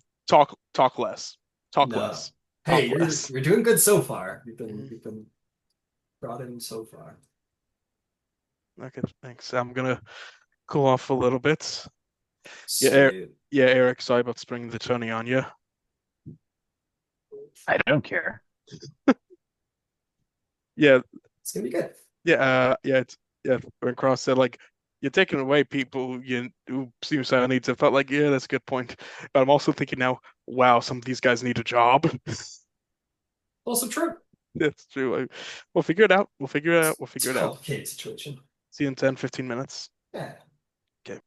talk less. Talk No. less. Hey, Talk you're less. you're doing good so far. Mhm. You've been brought in so far. Okay, thanks. I'm gonna cool off a little bit. Yeah, Sweet. yeah, Eric, sorry about springing the tourney on you. I don't care. Yeah, It's gonna be good. yeah, yeah. When Cross said like you're taking away people who seem so needs. I felt like yeah, that's a good point. But I'm also thinking now, wow, some of these guys need a job. Also true. That's true. We'll figure it out. We'll figure it out. We'll It's figure a it out. complicated situation. See you in 10, 15 minutes. Yeah. Okay.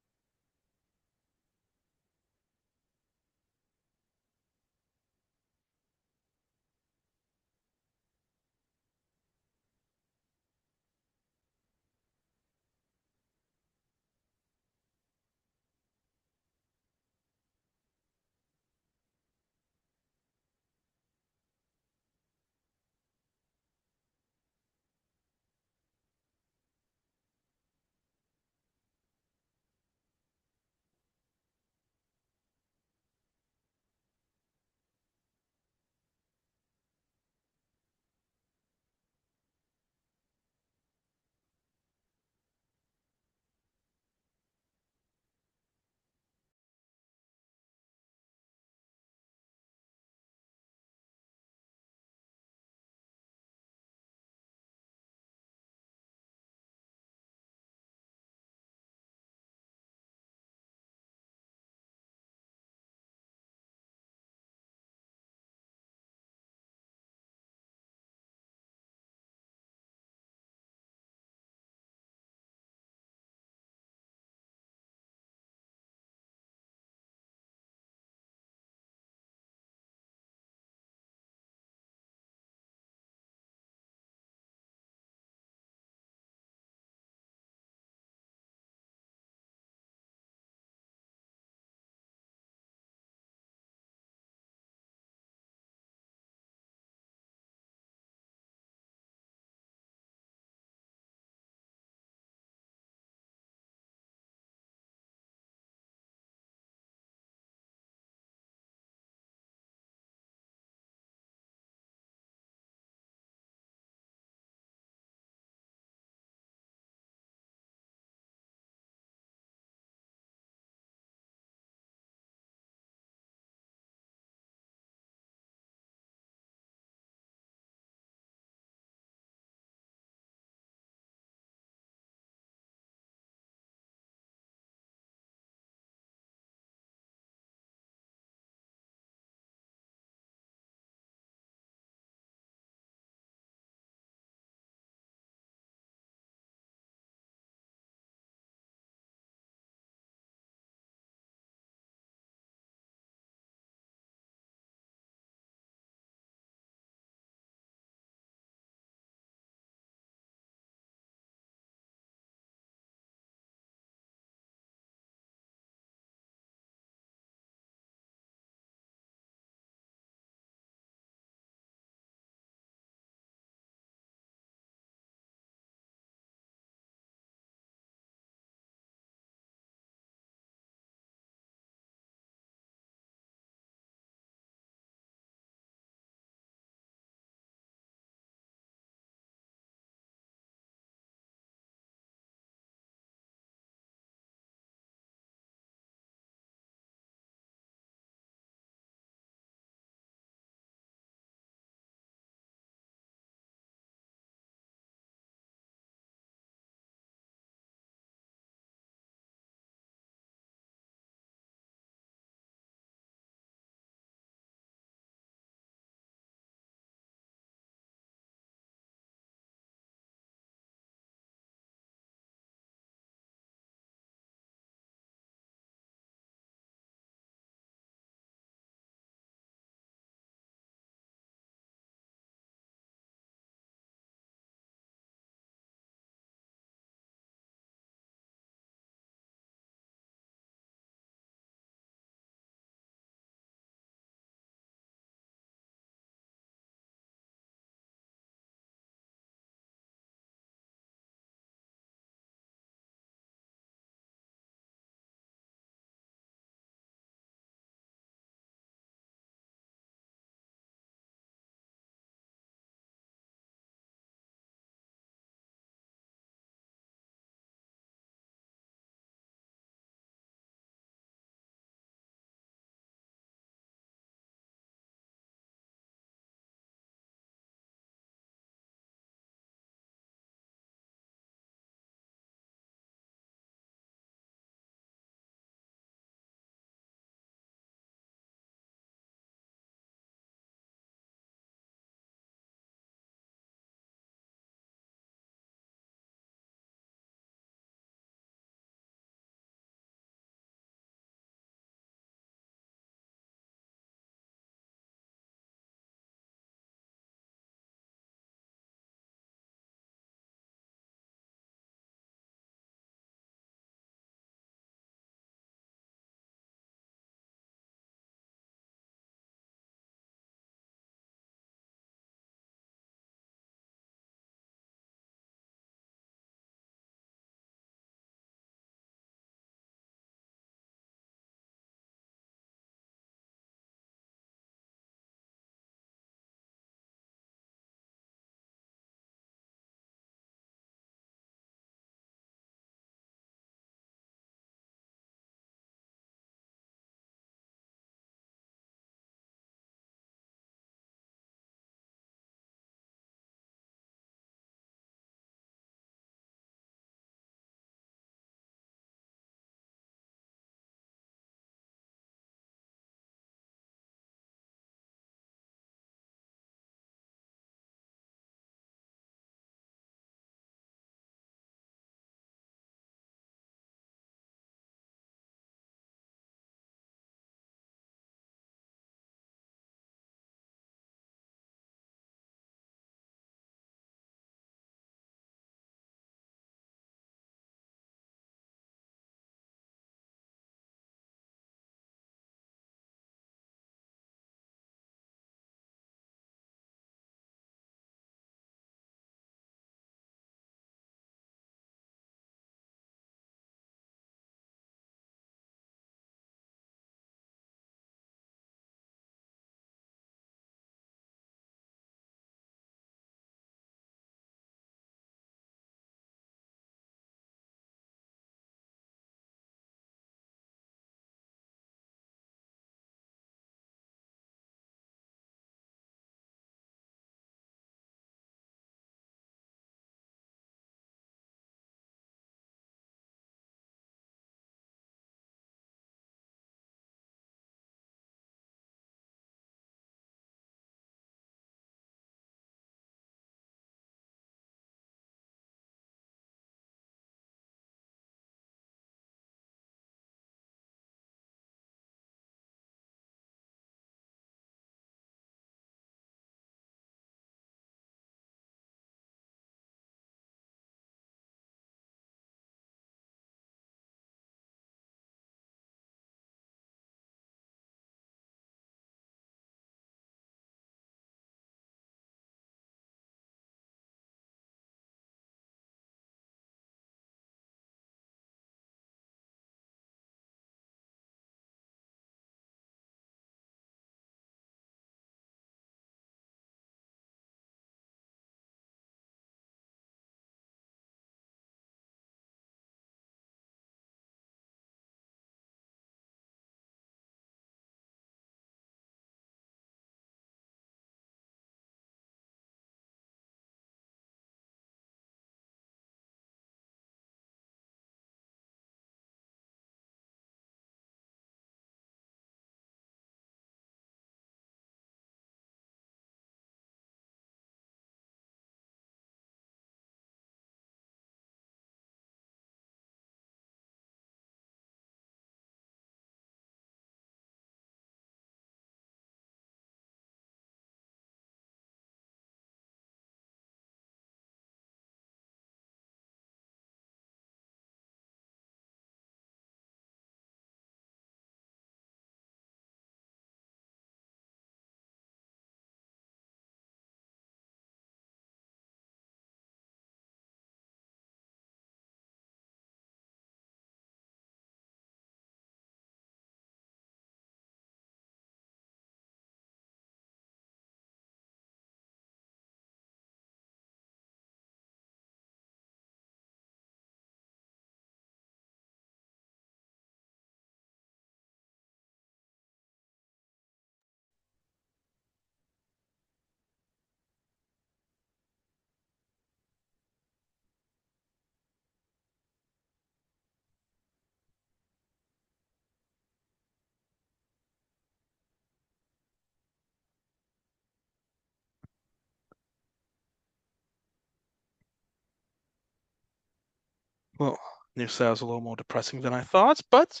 Well, New Sire's a little more depressing than I thought, but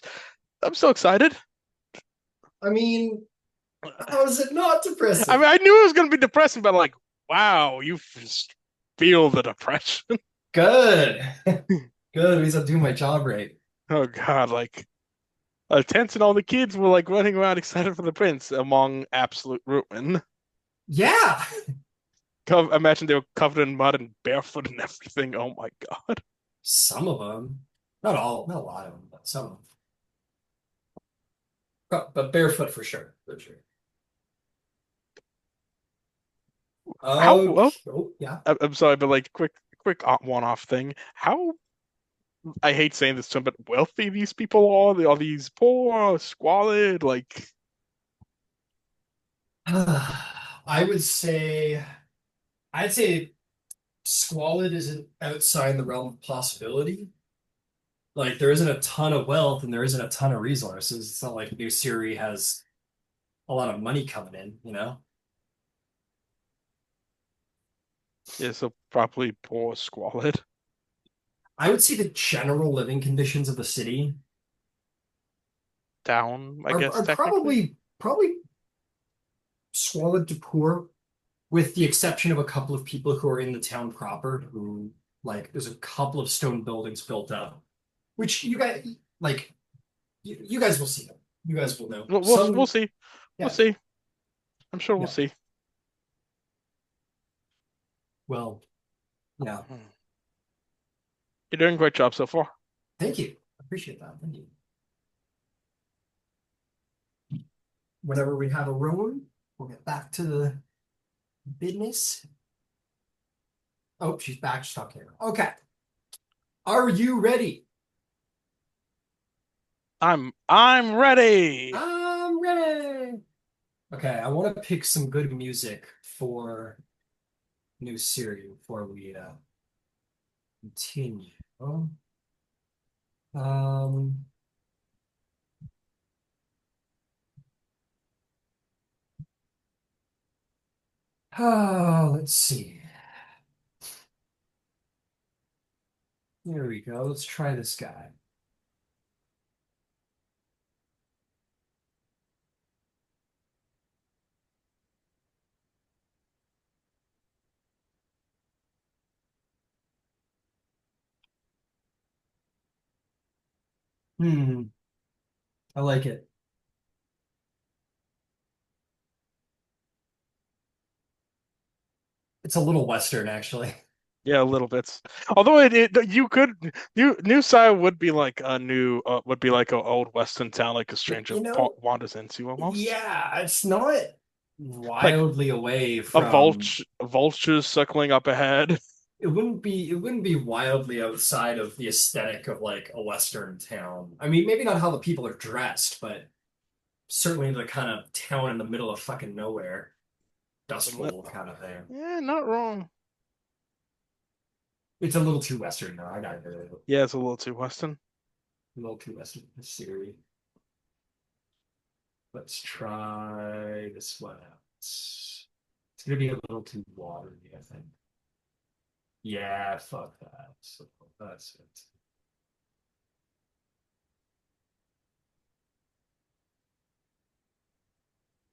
I'm so excited. I mean, how is it not I depressing? mean, I knew it was going to be depressing, but like, wow, you just feel the depression. Good. Good. At least I'm doing my job right. Oh God, like Tense and all the kids were like running around excited for the prince among absolute ruin. Yeah. Imagine they were covered in mud and barefoot and everything. Oh my God. Some of them. Not all, not a lot of them, but some of them. But barefoot for sure. For sure. How, Okay. well, Oh, yeah. I'm sorry, but like quick one-off thing. How, I hate saying this term, but wealthy these people are. Are these poor, squalid? Like, I would say, I'd say squalid isn't outside the realm of possibility. Like there isn't a ton of wealth and there isn't a ton of resources. It's not like New Siri has a lot of money coming in, you know? yeah, so probably poor, squalid. I would say the general living conditions of the city Down, I are, guess, are technically. probably squalid to poor, with the exception of a couple of people who are in the town proper, who like there's a couple of stone buildings built up, which you guys like you guys will see them. You guys will know. We'll Some, see. We'll yeah, see. I'm sure we'll yeah. see. Well, yeah. You're doing a great job so far. Thank you. I appreciate that. Thank you. Whenever we have a room, we'll get back to the business. Oh, she's back. She's not here. Okay. Are you ready? I'm ready. I'm ready. Okay, I want to pick some good music for new series before we continue. Um, let's see. Here we go. Let's try this guy. Hmm, I like it. It's a little Western, actually. Yeah, a little bit. Although you could New Sire would be like a new would be like an old Western town, like a stranger You know, wanders into almost. yeah, it's not Like wildly away a from. vultures suckling up ahead. It wouldn't be wildly outside of the aesthetic of like a Western town. I mean, maybe not how the people are dressed, but certainly the kind of town in the middle of fucking nowhere, Dust Bowl kind of thing. Yeah, not wrong. It's a little too Western now. I gotta admit it. Yeah, it's a little too Western. A little too Western for Siri. Let's try this one out. It's gonna be a little too watery, I think. Yeah, fuck that. So that's it.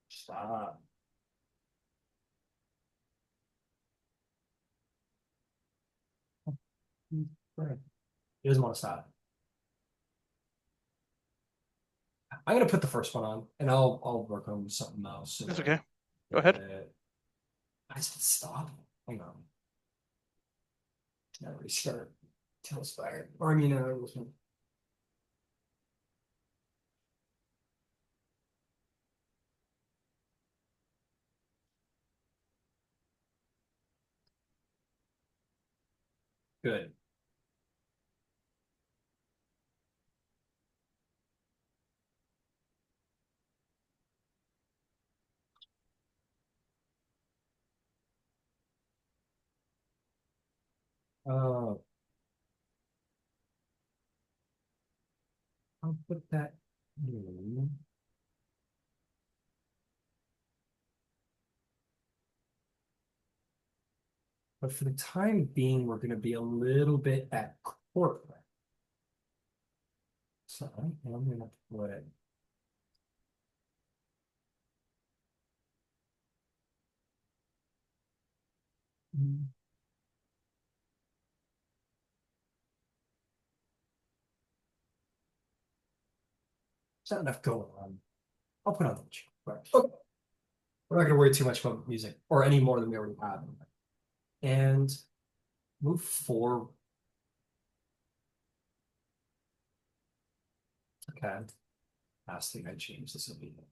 Stop. Right. He doesn't want to stop. I'm gonna put the first one on, and I'll work on something else. So That's okay. Go ahead. I said stop. Hang on. Now restart. Tailspire. Or I mean, this one. Good. Uh, I'll put that in. But for the time being, we're going to be a little bit at corporate. So I'm gonna put it. There's not enough going on. I'll put on the chat. Right. Okay. We're not going to worry too much about music or any more than we already have. And move forward. Okay. Last thing I changed. This will be it.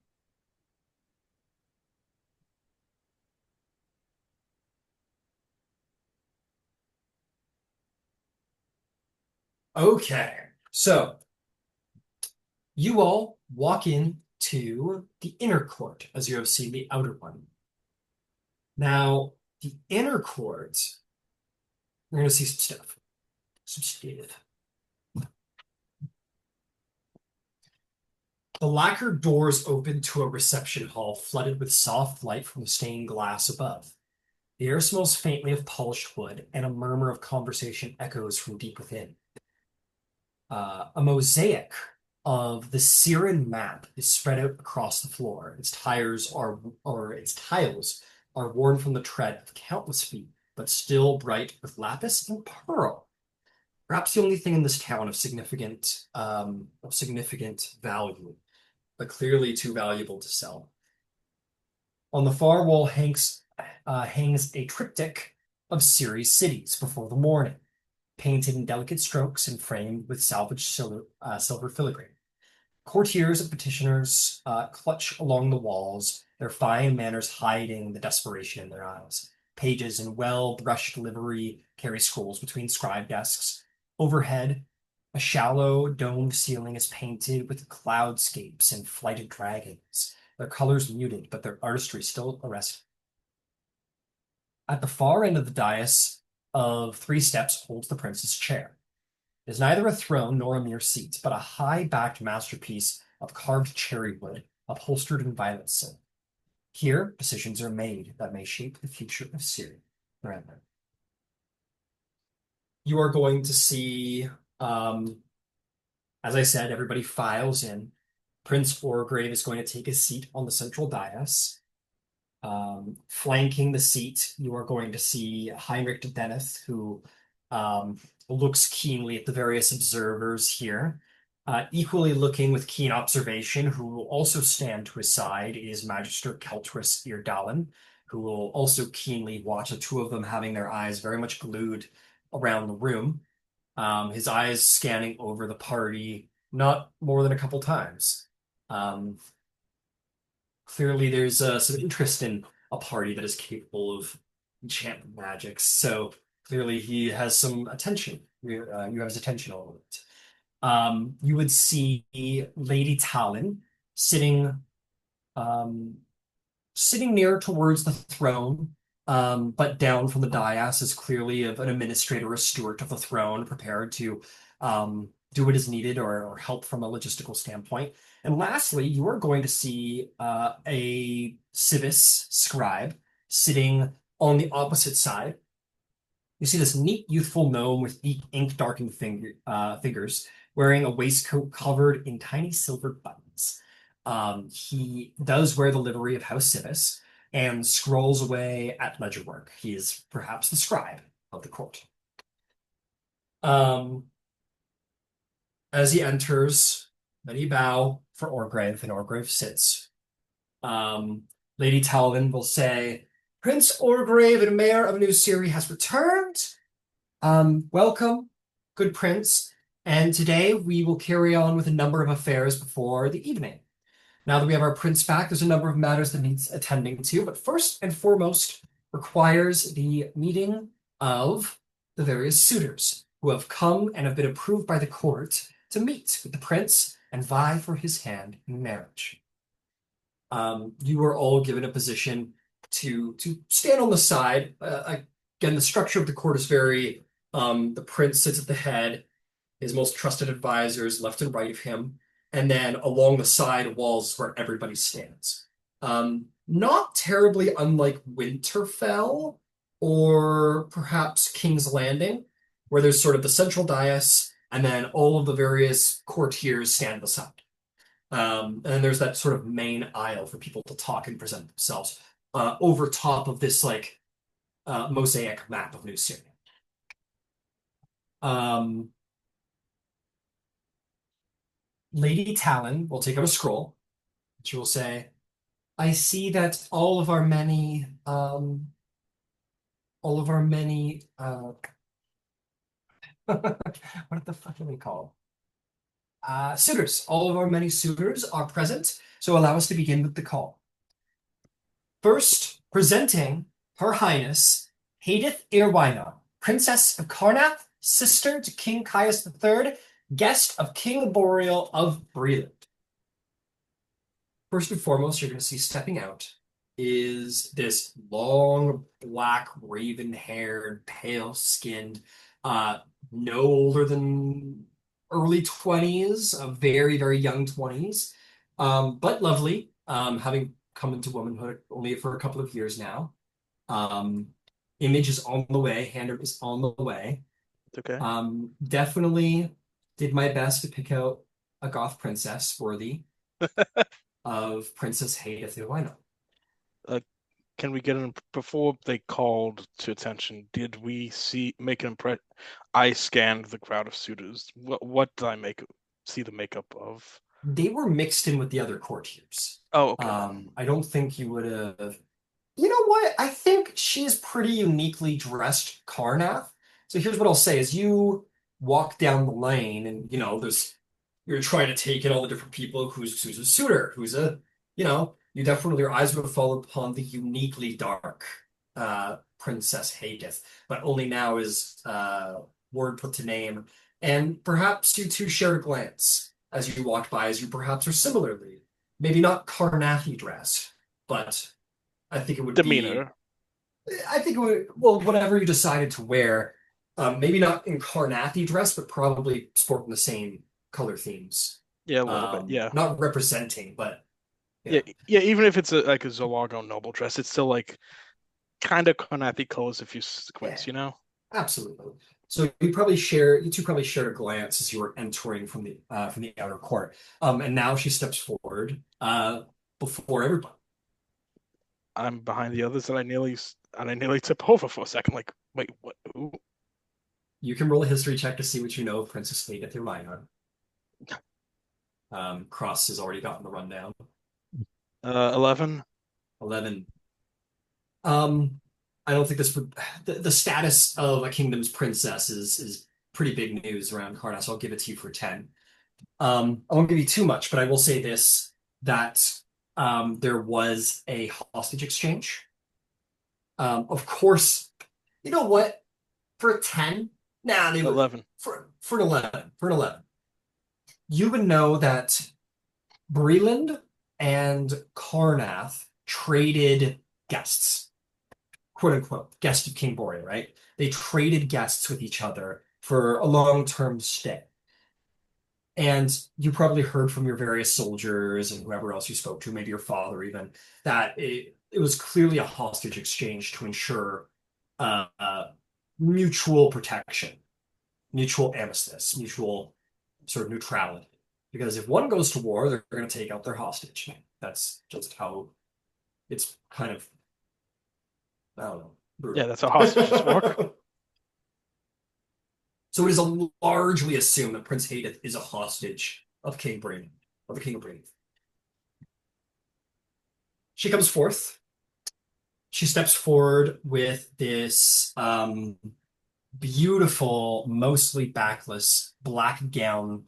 Okay. So you all walk in to the inner court as you have seen the outer one. Now, the inner court, we're going to see some stuff. Some stuff. The lacquered doors open to a reception hall flooded with soft light from the stained glass above. The air smells faintly of polished wood, and a murmur of conversation echoes from deep within. A mosaic of the Cyre map is spread out across the floor. Its tiles are worn from the tread of countless feet, but still bright with lapis and pearl. Perhaps the only thing in this town of significant value, but clearly too valuable to sell. On the far wall hangs a triptych of Cyre's cities before the morning, painted in delicate strokes and framed with salvaged silver filigree. Courtiers and petitioners clutch along the walls, their fine manners hiding the desperation in their eyes. Pages in well-brushed livery carry scrolls between scribe desks. Overhead, a shallow domed ceiling is painted with cloudscapes and flighted dragons, their colors muted, but their artistry still arresting. At the far end of the dais of 3 steps holds the prince's chair. It is neither a throne nor a mere seat, but a high-backed masterpiece of carved cherry wood, upholstered in violet silk. Here, decisions are made that may shape the future of Cyre forever. You are going to see, as I said, everybody files in. Prince Oargev is going to take a seat on the central dais. Flanking the seat, you are going to see Heinrich de Deneth, who looks keenly at the various observers here. Equally looking with keen observation, who will also stand to his side, is Magister Keltris Irdalen, who will also keenly watch the two of them having their eyes very much glued around the room. His eyes scanning over the party not more than a couple times. Clearly there's some interest in a party that is capable of enchantment magics, so clearly he has some attention. You have his attention all over it. You would see Lady Talon sitting near towards the throne, but down from the dais is clearly of an administrator or steward of the throne, prepared to do what is needed or help from a logistical standpoint. And lastly, you are going to see a civis scribe sitting on the opposite side. You see this neat, youthful gnome with ink-darkened fingers, wearing a waistcoat covered in tiny silver buttons. He does wear the livery of House Civis and scrolls away at ledger work. He is perhaps the scribe of the court. As he enters, many bow for Oargev, and Oargev sits. Lady Talvin will say, Prince Oargev and Mayor of New Cyre has returned. Welcome, good prince. And today we will carry on with a number of affairs before the evening. Now that we have our prince back, there's a number of matters that needs attending to, but first and foremost requires the meeting of the various suitors who have come and have been approved by the court to meet with the prince and vie for his hand in marriage. You are all given a position to stand on the side. Again, the structure of the court is very, the prince sits at the head, his most trusted advisors left and right of him, and then along the side walls where everybody stands. Not terribly unlike Winterfell or perhaps King's Landing, where there's sort of the central dais, and then all of the various courtiers stand beside. And then there's that sort of main aisle for people to talk and present themselves over top of this like mosaic map of New Syria. Lady Talon will take out a scroll. She will say, I see that all of our many what the fuck do we call suitors. All of our many suitors are present, so allow us to begin with the call. First, presenting Her Highness Hadith Irwina, Princess of Karnath, sister to King Caius III, guest of King Boreal of Breland. First and foremost, you're going to see stepping out is this long, black, raven-haired, pale-skinned, no older than early 20s, very, very young 20s, but lovely, having come into womanhood only for a couple of years now. Image is on the way, Hander is on the way. Okay. Definitely did my best to pick out a goth princess worthy of Princess Hadith Irwina. Can we get an before they called to attention? Did we make an impression? I scanned the crowd of suitors. What did I see the makeup of? They were mixed in with the other courtiers. Oh, okay. I don't think you would have. You know what? I think she's pretty uniquely dressed, Karnath. So here's what I'll say: as you walk down the lane, and you're trying to take in all the different people. Who's a suitor? Who's a you definitely, your eyes would have fallen upon the uniquely dark Princess Hadith, but only now is word put to name. And perhaps you two shared a glance as you walked by, as you perhaps are similarly, maybe not Karnathi dressed, but I think it would demeanor. I think it would, well, whatever you decided to wear, maybe not in Karnathi dress, but probably sporting the same color themes. Yeah, a little bit. Yeah. Not representing, but yeah. Even if it's like a Zolago noble dress, it's still like kind of Karnathi colors if you squint, Absolutely. So you two probably shared a glance as you were entering from the outer court. And now she steps forward before everybody. I'm behind the others, and I nearly tip over for a second. Like, wait, what? Ooh. You can roll a history check to see what you know of Princess Hadith Irwina. Cross has already gotten the rundown. 11. 11. I don't think this would. The status of a kingdom's princess is pretty big news around Karna, so I'll give it to you for 10. I won't give you too much, but I will say this, that there was a hostage exchange. Of course, you know what? For a 10, nah, they would 11. For an 11. For an 11. You would know that Breland and Karnath traded guests, quote unquote, guests of King Boreal, right? They traded guests with each other for a long-term stay. And you probably heard from your various soldiers and whoever else you spoke to, maybe your father even, that it was clearly a hostage exchange to ensure mutual protection, mutual armistice, mutual sort of neutrality. Because if one goes to war, they're going to take out their hostage. That's just how it's kind of, I don't know. Brutal. Yeah, that's how hostages work. So it is largely assumed that Prince Hadith is a hostage of King Breland, of the King of Breland. She comes forth. She steps forward with this beautiful, mostly backless black gown.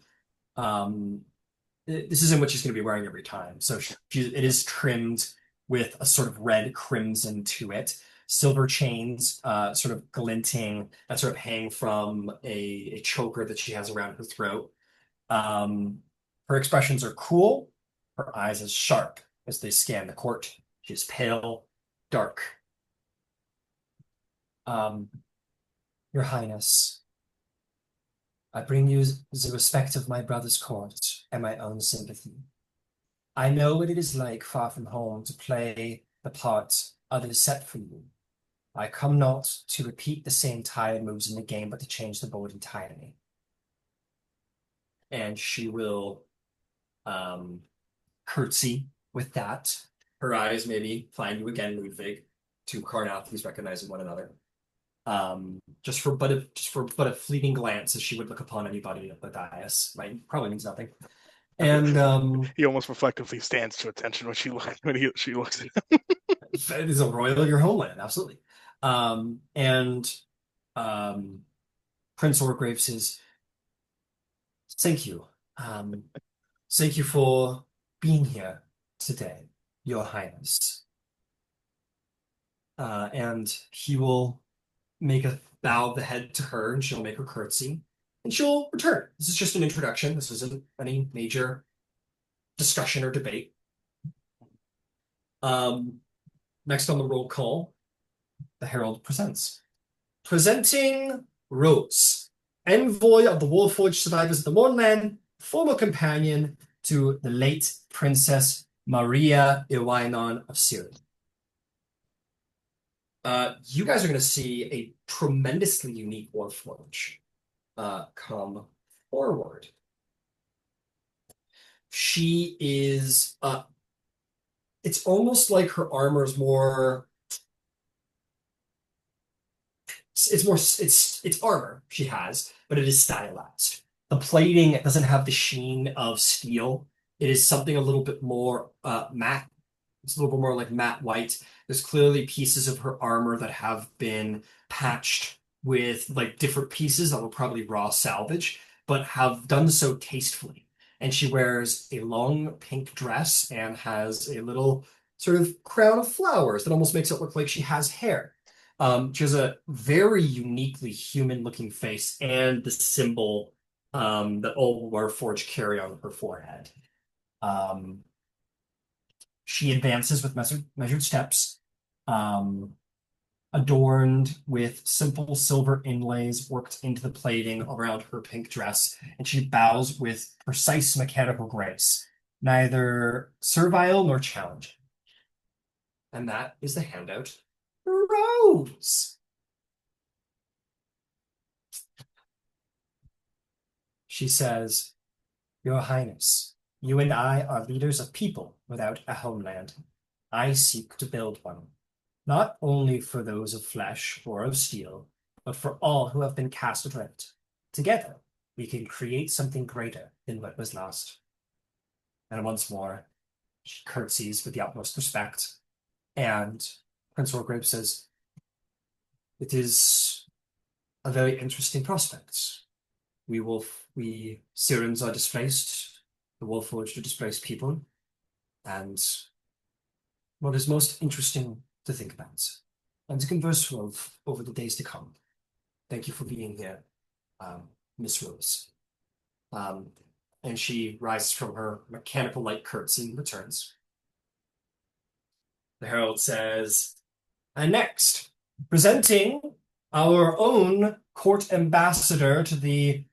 This isn't what she's going to be wearing every time. So it is trimmed with a sort of red crimson to it. Silver chains, sort of glinting, that sort of hang from a choker that she has around her throat. Her expressions are cool. Her eyes are sharp as they scan the court. She is pale, dark. Your Highness, I bring you the respect of my brother's court and my own sympathy. I know what it is like far from home to play the part others set for you. I come not to repeat the same tired moves in the game, but to change the board entirely. and she will curtsy with that. Her eyes maybe find you again, Ludwig, to Carnathes recognizing one another. Just for but a fleeting glance as she would look upon anybody at the dais, right? Probably means nothing. And He almost reflectively stands to attention when she looks at him. it is a royal your homeland, absolutely. And Prince Oargev says, "Thank you. Thank you for being here today, Your Highness." And he will make a bow of the head to her, and she'll make her curtsy, and she'll return. This is just an introduction. This isn't any major discussion or debate. Next on the roll call, the herald presents. Presenting Rose, envoy of the Warforged survivors of the Mornland, former companion to the late Princess Maria Iwainon of Cyre. You guys are going to see a tremendously unique Warforge come forward. She is, it's almost like her armor is more, it's armor she has, but it is stylized. The plating doesn't have the sheen of steel. It is something a little bit more matte. It's a little bit more like matte white. There's clearly pieces of her armor that have been patched with like different pieces that were probably raw salvage, but have done so tastefully. And she wears a long pink dress and has a little sort of crown of flowers that almost makes it look like she has hair. She has a very uniquely human-looking face and the symbol that all Warforged carry on her forehead. She advances with measured steps, adorned with simple silver inlays worked into the plating around her pink dress, and she bows with precise mechanical grace, neither servile nor challenging. And that is the handout. Rose! She says, "Your Highness, you and I are leaders of people without a homeland. I seek to build one, not only for those of flesh or of steel, but for all who have been cast adrift. Together, we can create something greater than what was lost." And once more, she curtsies with the utmost respect, and Prince Oargev says, "It is a very interesting prospect. We Sirens are displaced, the Warforged are displaced people, and what is most interesting to think about and to converse with over the days to come. Thank you for being here, Miss Rose." And she rises from her mechanical light curtsy and returns. The herald says, "And next, presenting our own court ambassador to the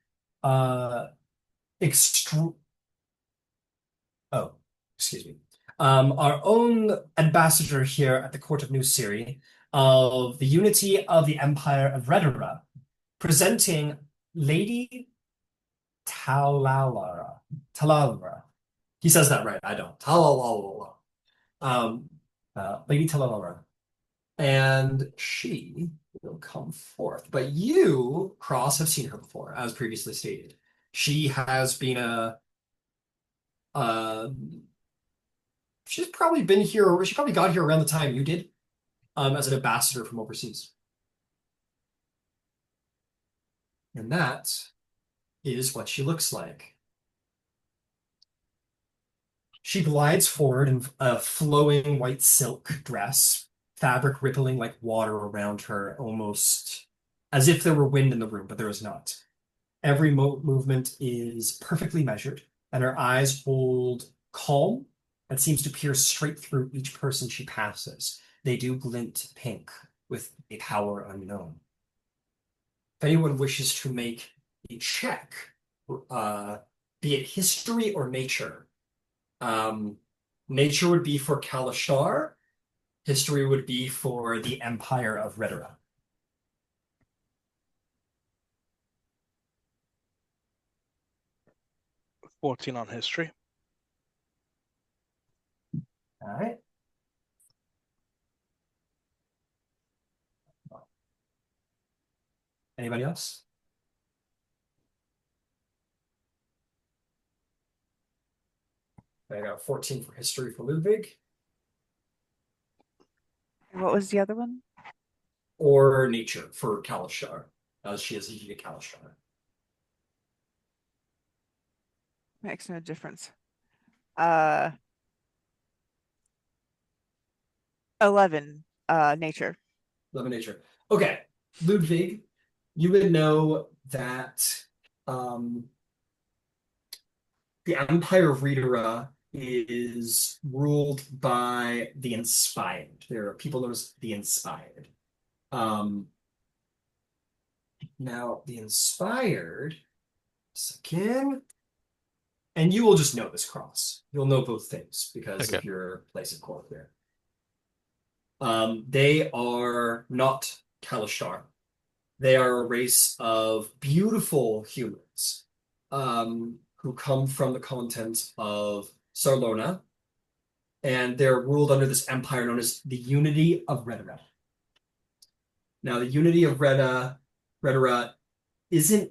our own ambassador here at the court of New Cyre of the unity of the Empire of Redera, presenting Lady Talalara. Talalara. He says that right. I don't. Talalara. Lady Talalara. And she will come forth. But you, Cross, have seen her before, as previously stated. She has been she's probably been here, she probably got here around the time you did, as an ambassador from overseas. And that is what she looks like. She glides forward in a flowing white silk dress, fabric rippling like water around her, almost as if there were wind in the room, but there is not. Every movement is perfectly measured, and her eyes hold calm that seems to pierce straight through each person she passes. They do glint pink with a power unknown. If anyone wishes to make a check, be it history or nature, nature would be for Kalashtar, history would be for the Empire of Redera. 14 on history. All right. Anybody else? I got 14 for history for Ludwig, What was the other one? or nature for Kalishar, as she is a Kalishar. Makes no difference. 11, nature. 11 nature. Okay, Ludwig, you would know that the Empire of Reedera is ruled by the Inspired. There are people known as the Inspired. Now, the Inspired, second, and you will just know this cross. You'll know both things because Okay. of your place of court there. They are not Kalishar. They are a race of beautiful humans who come from the continent of Sarlona, and they're ruled under this empire known as the Unity of Reedera. Now, the Unity of Reedera isn't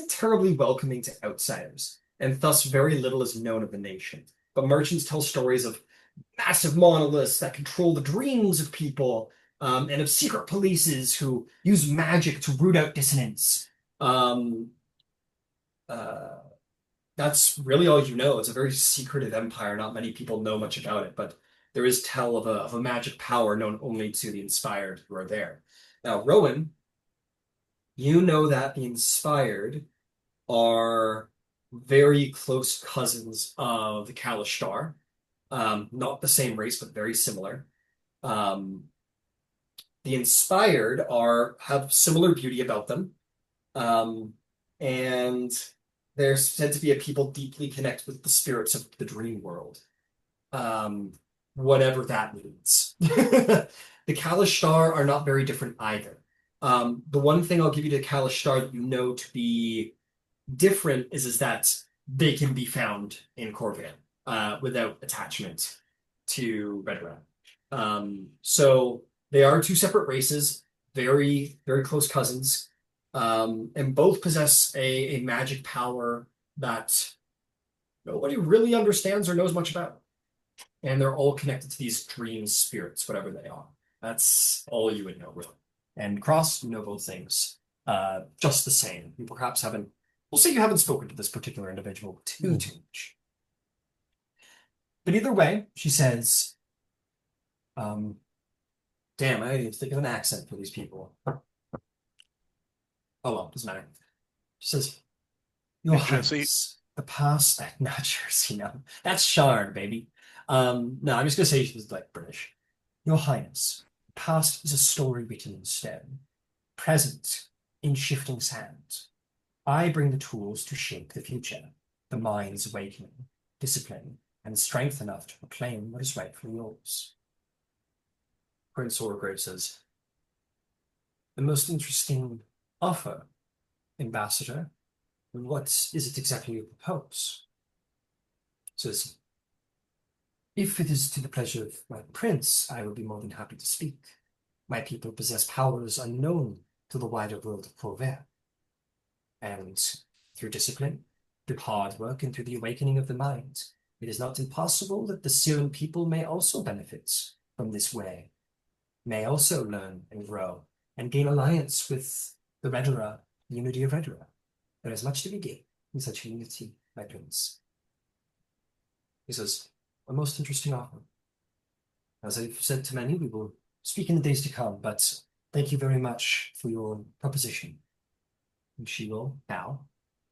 terribly welcoming to outsiders, and thus very little is known of the nation. But merchants tell stories of massive monoliths that control the dreams of people, and of secret polices who use magic to root out dissonance. That's really all you know. It's a very secretive empire. Not many people know much about it, but there is tell of a magic power known only to the Inspired who are there. Now, Rowan, you know that the Inspired are very close cousins of the Kalishtar. Not the same race, but very similar. The Inspired have similar beauty about them, and they're said to be a people deeply connected with the spirits of the dream world, whatever that means. The Kalishtar are not very different either. The one thing I'll give you to Kalishtar that you know to be different is that they can be found in Corvan without attachment to Reedera. So they are two separate races, very, very close cousins, and both possess a magic power that nobody really understands or knows much about. And they're all connected to these dream spirits, whatever they are. That's all you would know, really. And Cross, you know both things just the same. You perhaps haven't, we'll say you haven't spoken to this particular individual too much. But either way, she says, damn, I didn't think of an accent for these people. Oh well, doesn't matter. She says, Your Highness, the past, not Jersey, no. That's Shard, baby. No, I'm just gonna say she's like British. Your Highness, the past is a story written in stone, present in shifting sands. I bring the tools to shape the future, the mind's awakening, discipline, and strength enough to proclaim what is rightfully yours. Prince Oargev says, the most interesting offer, Ambassador. What is it exactly you propose? Says, if it is to the pleasure of my prince, I would be more than happy to speak. My people possess powers unknown to the wider world of Corvair. And through discipline, through hard work, and through the awakening of the mind, it is not impossible that the Syrian people may also benefit from this way, may also learn and grow, and gain alliance with the Reedera, the Unity of Reedera. There is much to be gained in such unity, my prince. He says, a most interesting offer. As I've said to many, we will speak in the days to come, but thank you very much for your proposition. And she will now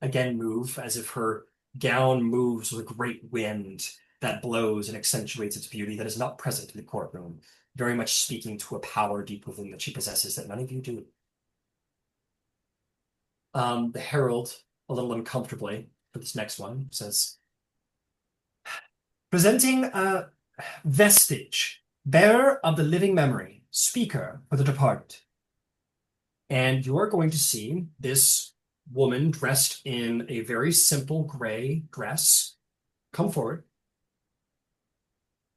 again move as if her gown moves with a great wind that blows and accentuates its beauty that is not present in the courtroom, very much speaking to a power deep within that she possesses that none of you do. The herald, a little uncomfortably for this next one, says, presenting a vestige, bearer of the living memory, speaker for the departed. And you're going to see this woman dressed in a very simple gray dress come forward.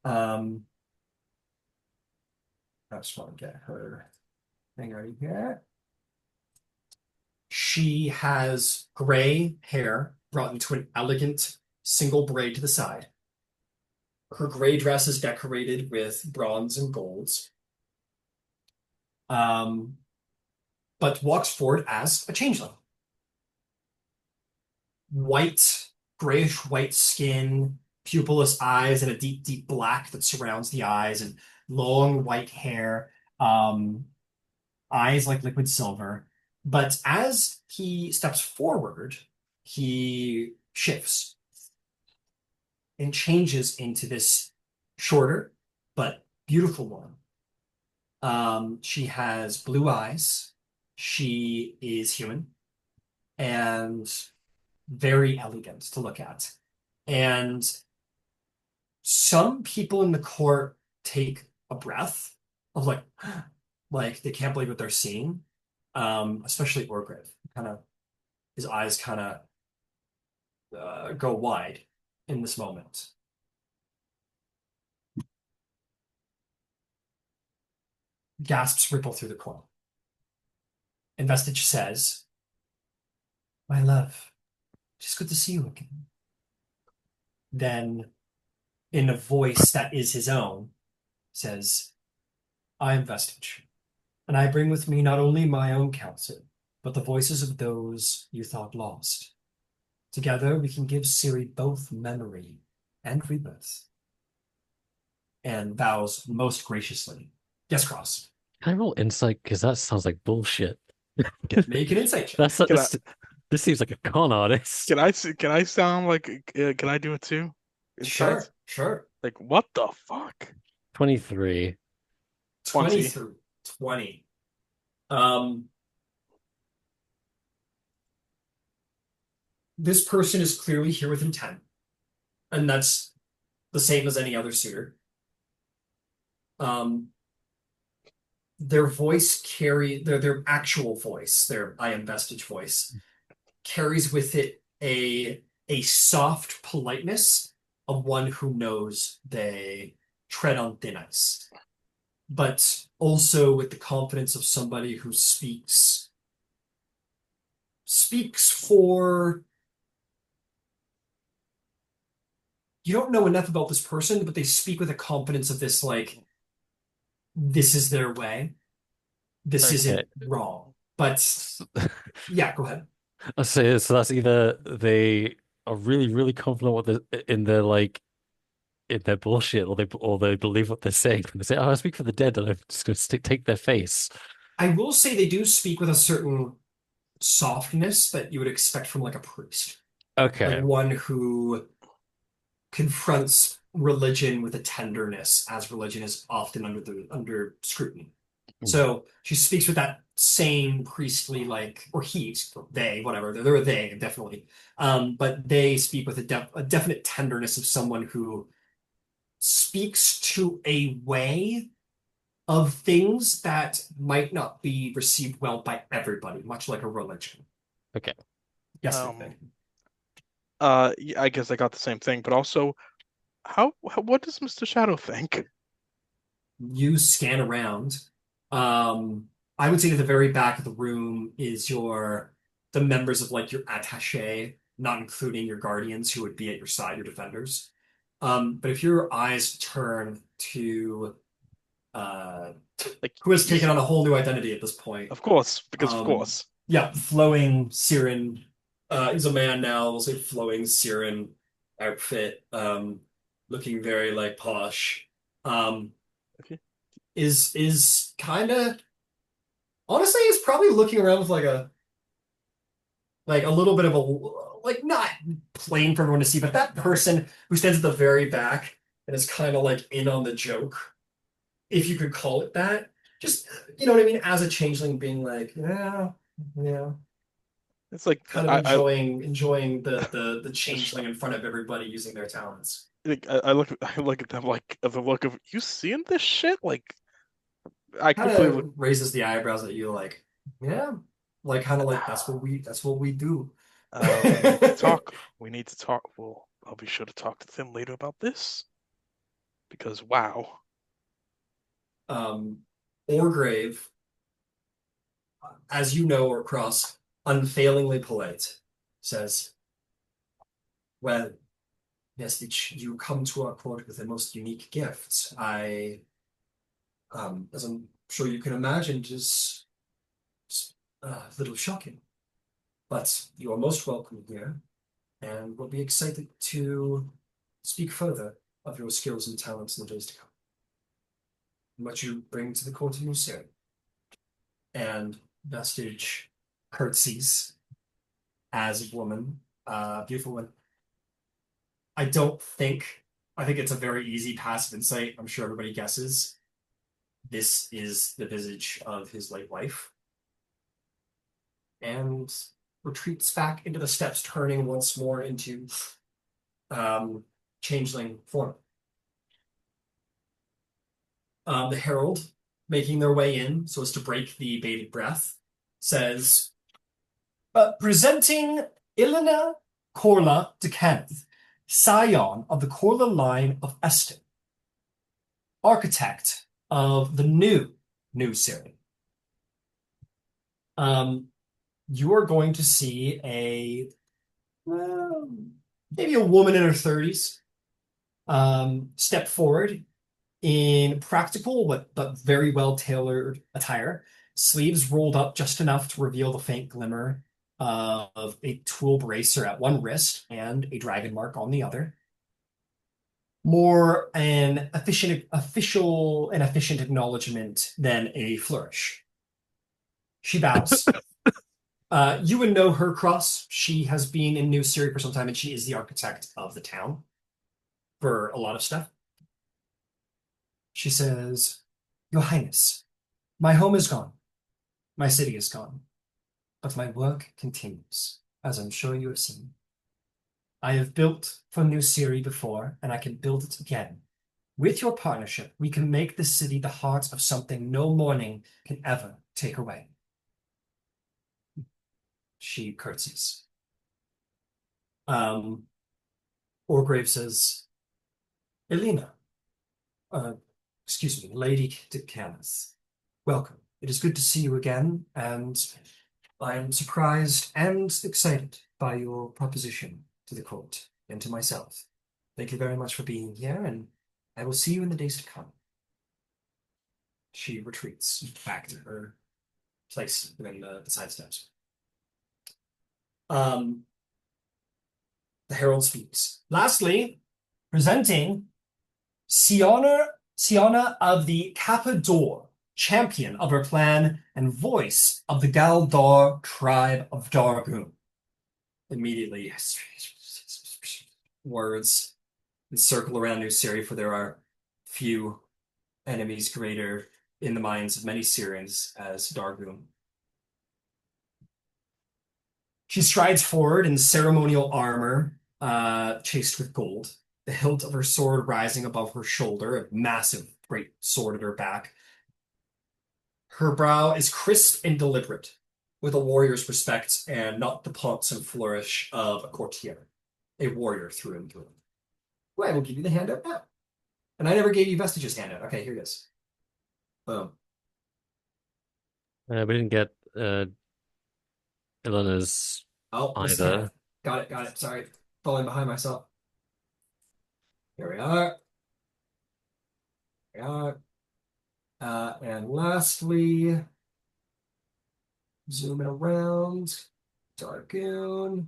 I just want to get her thing ready here. She has gray hair brought into an elegant single braid to the side. Her gray dress is decorated with bronze and golds. But walks forward as a changeling. White, grayish white skin, pupilless eyes, and a deep, deep black that surrounds the eyes, and long white hair, eyes like liquid silver. But as he steps forward, he shifts and changes into this shorter but beautiful woman. She has blue eyes. She is human and very elegant to look at. And some people in the court take a breath of like they can't believe what they're seeing. Especially Oargev. His eyes go wide in this moment. Gasps ripple through the court. And Vestige says, "My love, it's good to see you again." Then, in a voice that is his own, says, "I am Vestige, and I bring with me not only my own counsel, but the voices of those you thought lost. Together we can give Cyre both memory and rebirth." And bows most graciously. Yes, Cross. Can I roll insight? Because that sounds like bullshit. Make an insight check. This seems like a con artist. Can I sound like? Can I do it too? Insights? Sure. Like what the fuck? 23. 20. This person is clearly here with intent, and that's the same as any other suitor. Their voice their actual voice, their I am Vestige voice, carries with it a soft politeness of one who knows they tread on thin ice, but also with the confidence of somebody who speaks for. You don't know enough about this person, but they speak with a confidence of this, like, this is their way. This isn't wrong. But yeah, go ahead. I'll say so that's either they are really, really confident in their bullshit, or they believe what they're saying. They say, "Oh, I speak for the dead," and I'm just going to take their face. I will say they do speak with a certain softness that you would expect from like a priest. Okay. Like one who confronts religion with a tenderness, as religion is often under scrutiny. So she speaks with that same priestly, like, or they, whatever, they're a they, definitely. But they speak with a definite tenderness of someone who speaks to a way of things that might not be received well by everybody, much like a religion. Okay. Yes, yeah, I guess I got the same thing, but also, what does Mr. Shadow think? You scan around. I would say to the very back of the room is the members of like your attaché, not including your guardians who would be at your side, your defenders. But if your eyes turn to who has taken on a whole new identity at this point. Of course, because of course. Yeah, flowing Cyren. He's a man now, we'll say flowing Cyren outfit, looking very like posh. Okay. Is kind of honestly is probably looking around with like a little bit of a like not plain for everyone to see, but that person who stands at the very back and is kind of like in on the joke, if you could call it that. Just you know what I mean, as a changeling being like, yeah. It's like kind of enjoying the changeling in front of everybody using their talents. I look at them like the look of, you seeing this shit? Like I Kind quickly of raises the eyebrows at you like, yeah, like kind of like that's what we do. We need to talk. We need to talk. Well, I'll be sure to talk to them later about this. Because wow. Oargev, as you know, or cross, unfailingly polite, says, "Well, yes, you come to our court with the most unique gifts. As I'm sure you can imagine, just a little shocking. But you are most welcome here, and we'll be excited to speak further of your skills and talents in the days to come, and what you bring to the court of Lucerne." And Vestige curtsies as a woman, beautiful woman. I don't think, I think it's a very easy passive insight. I'm sure everybody guesses. This is the visage of his late wife. And retreats back into the steps, turning once more into changeling form. The herald, making their way in so as to break the bated breath, says, presenting Ilena Corla de Kenneth, scion of the Corla line of Eston, architect of the new Cyre. You are going to see maybe a woman in her 30s step forward in practical but very well tailored attire, sleeves rolled up just enough to reveal the faint glimmer of a tool bracer at one wrist and a dragon mark on the other. More an efficient acknowledgement than a flourish. She bows. You would know her, Cross. She has been in New Cyre for some time, and she is the architect of the town for a lot of stuff. She says, Your Highness, my home is gone. My city is gone. But my work continues, as I'm sure you have seen. I have built for New Cyre before, and I can build it again. With your partnership, we can make this city the heart of something no mourning can ever take away. She curtsies. Oargev says, Elena, excuse me, Lady Canis, welcome. It is good to see you again, and I am surprised and excited by your proposition to the court and to myself. Thank you very much for being here, and I will see you in the days to come. She retreats back to her place within the side steps. The herald speaks. Lastly, presenting Siona of the Capador, champion of her clan and voice of the Galdar tribe of Dargoon. Immediately, words encircle around New Cyre, for there are few enemies greater in the minds of many Syrians as Dargoon. She strides forward in ceremonial armor, chased with gold, the hilt of her sword rising above her shoulder, a massive great sword at her back. Her brow is crisp and deliberate, with a warrior's respect and not the pounce and flourish of a courtier, a warrior through and through. Well, I will give you the handout now. And I never gave you Vestige's handout. Okay, here it is. Boom. We didn't get Elena's Oh, either. Got it. Sorry. Falling behind myself. Here we are. And lastly, zooming around, Dargoon.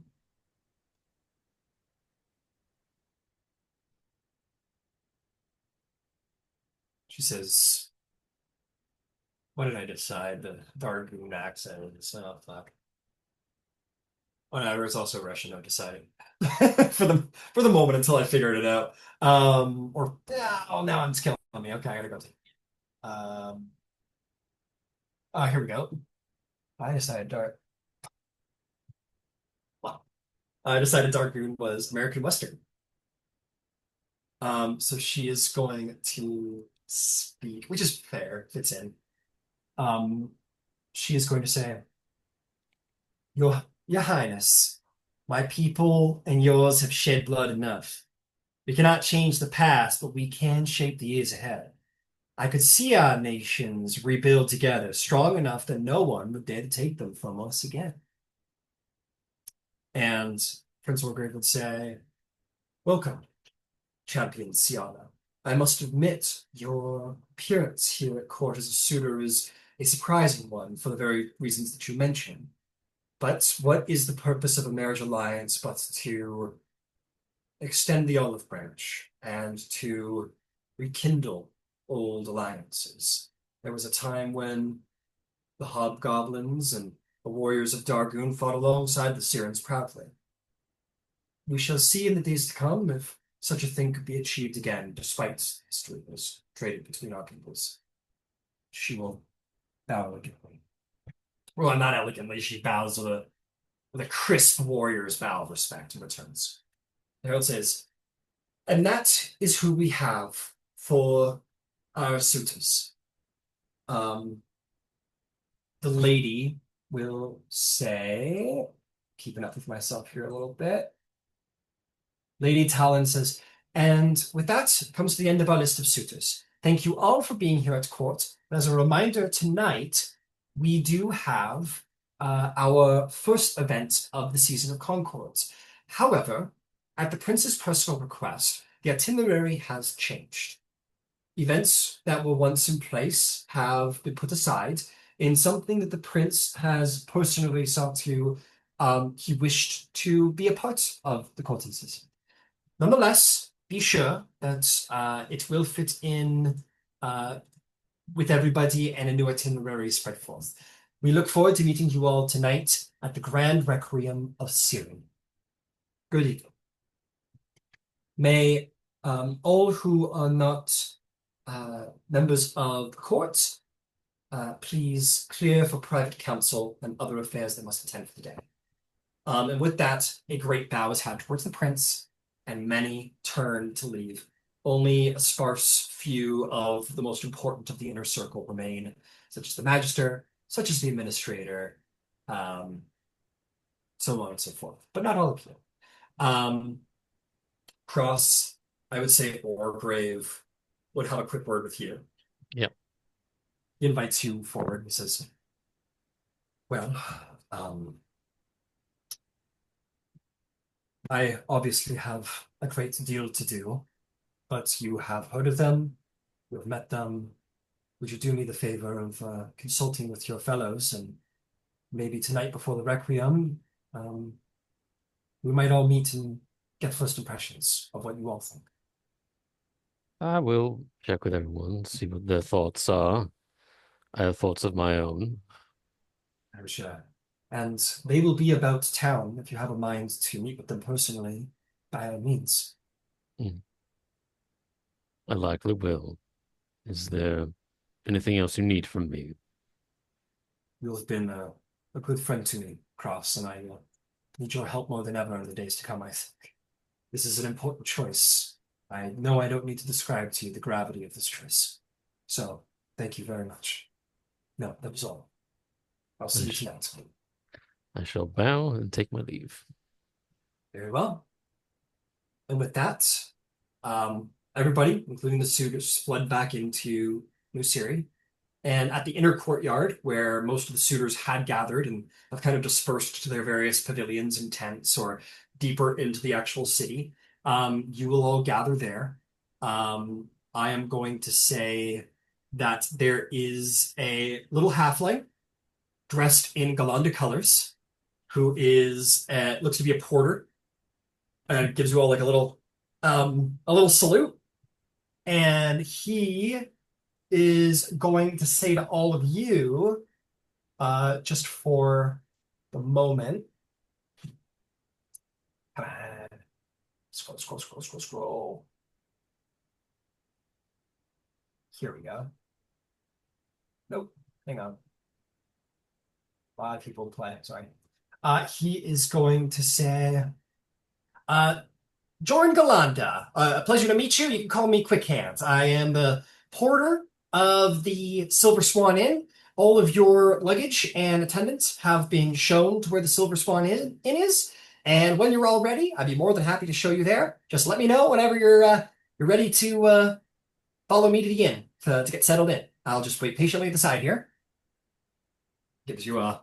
She says, what did I decide? The Dargoon accent is, oh, fuck. Whatever, it's also Russian, I've decided. For the moment until I figured it out. Now it's killing me. Okay, I gotta go. Here we go. I decided Dargoon was American Western. So she is going to speak, which is fair, fits in. She is going to say, Your Highness, my people and yours have shed blood enough. We cannot change the past, but we can shape the years ahead. I could see our nations rebuild together, strong enough that no one would dare to take them from us again. And Prince Oargev would say, "Welcome, Champion Siana. I must admit, your appearance here at court as a suitor is a surprising one for the very reasons that you mentioned. But what is the purpose of a marriage alliance but to extend the olive branch and to rekindle old alliances? There was a time when the hobgoblins and the warriors of Dargoon fought alongside the Sirens proudly. We shall see in the days to come if such a thing could be achieved again, despite history that is traded between our peoples." She will bow elegantly. Well, not elegantly, she bows with a crisp warrior's bow of respect and returns. The herald says, "And that is who we have for our suitors." The lady will say, keeping up with myself here a little bit. Lady Talon says, "And with that comes the end of our list of suitors. Thank you all for being here at court. And as a reminder, tonight we do have our first event of the season of Concords. However, at the prince's personal request, the itinerary has changed. Events that were once in place have been put aside in something that the prince has personally sought to, he wished to be a part of the courting season. Nonetheless, be sure that it will fit in with everybody and a new itinerary spread forth. We look forward to meeting you all tonight at the Grand Requiem of Cyre. Good evening. May all who are not members of the court please clear for private counsel and other affairs they must attend for the day." And with that, a great bow is had towards the prince, and many turn to leave. Only a sparse few of the most important of the inner circle remain, such as the magister, such as the administrator, so on and so forth. But not all of you. Cross, I would say Oargev would have a quick word with you. Yep. He invites you forward and says, "Well, I obviously have a great deal to do, but you have heard of them, you have met them. Would you do me the favor of consulting with your fellows, and maybe tonight before the Requiem, we might all meet and get first impressions of what you all think." I will check with everyone, see what their thoughts are. I have thoughts of my own. I'm sure. And they will be about town if you have a mind to meet with them personally, by all means. I likely will. Is there anything else you need from me? You have been a good friend to me, Cross, and I need your help more than ever in the days to come, I think. This is an important choice. I know I don't need to describe to you the gravity of this choice. So, thank you very much. No, that was all. I'll see you tonight. I shall bow and take my leave. Very well. And with that, everybody, including the suitors, fled back into New Cyre. And at the inner courtyard, where most of the suitors had gathered and have kind of dispersed to their various pavilions and tents or deeper into the actual city, you will all gather there. I am going to say that there is a little halfling dressed in Galanda colors who is looks to be a porter and gives you all like a little salute, and he is going to say to all of you, just for the moment, come on, scroll. Here we go. Nope, hang on. A lot of people to play, sorry. He is going to say, Jorn Galanda, a pleasure to meet you. You can call me Quick Hands. I am the porter of the Silver Swan Inn. all of your luggage and attendants have been shown to where the Silver Swan Inn is. And when you're all ready, I'd be more than happy to show you there. Just let me know whenever you're ready to follow me to the inn to get settled in. I'll just wait patiently at the side here. Gives you a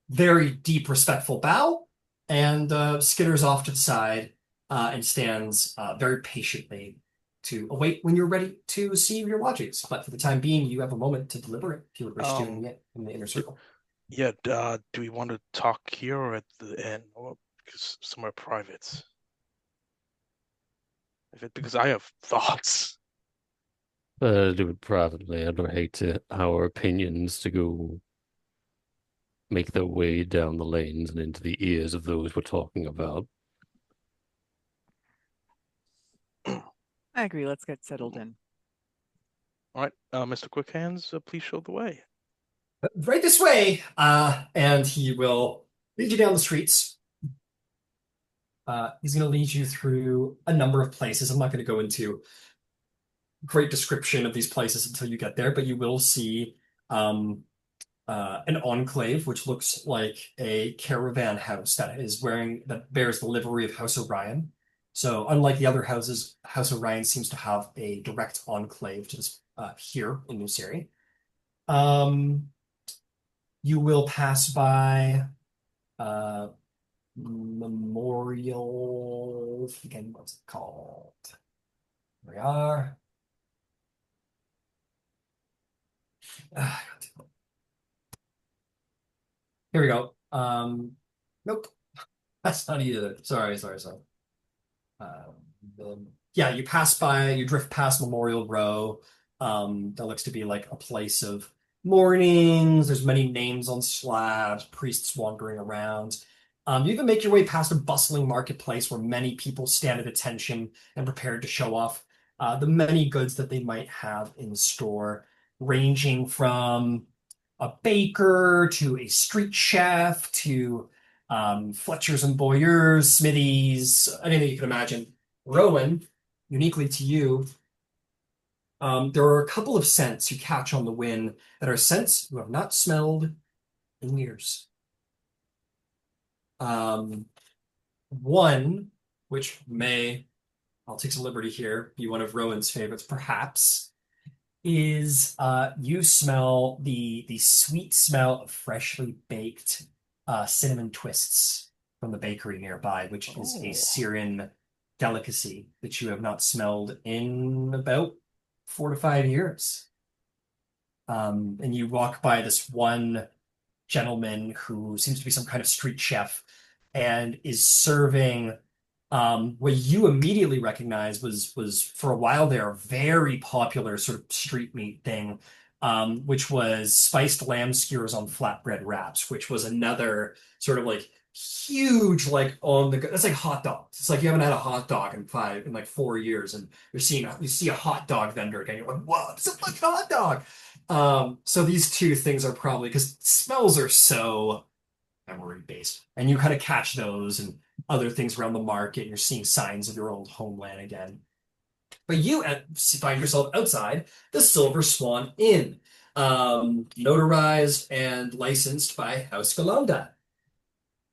very deep, respectful bow and skitters off to the side and stands very patiently to await when you're ready to see your lodgings. But for the time being, you have a moment to deliberate if you would wish to in the inner circle. Yeah, do we want to talk here or at the inn or somewhere private? Because I have thoughts. Do it privately. I'd hate our opinions to go make their way down the lanes and into the ears of those we're talking about. I agree. Let's get settled in. All right, Mr. Quick Hands, please show the way. Right this way, and he will lead you down the streets. He's going to lead you through a number of places. I'm not going to go into great description of these places until you get there, but you will see an enclave, which looks like a caravan house that bears the livery of House Orion. So unlike the other houses, House Orion seems to have a direct enclave to this here in New Cyre. You will pass by Memorial, again, what's it called? Here we are. Here we go. Nope. That's not either. Sorry. Yeah, you drift past Memorial Row. That looks to be like a place of mournings. There's many names on slabs, priests wandering around. You even make your way past a bustling marketplace where many people stand at attention and prepared to show off the many goods that they might have in store, ranging from a baker to a street chef to Fletchers and Boyers, smithies, anything you can imagine. Rowan, uniquely to you, there are a couple of scents you catch on the wind that are scents you have not smelled in years. One, which I'll take some liberty here, be one of Rowan's favorites, perhaps, is you smell the sweet smell of freshly baked cinnamon twists from the bakery nearby, which is a Syrian delicacy that you have not smelled in about 4 to 5 years. And you walk by this one gentleman who seems to be some kind of street chef and is serving what you immediately recognize was for a while there a very popular sort of street meat thing, which was spiced lamb skewers on flatbread wraps, which was another sort of like huge like on the that's like hot dogs. It's like you haven't had a hot dog in like 4 years, and you see a hot dog vendor again. You're like, whoa, it's a fucking hot dog. So these two things are probably because smells are so memory based, and you kind of catch those and other things around the market, and you're seeing signs of your old homeland again. But you find yourself outside the Silver Swan Inn, notarized and licensed by House Galanda.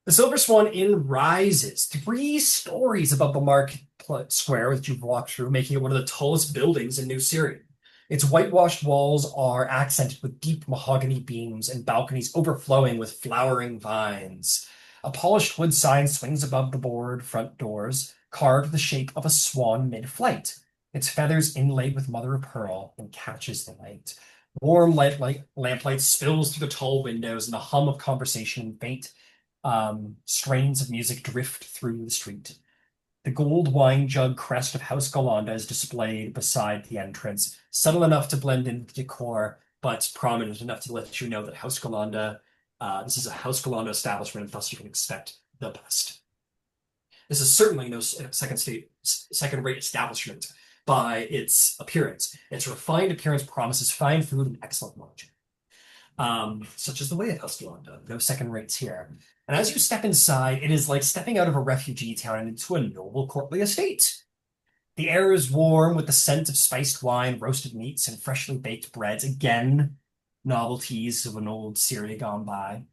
The Silver Swan Inn rises 3 stories above the market square that you've walked through, making it one of the tallest buildings in New Cyre. Its whitewashed walls are accented with deep mahogany beams and balconies overflowing with flowering vines. A polished wood sign swings above the board front doors, carved the shape of a swan mid-flight. Its feathers inlaid with mother of pearl and catches the light. Warm lamplight spills through the tall windows, and the hum of conversation and faint strains of music drift through the street. The gold wine jug crest of House Galanda is displayed beside the entrance, subtle enough to blend in with the decor, but prominent enough to let you know that House Galanda, this is a House Galanda establishment, and thus you can expect the best. This is certainly no second-rate establishment by its appearance. Its refined appearance promises fine food and excellent lodging. Such is the way at House Galanda. No second rates here. And as you step inside, it is like stepping out of a refugee town and into a noble courtly estate. The air is warm with the scent of spiced wine, roasted meats, and freshly baked breads. Again, novelties of an old Cyre gone by.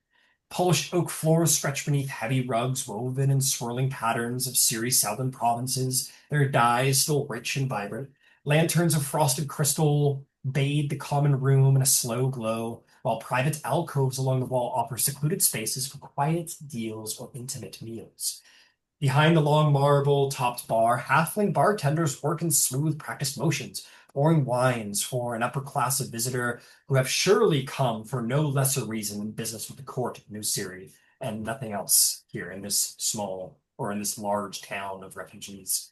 Polished oak floors stretch beneath heavy rugs woven in swirling patterns of Ceres' southern provinces, their dyes still rich and vibrant. Lanterns of frosted crystal bathe the common room in a slow glow, while private alcoves along the wall offer secluded spaces for quiet deals or intimate meals. Behind the long marble-topped bar, halfling bartenders work in smooth, practiced motions, pouring wines for an upper class of visitor who have surely come for no lesser reason than business with the court of New Syria and nothing else here in this small or in this large town of refugees.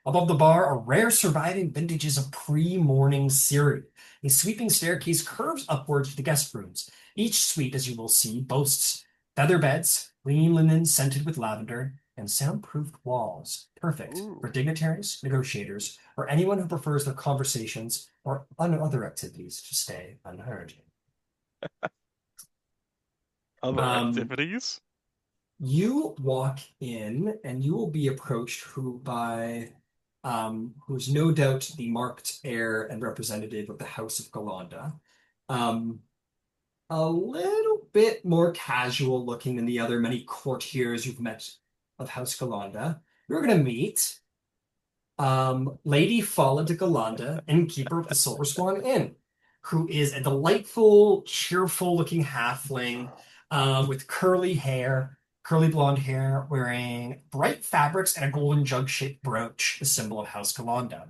Above the bar are rare surviving vintages of pre-morning Syria. A sweeping staircase curves upwards to the guest rooms. Each suite, as you will see, boasts feather beds, clean linen scented with lavender, and soundproofed walls, perfect for Ooh. dignitaries, negotiators, or anyone who prefers their conversations or other activities to stay unheard. Other Um, activities? you walk in and you will be approached who's no doubt the marked heir and representative of the House of Galanda. Um, a little bit more casual looking than the other many courtiers you've met of House Galanda. You're going to meet Lady Fala de Galanda, innkeeper of the Silver Swan Inn, who is a delightful, cheerful-looking halfling with curly blonde hair, wearing bright fabrics and a golden jug-shaped brooch, the symbol of House Galanda.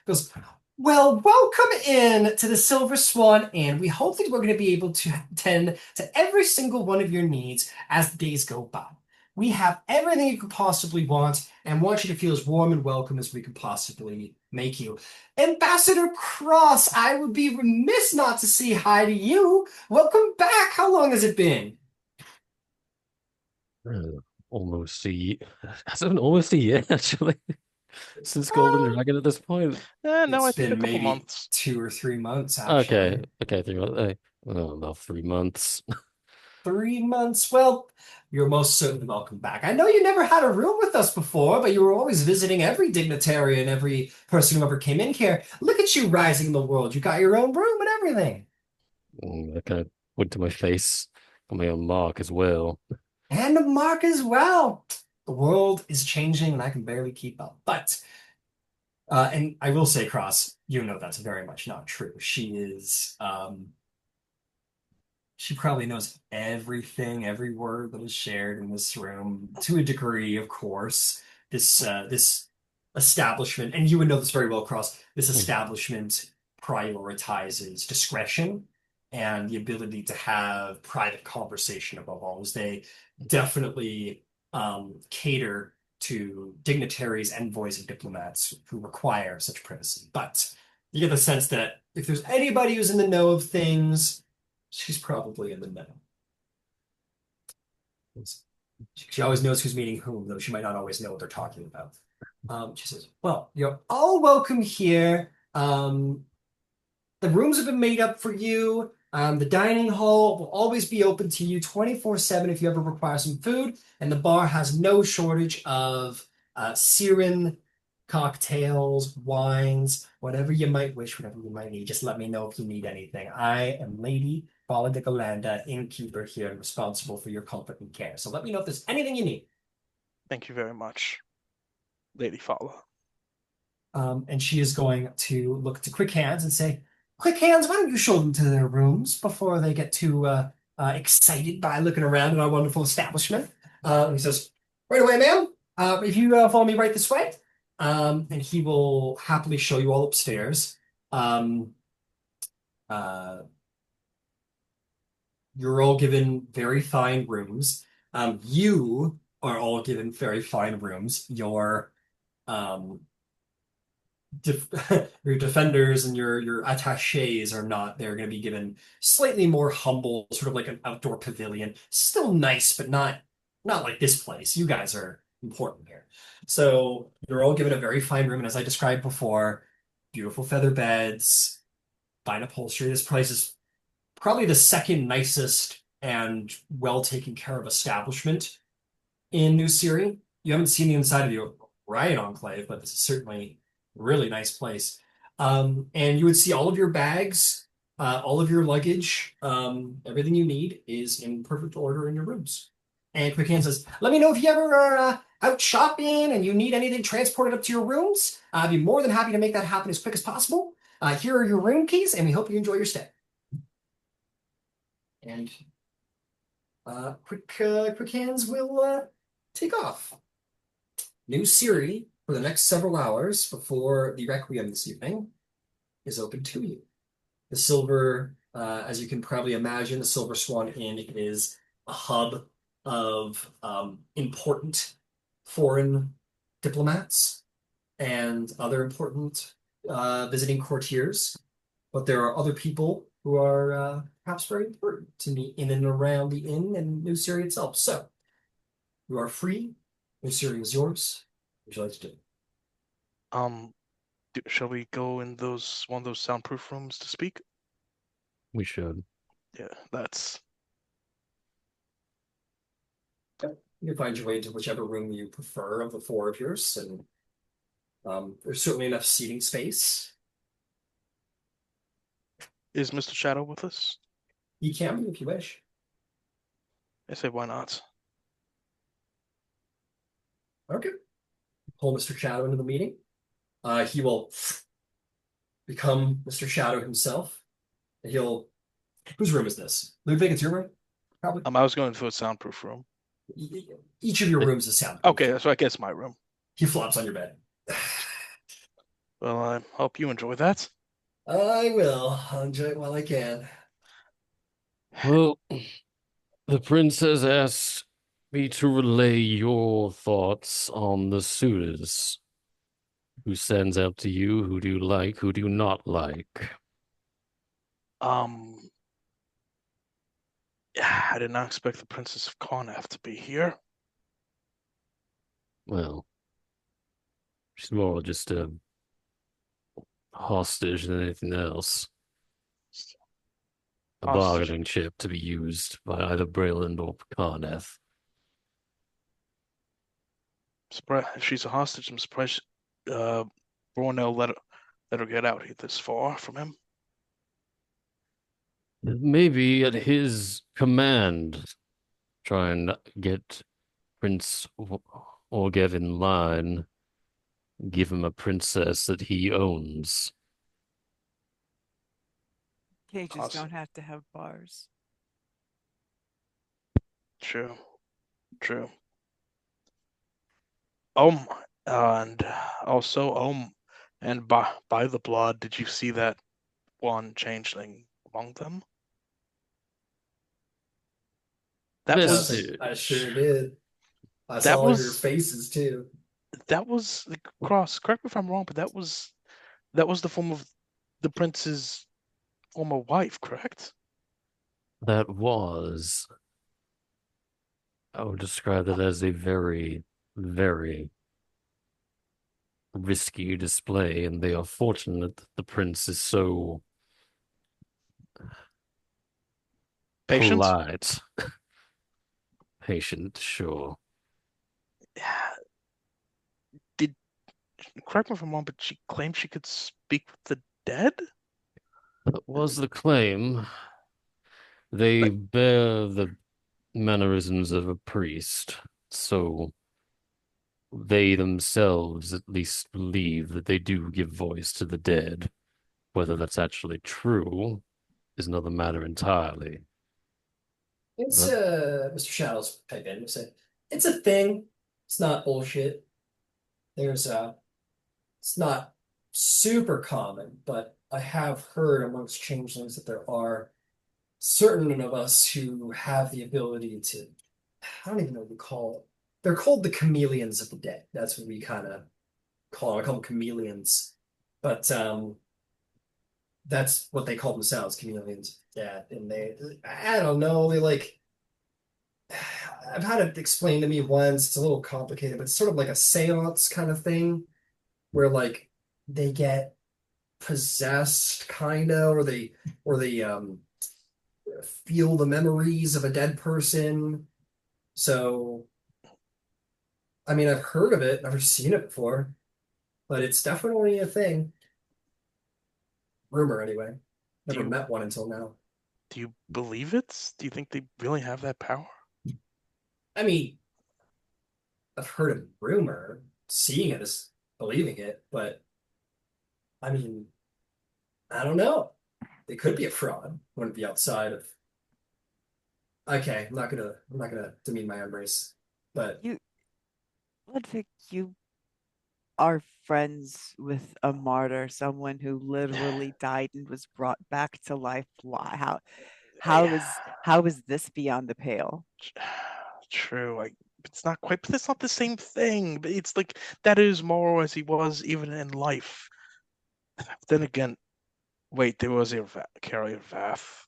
Goes, well, welcome in to the Silver Swan Inn. We hope that we're going to be able to attend to every single one of your needs as the days go by. We have everything you could possibly want and want you to feel as warm and welcome as we could possibly make you. Ambassador Cross, I would be remiss not to say hi to you. Welcome back. How long has it been? Almost a year. Has it been almost a year, actually, since Golden Dragon at this point? No, I It's think a been couple maybe months. 2 or 3 months, Okay, actually. okay, 3 months. Oh, about 3 months. 3 months. Well, you're most certainly welcome back. I know you never had a room with us before, but you were always visiting every dignitary and every person who ever came in here. Look at you rising in the world. You got your own room and everything. I kind of went to my face on my own mark as well. And a mark as well. The world is changing and I can barely keep up. But, and I will say, Cross, you know that's very much not true. She probably knows everything, every word that is shared in this room to a degree, of course. This establishment, and you would know this very well, Cross, this Hmm. establishment prioritizes discretion and the ability to have private conversation above all, as they definitely cater to dignitaries, envoys, and diplomats who require such privacy. But you get the sense that if there's anybody who's in the know of things, she's probably in the know. She always knows who's meeting whom, though she might not always know what they're talking about. She says, well, you're all welcome here. The rooms have been made up for you. The dining hall will always be open to you 24/7 if you ever require some food. And the bar has no shortage of Syrian cocktails, wines, whatever you might wish, whatever you might need. Just let me know if you need anything. I am Lady Paula de Galanda, innkeeper here, and responsible for your comfort and care. So let me know if there's anything you need. Thank you very much, Lady Fala. And she is going to look to Quick Hands and say, Quick Hands, why don't you show them to their rooms before they get too excited by looking around at our wonderful establishment? He says, right away, ma'am. If you follow me right this way. And he will happily show you all upstairs. Uh, you're all given very fine rooms. You are all given very fine rooms. Um, def your defenders and your attaches are not. They're going to be given slightly more humble, sort of like an outdoor pavilion. Still nice, but not like this place. You guys are important here. So you're all given a very fine room, and as I described before, beautiful feather beds, fine upholstery. This place is probably the second nicest and well taken care of establishment in New Syria. You haven't seen the inside of the Orion Enclave, but this is certainly a really nice place. And you would see all of your bags All of your luggage, everything you need is in perfect order in your rooms. And Quick says, let me know if you ever are out shopping and you need anything transported up to your rooms. I'd be more than happy to make that happen as quick as possible. Here are your room keys, and we hope you enjoy your stay. And Quick Hands will take off. New Cyre for the next several hours before the Requiem this evening is open to you. The Silver, as you can probably imagine, the Silver Swan Inn is a hub of important foreign diplomats and other important visiting courtiers. But there are other people who are perhaps very important to me in and around the inn and New Cyre itself. So you are free. New Cyre is yours. What would you like to do? Shall we go in one of those soundproof rooms to speak? We should. Yeah, that's. You can find your way into whichever room you prefer of the four of yours, and there's certainly enough seating space. Is Mr. Shadow with us? You can be if you wish. I say, why not? Okay. Pull Mr. Shadow into the meeting. He will become Mr. Shadow himself. He'll. Whose room is this? Ludwig, it's your room? Probably. I was going for a soundproof room. Each of your rooms is soundproof. Okay, so I guess my room. He flops on your bed. Well, I hope you enjoy that. I will. I'll enjoy it while I can. Well, the prince has asked me to relay your thoughts on the suitors. Who stands out to you? Who do you like? Who do you not like? Yeah, I did not expect the Princess of Karnath to be here. Well, she's more just a hostage than anything else. A Hostage. bargaining chip to be used by either Braylon or Karnath. If she's a hostage, I'm surprised Brunel let her get out this far from him. Maybe at his command, try and get Prince Oargev in line, give him a princess that he owns. Cages Awesome. don't have to have bars. True. And also, and by the blood, did you see that one changeling among them? That Yes, was I sure did. I that saw was your faces too. that was Cross. Correct me if I'm wrong, but that was the form of the prince's former wife, correct? that was. I would describe it as a very, very risky display, and they are fortunate that the prince is so Patient. polite. Patient, sure. Did correct me if I'm wrong, but she claimed she could speak with the dead? That was the claim. They bear the mannerisms of a priest, so they themselves at least believe that they do give voice to the dead. Whether that's actually true is another matter entirely. It's But Mr. Shadows pipe in and say, it's a thing. It's not bullshit. There's it's not super common, but I have heard amongst changelings that there are certain of us who have the ability to, I don't even know what we call it. They're called the chameleons of the dead. That's what we kind of call them. I call them chameleons. But that's what they call themselves, chameleons. Yeah, and I don't know, they like, I've had it explained to me once. It's a little complicated, but it's sort of like a seance kind of thing, where like they get possessed, kind of, or they feel the memories of a dead person. So, I mean, I've heard of it, never seen it before, but it's definitely a thing. Rumor, anyway. Never you met one until now. do you believe it? Do you think they really have that power? I mean, I've heard a rumor. Seeing it is believing it, but I mean, I don't know. They could be a fraud. Wouldn't be outside of. Okay, I'm not gonna demean my own race, but You, Ludwig, you are friends with a martyr, someone who literally died and was brought back to life. Why? How is this beyond the pale? True. It's not quite, but it's not the same thing. But it's like that is more as he was even in life. Then again, wait, there was a carrier Vath.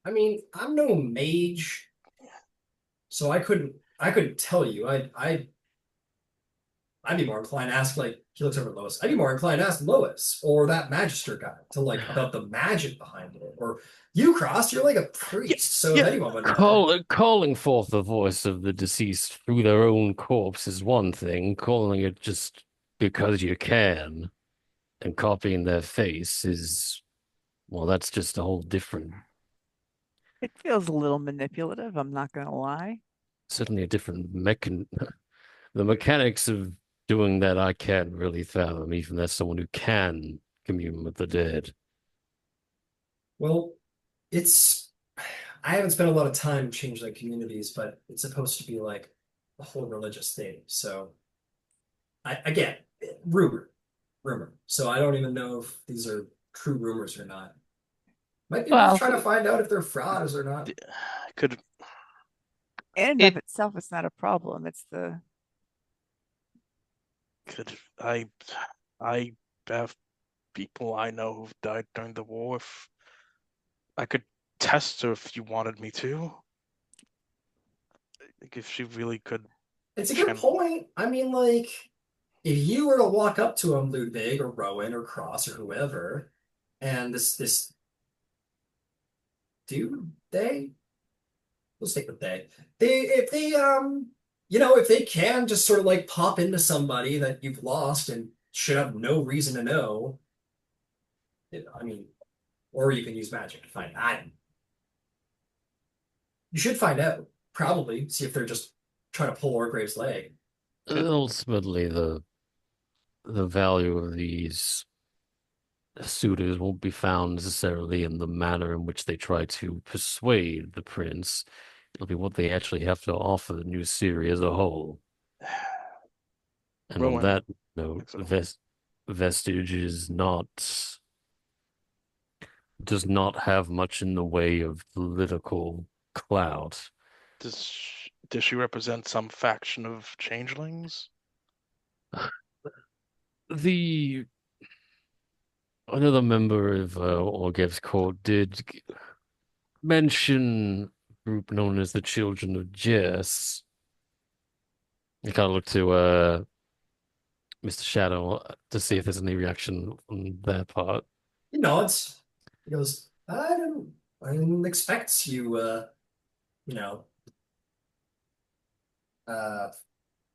I mean, I'm no mage, so I couldn't tell you. I'd be more inclined to ask, like, he looks over at Lois. I'd be more inclined to ask Lois or that Magister guy to, like, about the magic behind it. Or you, Cross, you're like a Yeah, priest, so if yeah. anyone would know. Calling forth the voice of the deceased through their own corpse is one thing. Calling it just because you can and copying their face is, well, that's just a whole different, It feels a little manipulative, I'm not gonna lie. certainly a different The mechanics of doing that I can't really fathom, even as someone who can commune with the dead. Well, it's I haven't spent a lot of time changing like communities, but it's supposed to be like a whole religious thing. So I again, rumor, rumor. So I don't even know if these are true rumors or not. Might be worth Well, trying to find out if they're frauds or not. Could In and of it itself, it's not a problem. It's the could I have people I know who've died during the war. If I could test her if you wanted me to. Like if she really could It's a good channel. point. I mean, like, if you were to walk up to him, Ludwig or Rowan or Cross or whoever, and this dude, they we'll stick with they if they if they can just sort of like pop into somebody that you've lost and should have no reason to know, I mean, or you can use magic to find. You should find out. Probably see if they're just trying to pull Orgrav's leg. Could Ultimately, the value of these suitors won't be found necessarily in the manner in which they try to persuade the prince. It'll be what they actually have to offer the new Cyre as a whole. And on Rowan. that note, So. Vestige is not does not have much in the way of political clout. Does she represent some faction of changelings? The Another member of Oargev's court did mention a group known as the Children of Jess. I kind of look to Mr. Shadow to see if there's any reaction on their part. He nods. He goes, I didn't expect you you know, uh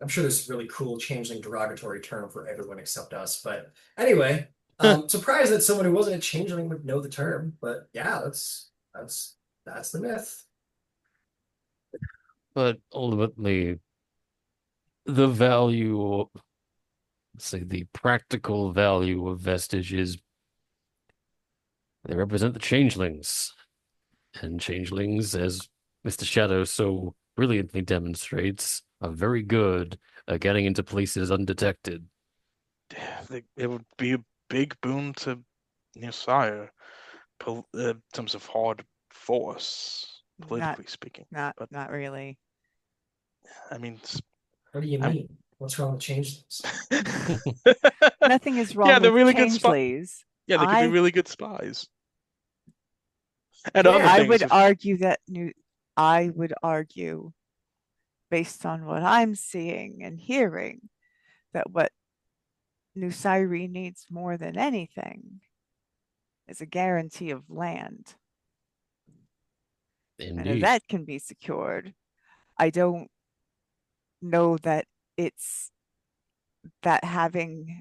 I'm sure there's a really cool changeling derogatory term for everyone except us. But anyway, surprised that someone who wasn't a changeling would know the term. But yeah, that's the myth. But ultimately, the value, say the practical value of Vestige is they represent the changelings. And changelings, as Mr. Shadow so brilliantly demonstrates, are very good at getting into places undetected. It would be a big boon to New Sire, in terms of hard force, not politically speaking. not But not really. I mean, What do you I'm. mean? What's wrong with changelings? Nothing is Yeah, wrong they're with really good changelings. Yeah, they could be I really good spies. And other Yeah. I things. would argue that new I would argue based on what I'm seeing and hearing that what New Cyre needs more than anything is a guarantee of land. And if Indeed. that can be secured, I don't know that it's that having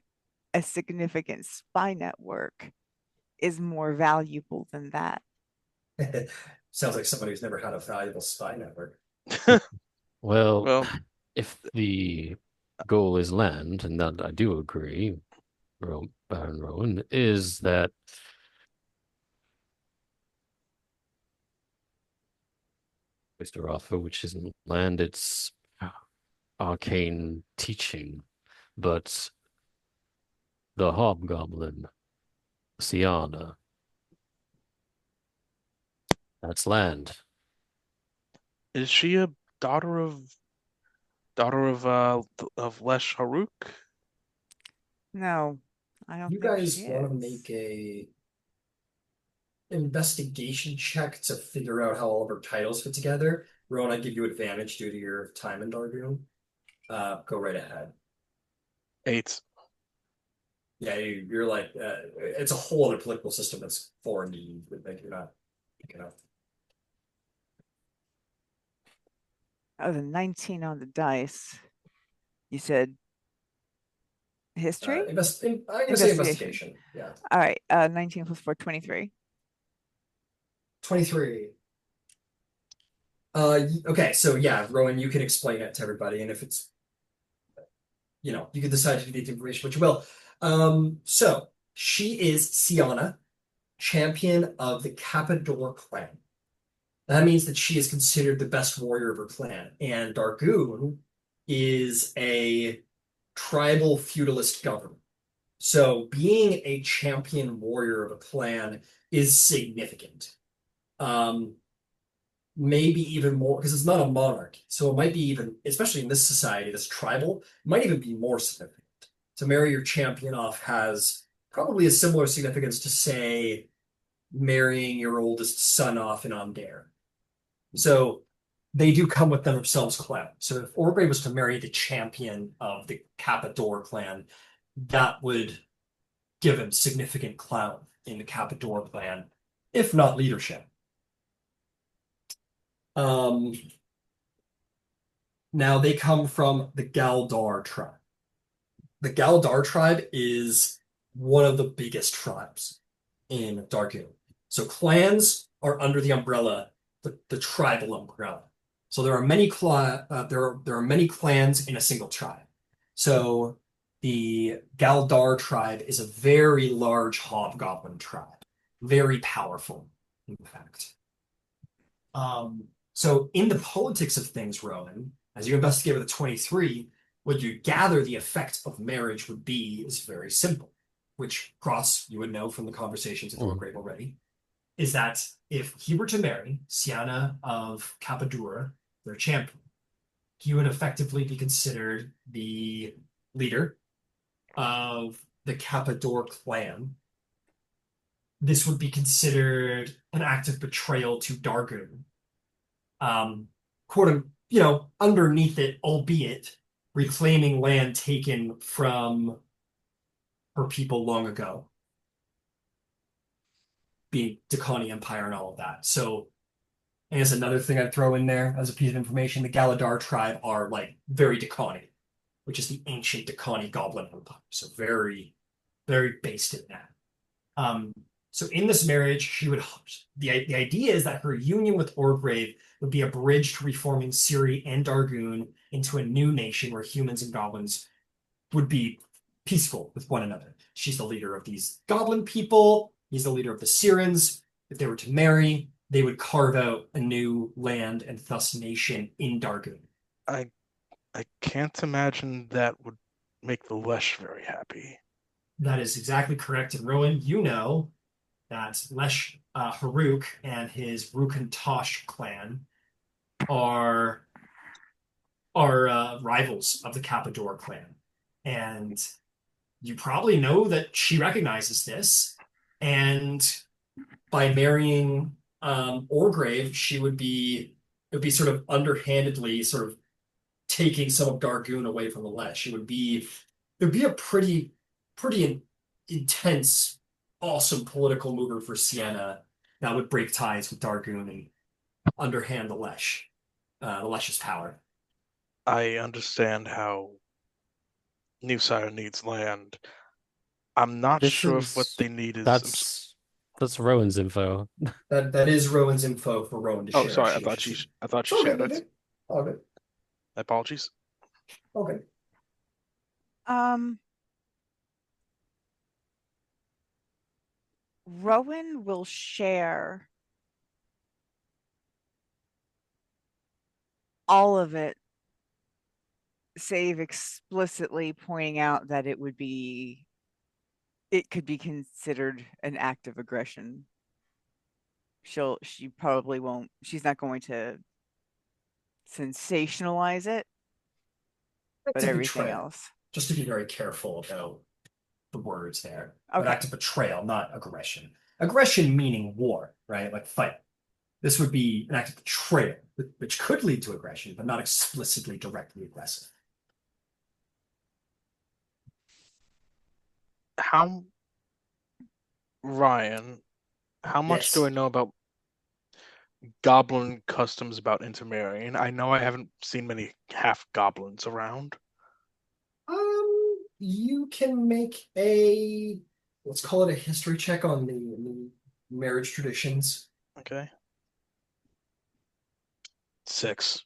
a significant spy network is more valuable than that. Sounds like somebody who's never had a valuable spy network. Well, Well, if the goal is land, and that I do agree, Baron Rowan, is that Mr. Arthur, which isn't land, it's arcane teaching, but the hobgoblin, Siana, that's land. is she a daughter of Lesh Haruk? No, I don't You think guys she want to is. make a investigation check to figure out how all of her titles fit together. Rowan, I give you advantage due to your time in Dargoon. Go right ahead. 8. Yeah, you're like it's a whole other political system that's foreign to you. Like you're not picking up. Oh, the 19 on the dice. You said history? I'm gonna say Investigation. investigation. Yeah, All right. 19 plus 4, 23. 23. Okay, so yeah, Rowan, you can explain it to everybody, and if it's you can decide to do the information, which you will. So she is Siana, champion of the Capador clan. That means that she is considered the best warrior of her clan, and Dargoon is a tribal feudalist government. So being a champion warrior of a clan is significant. Um, Maybe even more because it's not a monarchy. So it might be even, especially in this society, this tribal, it might even be more significant. To marry your champion off has probably a similar significance to, say, marrying your oldest son off in Ondare. So they do come with themselves clout. So if Orgray was to marry the champion of the Capador clan, that would give him significant clout in the Capador clan, if not leadership. Um, Now they come from the Galdar tribe. The Galdar tribe is one of the biggest tribes in Darkmoon. So clans are under the umbrella, the tribal umbrella. So there are there are many clans in a single tribe. So the Galdar tribe is a very large hobgoblin tribe, very powerful, in fact. So in the politics of things, Rowan, as you investigate with a 23, what you gather the effect of marriage would be is very simple, which Cross, you would know from the conversations with Orgrave already, is that if he were to marry Siana of Capadura, their champion, he would effectively be considered the leader of the Capador clan. This would be considered an act of betrayal to Dargoon, quote, underneath it, albeit reclaiming land taken from her people long ago, being Dakani Empire and all of that. So, I guess another thing I'd throw in there as a piece of information, the Galadar tribe are like very Dakani, which is the ancient Dakani Goblin Empire. So very, very based in that. So in this marriage, the idea is that her union with Orgrave would be a bridge to reforming Cyre and Dargoon into a new nation where humans and goblins would be peaceful with one another. She's the leader of these goblin people. He's the leader of the Cyrans. If they were to marry, they would carve out a new land and thus nation in Dargoon. I can't imagine that would make the Lesh very happy. That is exactly correct. And Rowan, you know that Lesh Haruk and his Rukantosh clan are rivals of the Capador clan. And you probably know that she recognizes this. And by marrying Orgrave, it would be sort of underhandedly sort of taking some of Dargoon away from the Lesh. It would be a pretty intense, awesome political mover for Siena that would break ties with Dargoon and underhand the Lesh's power. I understand how New Cyre needs land. I'm not This sure if what is they need is. that's That's Rowan's info. That is Rowan's info for Rowan to Oh, share. if sorry. she's interested. I thought It's you all good, shared it. Vivian. All good. Apologies. All good. Rowan will share all of it, save explicitly pointing out that it could be considered an act of aggression. She probably won't, she's not going to sensationalize it, but Act of everything betrayal. else. Just to be very careful about the words there. But Okay. act of betrayal, not aggression. Aggression meaning war, right? Like fight. This would be an act of betrayal, which could lead to aggression, but not explicitly directly aggressive. How, Ryan, how much do I Yes. know about goblin customs about intermarrying? I know I haven't seen many half goblins around. You can make a, let's call it a history check on the marriage traditions. Okay. 6.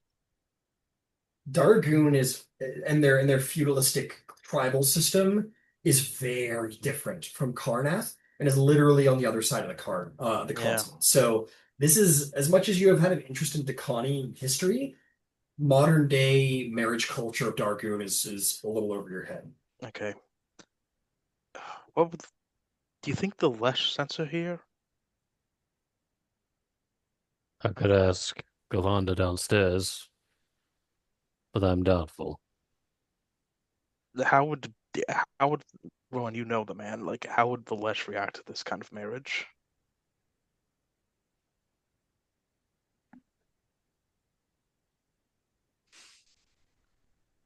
Dargoon is, and their feudalistic tribal system is very different from Karnath and is literally on the other side of the Yeah. continent. So this is, as much as you have had an interest in Dakani history, modern day marriage culture of Dargoon is a little over your head. Okay. What would, do you think the Lesh censor here? I could ask Galanda downstairs, but I'm doubtful. How would how would Rowan, you know the man, like how would the Lesh react to this kind of marriage?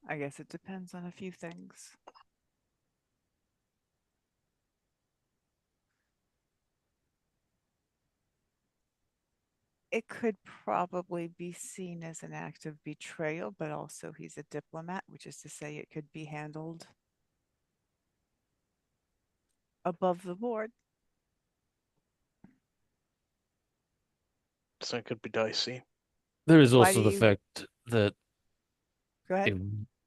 I guess it depends on a few things. It could probably be seen as an act of betrayal, but also he's a diplomat, which is to say it could be handled above the board. So it could be dicey. There is Why also do the you fact that go ahead? it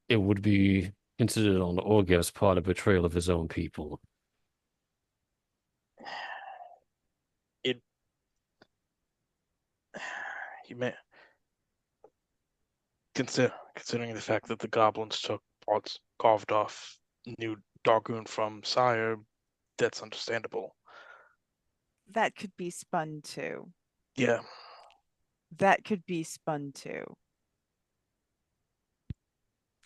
it would be considered on Oargev's part a betrayal of his own people. It you may considering the fact that the goblins took parts carved off new Dargoon from Cyre, that's understandable. That could be spun too. Yeah. That could be spun too.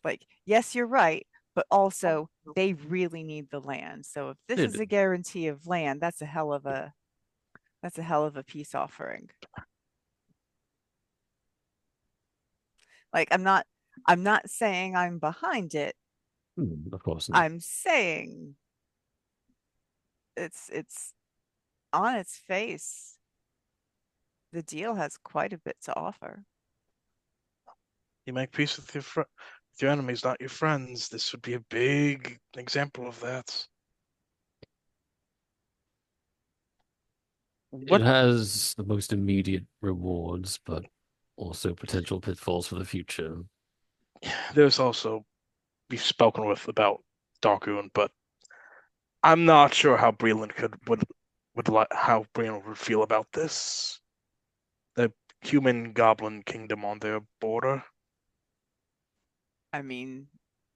Like, yes, you're right, but also they really need the land. So if this They is do. a guarantee of land, that's a hell of a peace offering. Like I'm not saying I'm behind it. Of course not. I'm saying it's on its face. The deal has quite a bit to offer. You make peace with your enemies, not your friends. This would be a big example of that. It What has the most immediate rewards, but also potential pitfalls for the future. there's also we've spoken with about Dargoon, but I'm not sure how Breland would like how Breland would feel about this. The human goblin kingdom on their border. I mean,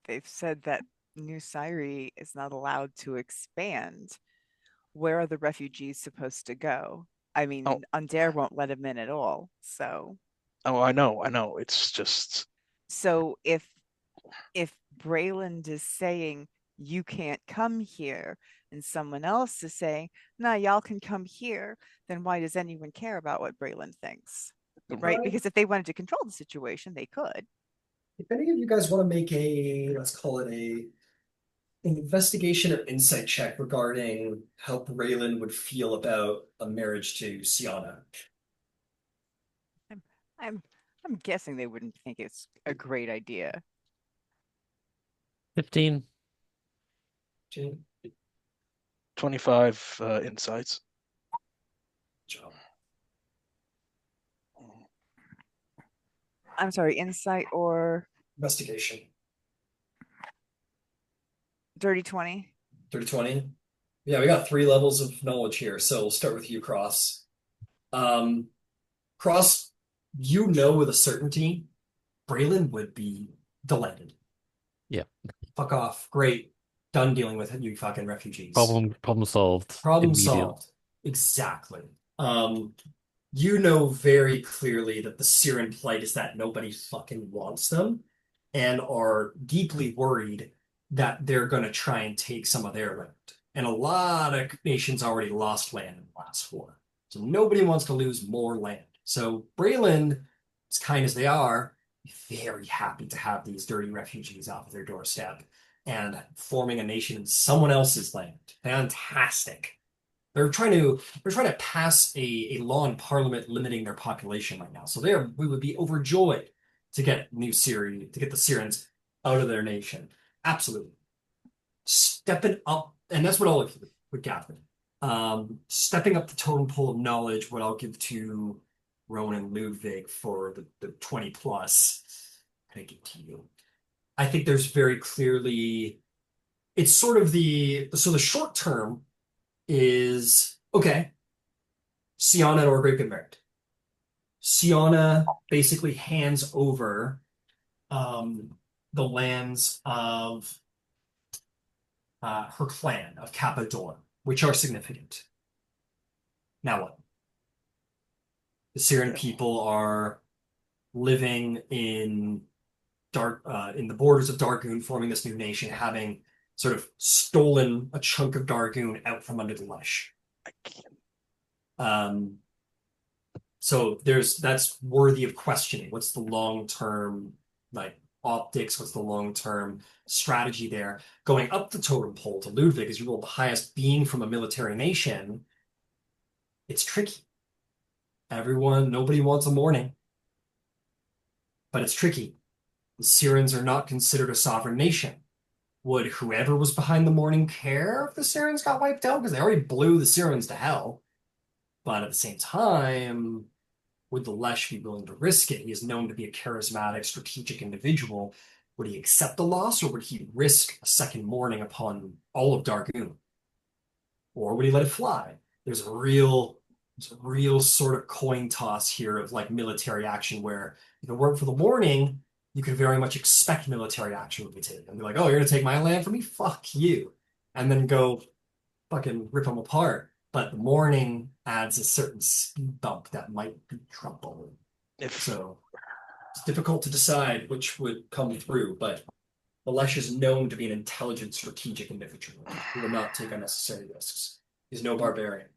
they've said that New Cyre is not allowed to expand. Where are the refugees supposed to go? I Oh, mean, Undair won't let them in at all. I know. It's just So if Brayland is saying you can't come here and someone else is saying, nah, y'all can come here, then why does anyone care about what Brayland thinks? Right? Right. Because if they wanted to control the situation, they could. If any of you guys want to make a, let's call it a investigation or insight check regarding how Braylon would feel about a marriage to Sienna. I'm I'm guessing they wouldn't think it's a great idea. 15. 25 insights. I'm sorry, insight or Investigation. dirty 20? 30/20. Yeah, we got 3 levels of knowledge here, so we'll start with you, Cross. Cross, you know with a certainty, Braylon would be delighted. Yeah. Fuck off. Great. Done dealing with it, you fucking refugees. Problem solved. Problem Immediate. solved. Exactly. You know very clearly that the Syrian plight is that nobody fucking wants them and are deeply worried that they're going to try and take some of their land. And a lot of nations already lost land in the last war. So nobody wants to lose more land. So Braylon, as kind as they are, very happy to have these dirty refugees off of their doorstep and forming a nation in someone else's land. Fantastic. They're trying to pass a law in Parliament limiting their population right now. So we would be overjoyed to get the Syrians out of their nation. Absolutely. Stepping up, and that's what all of you would gather. Stepping up the totem pole of knowledge, what I'll give to Rowan and Ludwig for the 20 plus. Can I give to you? I think there's very clearly it's sort of the short term is okay. Sienna and Orgreave get married. Sienna basically hands over the lands of her clan of Capador, which are significant. Now what? The Syrian people are living in in the borders of Dargoon, forming this new nation, having sort of stolen a chunk of Dargoon out from under the Lesh. So that's worthy of questioning. What's the long-term like optics? What's the long-term strategy there? Going up the totem pole to Ludwig, as you rolled the highest being from a military nation, it's tricky. Nobody wants a mourning, but it's tricky. The Syrians are not considered a sovereign nation. Would whoever was behind the mourning care if the Syrians got wiped out? Because they already blew the Syrians to hell. But at the same time, would the Lesh be willing to risk it? He is known to be a charismatic, strategic individual. Would he accept the loss, or would he risk a second mourning upon all of Dargoon? Or would he let it fly? There's a real sort of coin toss here of like military action where if it weren't for the mourning, you could very much expect military action would be taken. And be like, oh, you're gonna take my land from me? Fuck you. And then go fucking rip them apart. But the mourning adds a certain speed bump that might be trouble. So it's difficult to decide which would come through, but Malesh is known to be an intelligent, strategic individual who will not take unnecessary risks. He's no barbarian.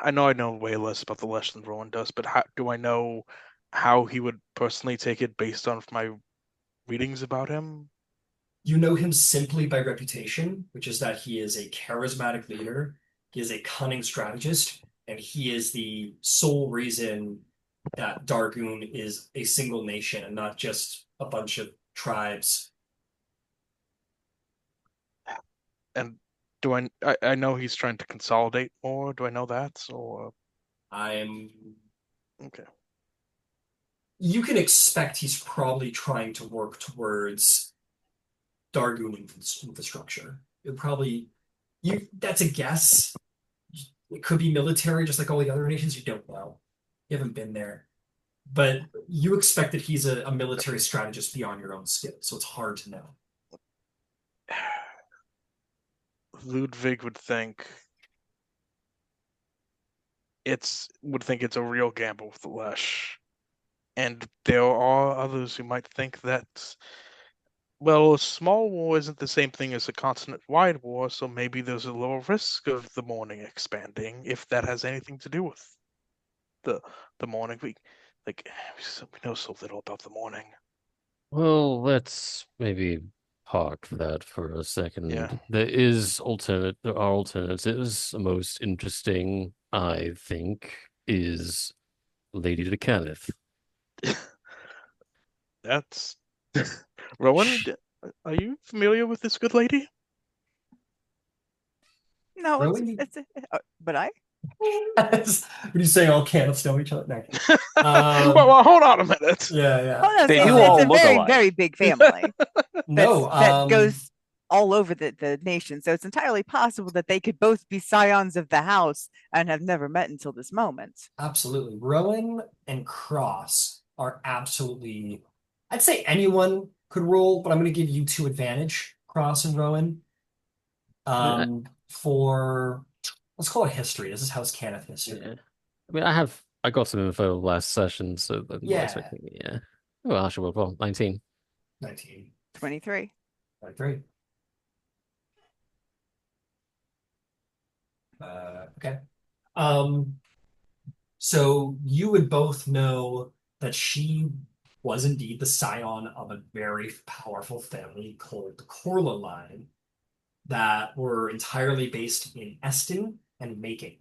I know way less about the Lesh than Rowan does, but how do I know how he would personally take it based on my readings about him? You know him simply by reputation, which is that he is a charismatic leader, he is a cunning strategist, and he is the sole reason that Dargoon is a single nation and not just a bunch of tribes. And do I know he's trying to consolidate more? Do I know that? Or I'm okay. You can expect he's probably trying to work towards Dargoon infrastructure. That's a guess. It could be military, just like all the other nations. You don't know. You haven't been there. But you expect that he's a military strategist beyond your own skill, so it's hard to know. Ludwig would think it's a real gamble with the Lesh. And there are others who might think that, well, a small war isn't the same thing as a continent-wide war, so maybe there's a lower risk of the mourning expanding, if that has anything to do with the mourning. We know so little about the mourning. Well, let's maybe park that for a second. Yeah. There are alternatives. The most interesting, I think, is Lady DeCanith. That's Rowan, are you familiar with this good lady? No, Really? but I When you say all Cannots know each other. No. Well, hold on a minute. Yeah. Oh, no, They it's, do it's all a look very, alike. very big family No, that goes all over the nation. So it's entirely possible that they could both be scions of the house and have never met until this moment. absolutely. Rowan and Cross are absolutely, I'd say anyone could roll, but I'm going to give you two advantage, Cross and Rowan. I mean, For let's call it history. This is House Cannith history. yeah. I got some info last session, so I'm not Yeah, expecting it. Yeah. Well, actually, well, 19. 19, 23. 23. Okay. Um, so you would both know that she was indeed the scion of a very powerful family called the Corla line that were entirely based in Eston and Making,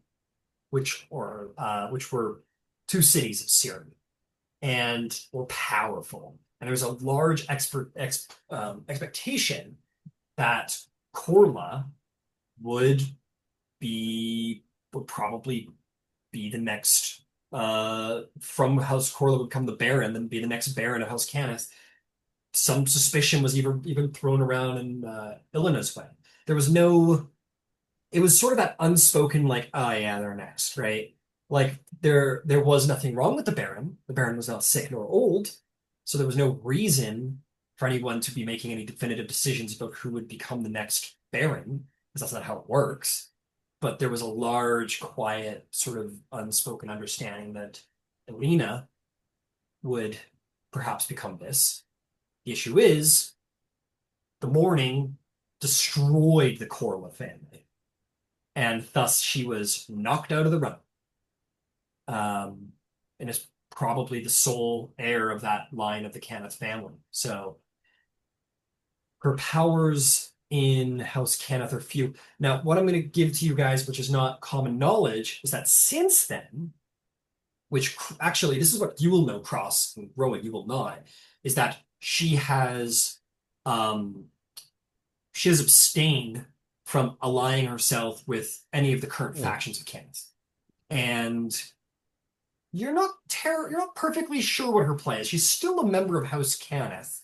which were two cities of Cyre and were powerful. And there's a large expectation that Corla would would probably be the next from House Corla would come the Baron, then be the next Baron of House Canis. Some suspicion was even thrown around in Illina's way. There was no it was sort of that unspoken like, oh yeah, they're next, right? Like there was nothing wrong with the Baron. The Baron was not sick nor old, so there was no reason for anyone to be making any definitive decisions about who would become the next Baron, because that's not how it works. But there was a large, quiet, sort of unspoken understanding that Elena would perhaps become this. The issue is the mourning destroyed the Corla family, and thus she was knocked out of the run. And is probably the sole heir of that line of the Cannith family. So her powers in House Cannith are few. Now, what I'm going to give to you guys, which is not common knowledge, is that since then, which actually this is what you will know, Cross and Rowan, you will not, is that um she has abstained from allying herself with any of the current Yeah. factions of Cannith. And you're not perfectly sure what her plan is. She's still a member of House Cannith.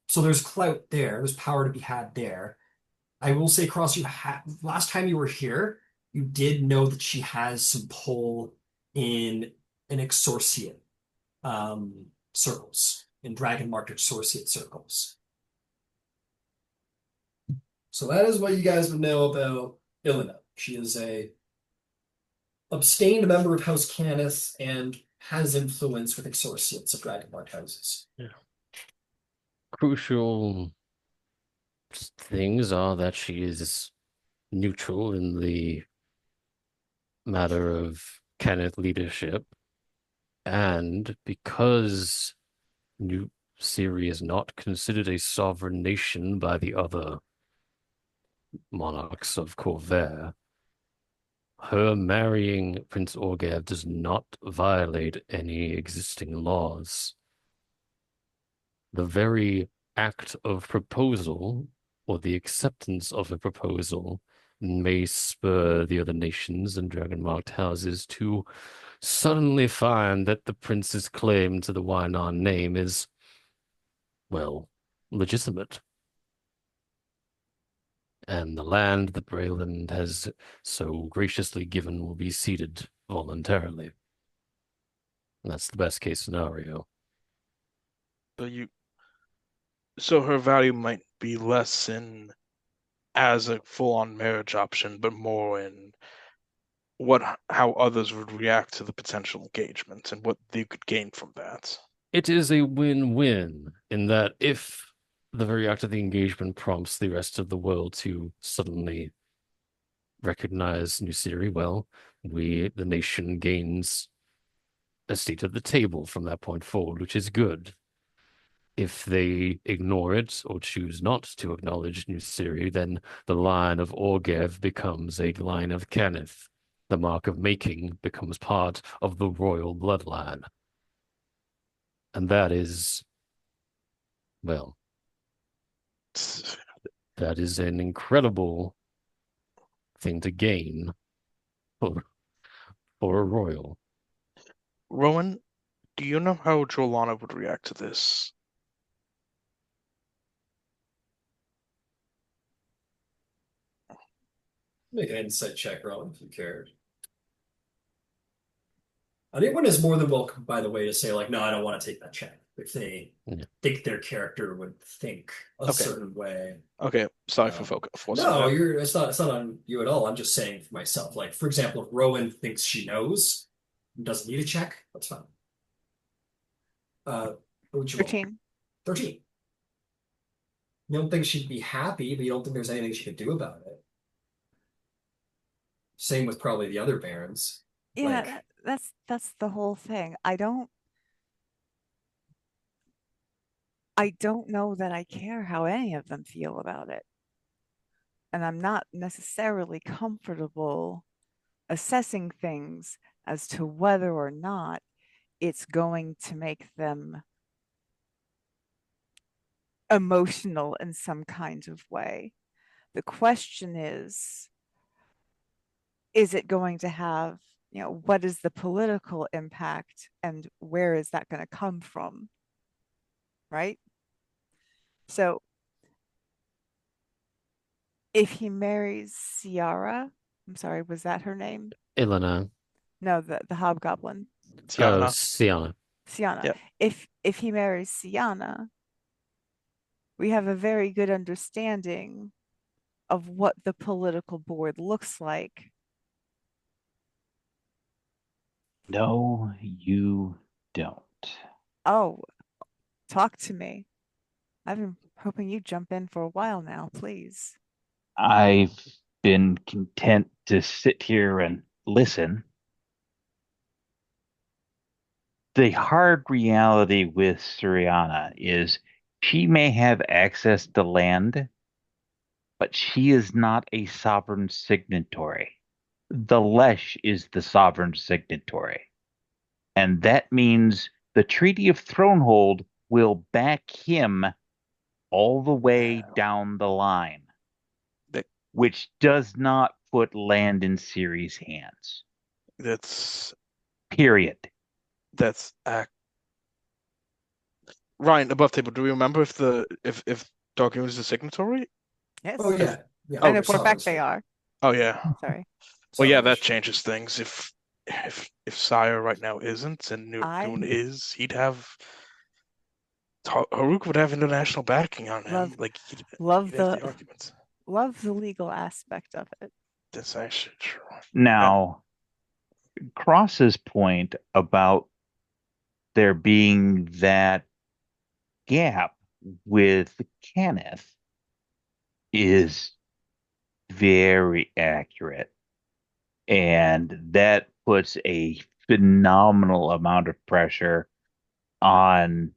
So there's clout there. There's power to be had there. I will say, Cross, last time you were here, you did know that she has some pull in an exorciate circles, in dragon marked exorciate circles. So that is what you guys would know about Illina. She is a abstained member of House Canis and has influence with exorciates of dragonmark houses. Yeah. Crucial things are that she is neutral in the matter of Kenneth leadership, and because New Syria is not considered a sovereign nation by the other monarchs of Corvair, her marrying Prince Oargev does not violate any existing laws. The very act of proposal or the acceptance of a proposal may spur the other nations and dragon-marked houses to suddenly find that the prince's claim to the Wynon name is, well, legitimate. And the land that Brayland has so graciously given will be ceded voluntarily. And that's the best case scenario. So her value might be less in as a full-on marriage option, but more in how others would react to the potential engagement and what they could gain from that. It is a win-win in that if the very act of the engagement prompts the rest of the world to suddenly recognize New Syria, well, the nation, gains a seat at the table from that point forward, which is good. If they ignore it or choose not to acknowledge New Syria, then the line of Oargev becomes a line of Kenneth. The mark of making becomes part of the royal bloodline. And that is, well, that is an incredible thing to gain for for a royal. Rowan, do you know how Jolana would react to this? Make an insight check, Rowan, if you cared. Anyone is more than welcome, by the way, to say, like, no, I don't want to take that check if they Yeah. think their character would think a Okay. certain way. Okay, sorry for Um, forcing no, that. it's not on you at all. I'm just saying for myself. Like, for example, if Rowan thinks she knows and doesn't need a check, that's fine. What would you roll? 13. 13. You don't think she'd be happy, but you don't think there's anything she could do about it. Same with probably the other barons. Yeah, Like, that's the whole thing. I don't know that I care how any of them feel about it. And I'm not necessarily comfortable assessing things as to whether or not it's going to make them emotional in some kind of way. The question is it going to have, what is the political impact and where is that going to come from? Right? So if he marries Ciara, I'm sorry, was that her name? Ilana. No, the hobgoblin. Oh, Tiana. Sienna. Siana. Yeah. If he marries Siana, we have a very good understanding of what the political board looks like. No, you don't. Oh, talk to me. I've been hoping you'd jump in for a while now, please. I've been content to sit here and listen. The hard reality with Suriana is she may have access to land, but she is not a sovereign signatory. The Lesh is the sovereign signatory. And that means the Treaty of Thronehold will back him all the way down the line, That which does not put land in Ciri's hands. that's Period. that's act. Ryan, above table, do we remember if Darkwing was the signatory? Yes. oh yeah, yeah. Oh, And if we're back, Sovereign's they fine. are. Oh yeah. Sorry. Well, yeah, Sovereign's that fine. changes things. If Cyre right now isn't and Noon I is, he'd have Haruk would have international backing on him. love Like love he'd have the the arguments. love the legal aspect of it. That's actually true. Now, Cross's point about there being that gap with Kenneth is very accurate. And that puts a phenomenal amount of pressure on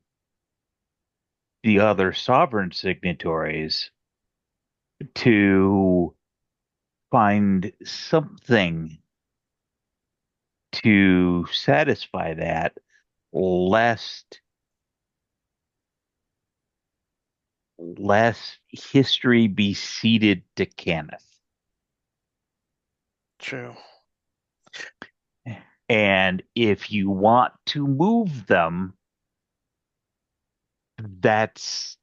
the other sovereign signatories to find something to satisfy that, lest history be ceded to Kenneth. True. And if you want to move them, that's,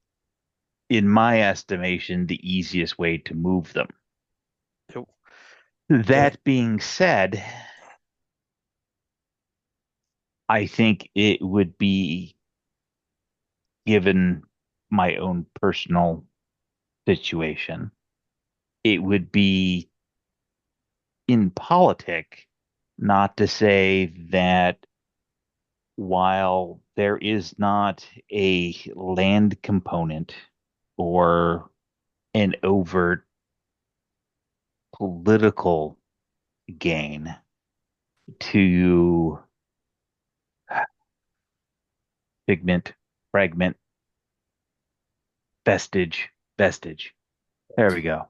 in my estimation, the easiest way to move them. Yep. That being said, I think it would be, given my own personal situation, it would be impolitic not to say that while there is not a land component or an overt political gain to pigment, fragment, vestige. There we go.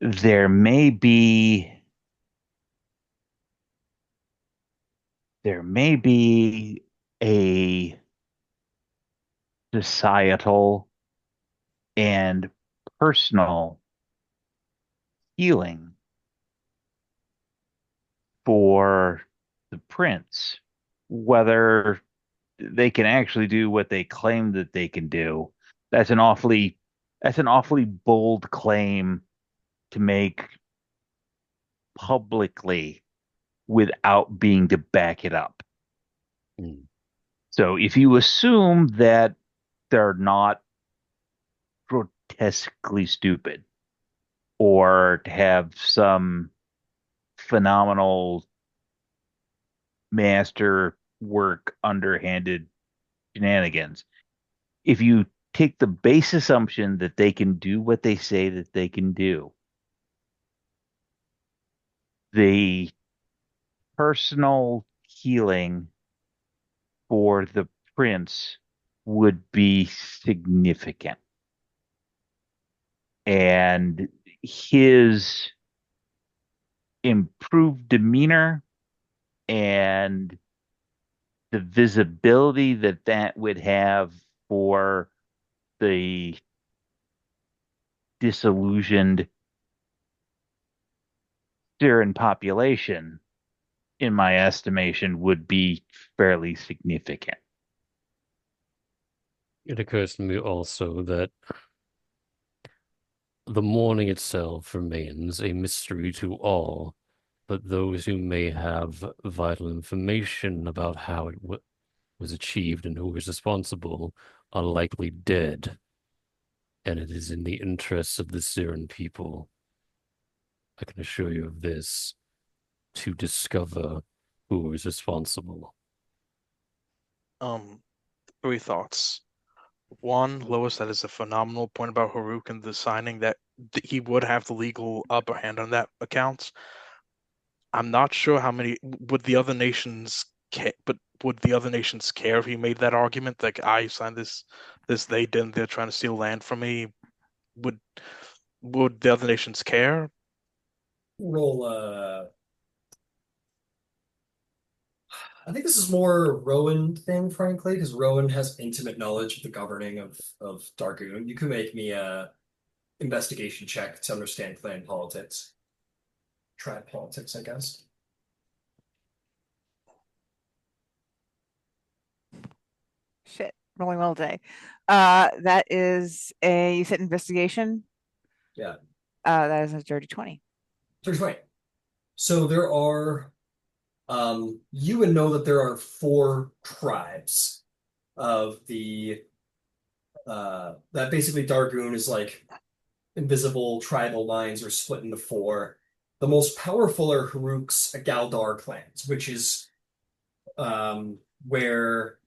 There may be a societal and personal healing for the prince. Whether they can actually do what they claim that they can do, that's an awfully bold claim to make publicly without being to back it up. Hmm. So if you assume that they're not grotesquely stupid or to have some phenomenal master work underhanded shenanigans, if you take the base assumption that they can do what they say that they can do, the personal healing for the prince would be significant. And his improved demeanor and the visibility that that would have for the disillusioned Syrian population, in my estimation, would be fairly significant. It occurs to me also that the morning itself remains a mystery to all, but those who may have vital information about how it was achieved and who was responsible are likely dead. And it is in the interests of the Syrian people, I can assure you of this, to discover who is responsible. Um, Three thoughts. One, Lois, that is a phenomenal point about Haruk and the signing that he would have the legal upper hand on that account. I'm not sure how many would the other nations care, but would the other nations care if he made that argument? Like, I signed this they didn't. They're trying to steal land from me. Would would the other nations care? Roll I think this is more a Rowan thing, frankly, because Rowan has intimate knowledge of the governing of Dargoon. You can make me a investigation check to understand clan politics. Tribe politics, I guess. Shit, rolling well today. That is you said investigation. Yeah. That is a dirty 20. Here's right. So there are you would know that there are four tribes of the that basically Dargoon is like invisible tribal lines are split into four. The most powerful are Haruk's Galdar clans, which is where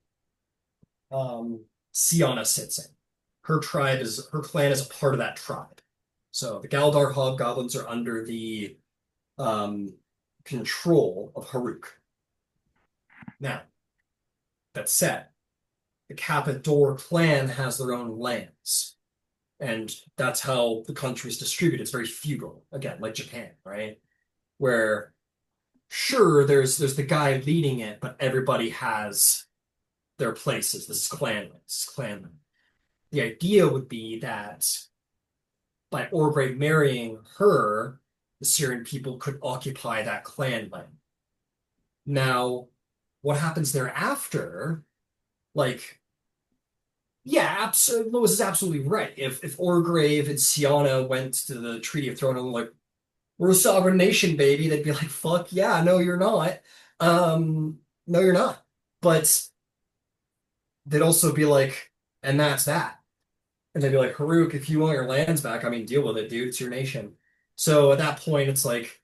Siana sits in. Her clan is a part of that tribe. So the Galdar Hobgoblins are under the um, control of Haruk. Now, that said, the Capador clan has their own lands. And that's how the country is distributed. It's very feudal, again, like Japan, right? Where sure, there's the guy leading it, but everybody has their places. This is clanland. This is clanland. The idea would be that by Orgrave marrying her, the Syrian people could occupy that clanland. Now, what happens thereafter? Like, yeah, absolutely. Lois is absolutely right. If Orgrave and Siana went to the Treaty of Throne and like, we're a sovereign nation, baby, they'd be like, fuck yeah, no, you're not. No, you're not. But they'd also be like, and that's that. And they'd be like, Haruk, if you want your lands back, I mean, deal with it, dude. It's your nation. So at that point, it's like,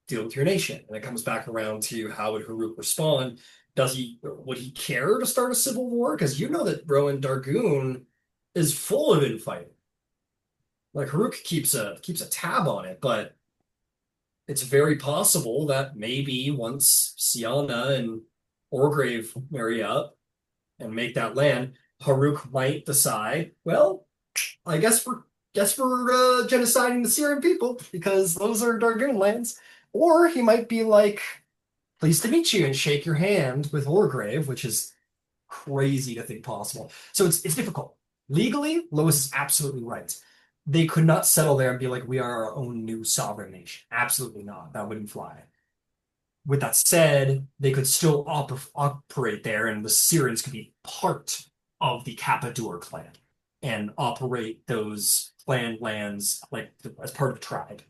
deal with your nation. And it comes back around to how would Haruk respond? Would he care to start a civil war? Because you know that Rowan Dargoon is full of infighting. Like Haruk keeps a tab on it, but it's very possible that maybe once Siana and Orgrave marry up and make that land, Haruk might decide, well, I guess we're genociding the Syrian people because those are Dargoon lands. Or he might be like, pleased to meet you and shake your hand with Orgrave, which is crazy to think possible. So it's difficult. Legally, Lois is absolutely right. They could not settle there and be like, we are our own new sovereign nation. Absolutely not. That wouldn't fly. with that said, they could still operate there, and the Sirens could be part of the Capador clan and operate those clan lands like as part of the tribe.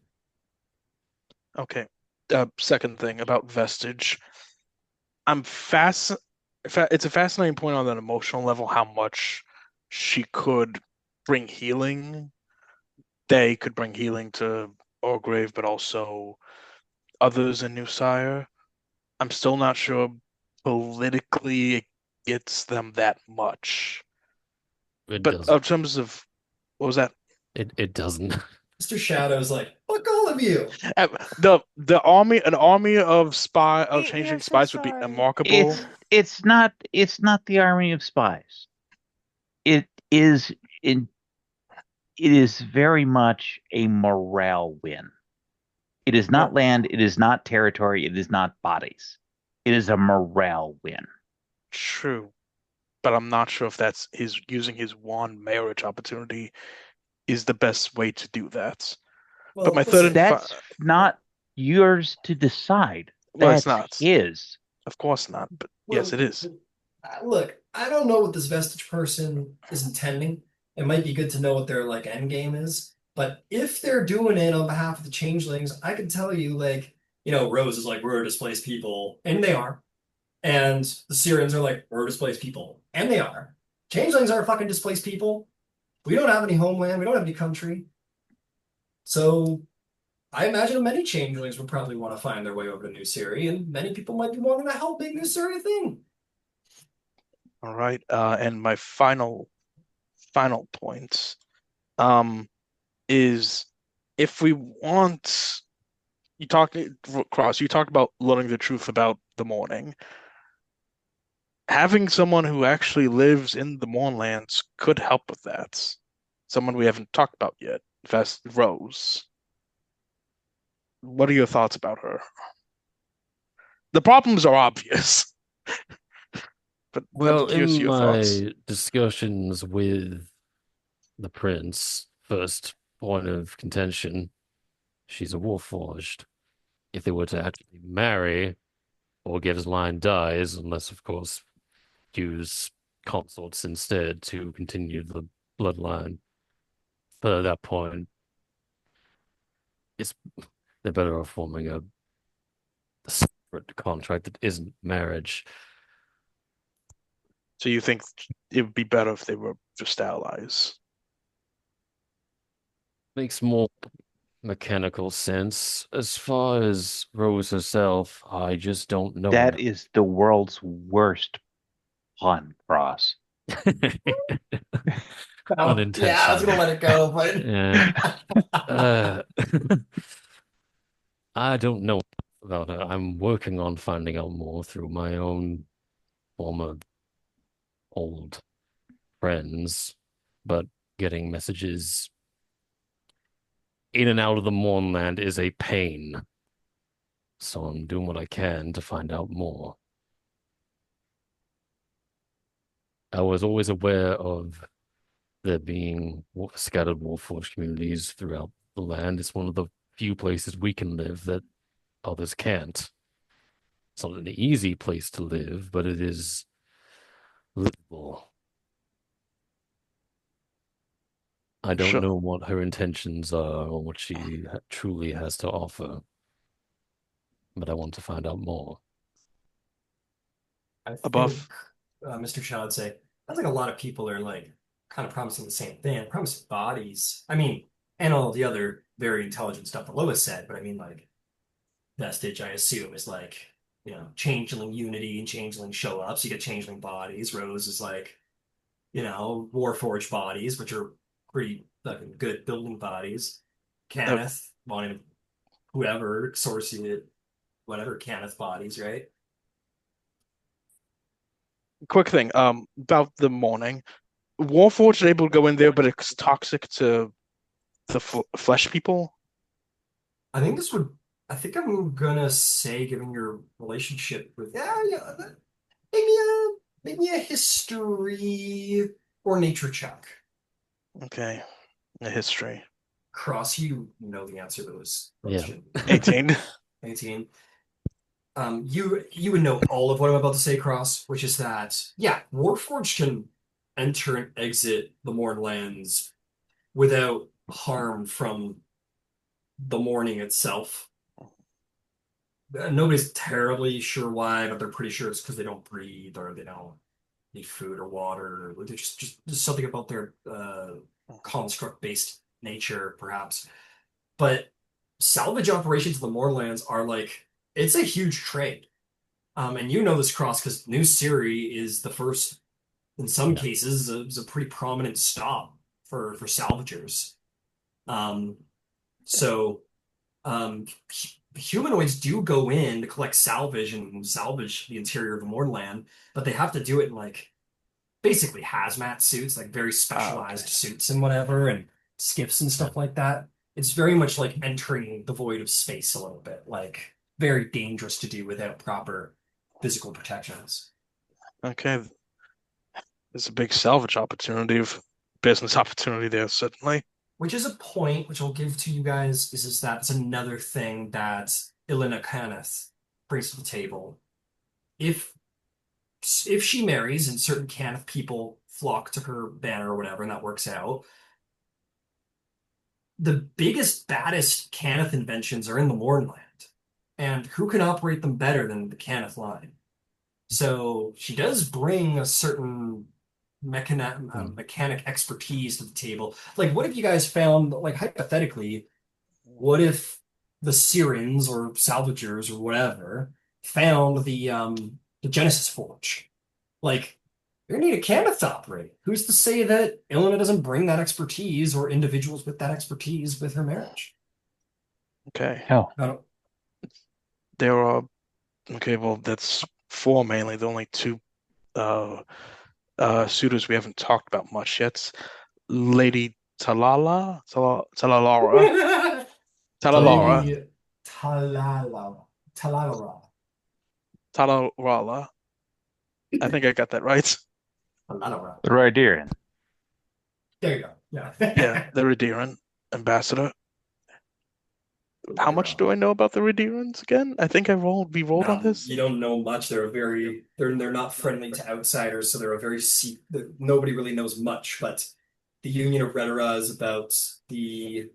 Okay. Second thing about Vestige. I'm it's a fascinating point on an emotional level how much she could bring healing. They could bring healing to Oargev, but also others in New Sire. I'm still not sure politically it gets them that much. It But does. in terms of what was that? It doesn't. Mr. Shadow's like, fuck all of you. An army of We changing are so spies would be sorry. remarkable. It's not the army of spies. It is in it is very much a morale win. It is not Well, land, it is not territory, it is not bodies. It is a morale win. true, but I'm not sure if that's his using his one marriage opportunity is the best way to do that. But Well, my third and listen, That's not yours to decide. well, it's That's not. his. Of course not. But yes, well, it is. look, I don't know what this vestige person is intending. It might be good to know what their like end game is. But if they're doing it on behalf of the changelings, I can tell you, like, Rose is like, we're displaced people, and they are. And the Syrians are like, we're displaced people, and they are. Changelings are fucking displaced people. We don't have any homeland, we don't have any country. So I imagine many changelings would probably want to find their way over to New Syria, and many people might be wanting to help make New Syria a thing. All right. And my final point, um, is if we want you talked Cross, you talked about learning the truth about the morning. Having someone who actually lives in the Mournlands could help with that. Someone we haven't talked about yet, Rose. What are your thoughts about her? The problems are obvious, but I'm Well, curious to in your thoughts. my discussions with the prince, first point of contention, she's a warforged. If they were to actually marry, Orgev's line dies, unless, of course, use consorts instead to continue the bloodline. But at that point, it's they're better off forming a separate contract that isn't marriage. So you think it would be better if they were just allies? Makes more mechanical sense. As far as Rose herself, I just don't know That enough. is the world's worst pun, Cross. Oh, yeah, I was gonna Unintentionally. let it go, but Yeah. Uh, I don't know about her. I'm working on finding out more through my own former old friends, but getting messages in and out of the Mournland is a pain. So I'm doing what I can to find out more. I was always aware of there being scattered Warforged communities throughout the land. It's one of the few places we can live that others can't. It's not an easy place to live, but it is livable. I don't Sure. know what her intentions are or what she truly has to offer, but I want to find out more. I think Above. Mr. Shaw would say, I think a lot of people are like kind of promising the same thing, promising bodies. I mean, and all the other very intelligent stuff that Lois said, but I mean, like, Vestige, I assume, is like, changeling unity and changeling show up. So you get changeling bodies. Rose is like, Warforged bodies, which are pretty fucking good building bodies. Uh, Canneth, wanting whoever, Sorcerer, whatever, Canneth bodies, right? quick thing. About the morning. Warforged are able to go in there, but it's toxic to the flesh people. I think this would, I think I'm gonna say, given your relationship with, yeah, maybe maybe a history or nature check. Okay, the history. Cross, you know the answer to this Yeah. question. 18. 18. You would know all of what I'm about to say, Cross, which is that yeah, Warforged can enter and exit the Mournlands without harm from the Mourning itself. Nobody's terribly sure why, but they're pretty sure it's because they don't breathe or they don't need food or water. Or just something about their construct-based nature, perhaps. But salvage operations in the Moorlands are like it's a huge trade. And you know this, Cross, because New Cyre is the first, in some cases, is a pretty prominent stop for salvagers. Um, so humanoids do go in to collect salvage and salvage the interior of the Mournland, but they have to do it in like basically hazmat suits, like very specialized suits and whatever, and skiffs and stuff like that. It's very much like entering the void of space a little bit, like very dangerous to do without proper physical protections. Okay, there's a big salvage opportunity of business opportunity there, certainly. Which is a point which I'll give to you guys is that it's another thing that Ilina Kenneth brings to the table. If if she marries and certain Cannith people flock to her banner or whatever, and that works out, the biggest, baddest Cannith inventions are in the Mournland. And who can operate them better than the Cannith line? So she does bring a certain mechanic expertise to the table. Like, what if you guys found, like, hypothetically, what if the Sirens or Salvagers or whatever found the Genesis Forge? Like, you're gonna need a Cannith to operate. Who's to say that Ilona doesn't bring that expertise or individuals with that expertise with her marriage? Okay. Oh, I don't. There are okay, well that's four mainly. The only two suitors we haven't talked about much yet. Lady Talalora. Lady Talala. Talara. Talalora. I think I got that right. Talara. the Ryderian. There you go. Yeah. Yeah, the Radiran ambassador. How much do I know about the Radirans again? I think we rolled on this. You don't know much. They're not friendly to outsiders, so they're a very nobody really knows much. But the Union of Redera is about the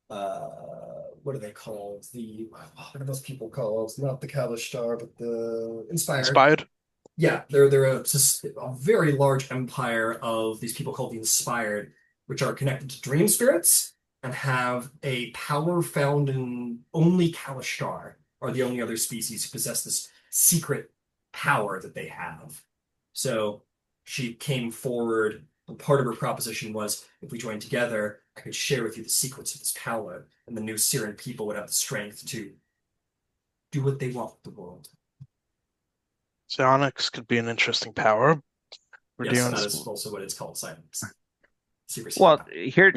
what are they called? What are those people called? Not the Kalishtar, but the Inspired. Inspired? Yeah, they're just a very large empire of these people called the Inspired, which are connected to dream spirits and have a power found in only Kalishtar are the only other species who possess this secret power that they have. So she came forward, and part of her proposition was if we joined together, I could share with you the secrets of this power, and the new Siren people would have the strength to do what they want with the world. Psionics could be an interesting power. Yes, that is also what it's called, silence. Secrecy. Well, here,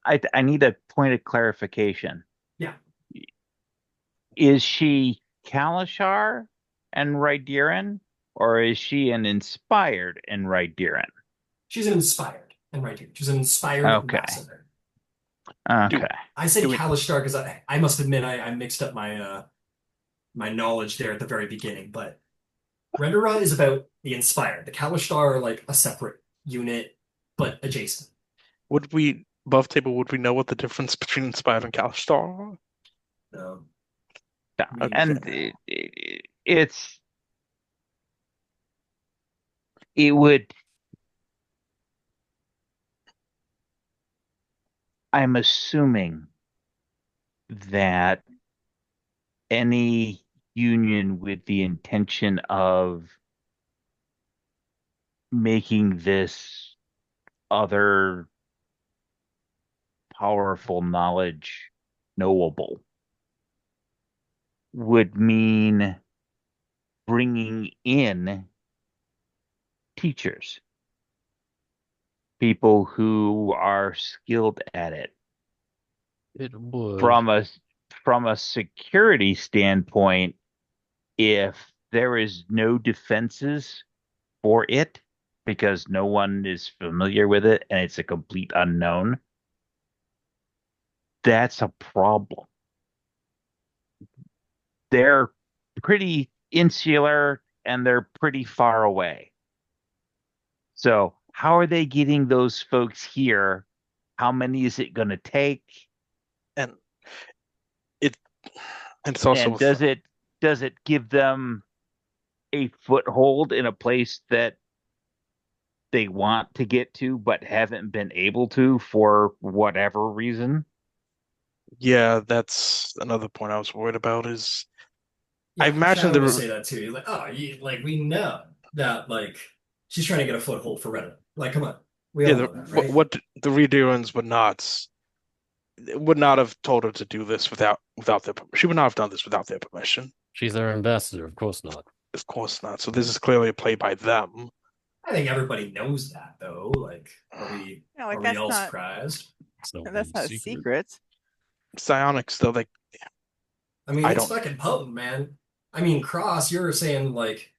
I need a point of clarification. Yeah. Is she Kalishar and Ryderian, or is she an inspired and Ryderian? She's an inspired and right here. She's an inspired ambassador. Okay. I said Kalishtar because I must admit I mixed up my my knowledge there at the very beginning, but Rendera is about the inspired. The Kalishtar are like a separate unit, but adjacent. Would we know what the difference between Inspired and Kalishtar are? No. And it would. I'm assuming that any union with the intention of making this other powerful knowledge knowable would mean bringing in teachers, people who are skilled at it. It would. From a security standpoint, if there is no defenses for it because no one is familiar with it and it's a complete unknown, that's a problem. they're pretty insular and they're pretty far away. So how are they getting those folks here? How many is it going to take? And it and it's also And does it give them a foothold in a place that they want to get to but haven't been able to for whatever reason? yeah, that's another point I was worried about is I Yeah, imagine Shadow will the say that too. He's like, oh, like we know that like she's trying to get a foothold for Reddit. Like, come on, we yeah all the know that, what, right? what the Redurans would not have told her to do this without their permission. She would not have done this without their permission. She's our ambassador, of course not. Of course not. So this is clearly a play by them. I think everybody knows that though. Like, Like are we that's all not surprised? It's no that's big not a secret. secret. Psionics, though, I mean, I it's don't. fucking potent, man. I mean, Cross, you were saying like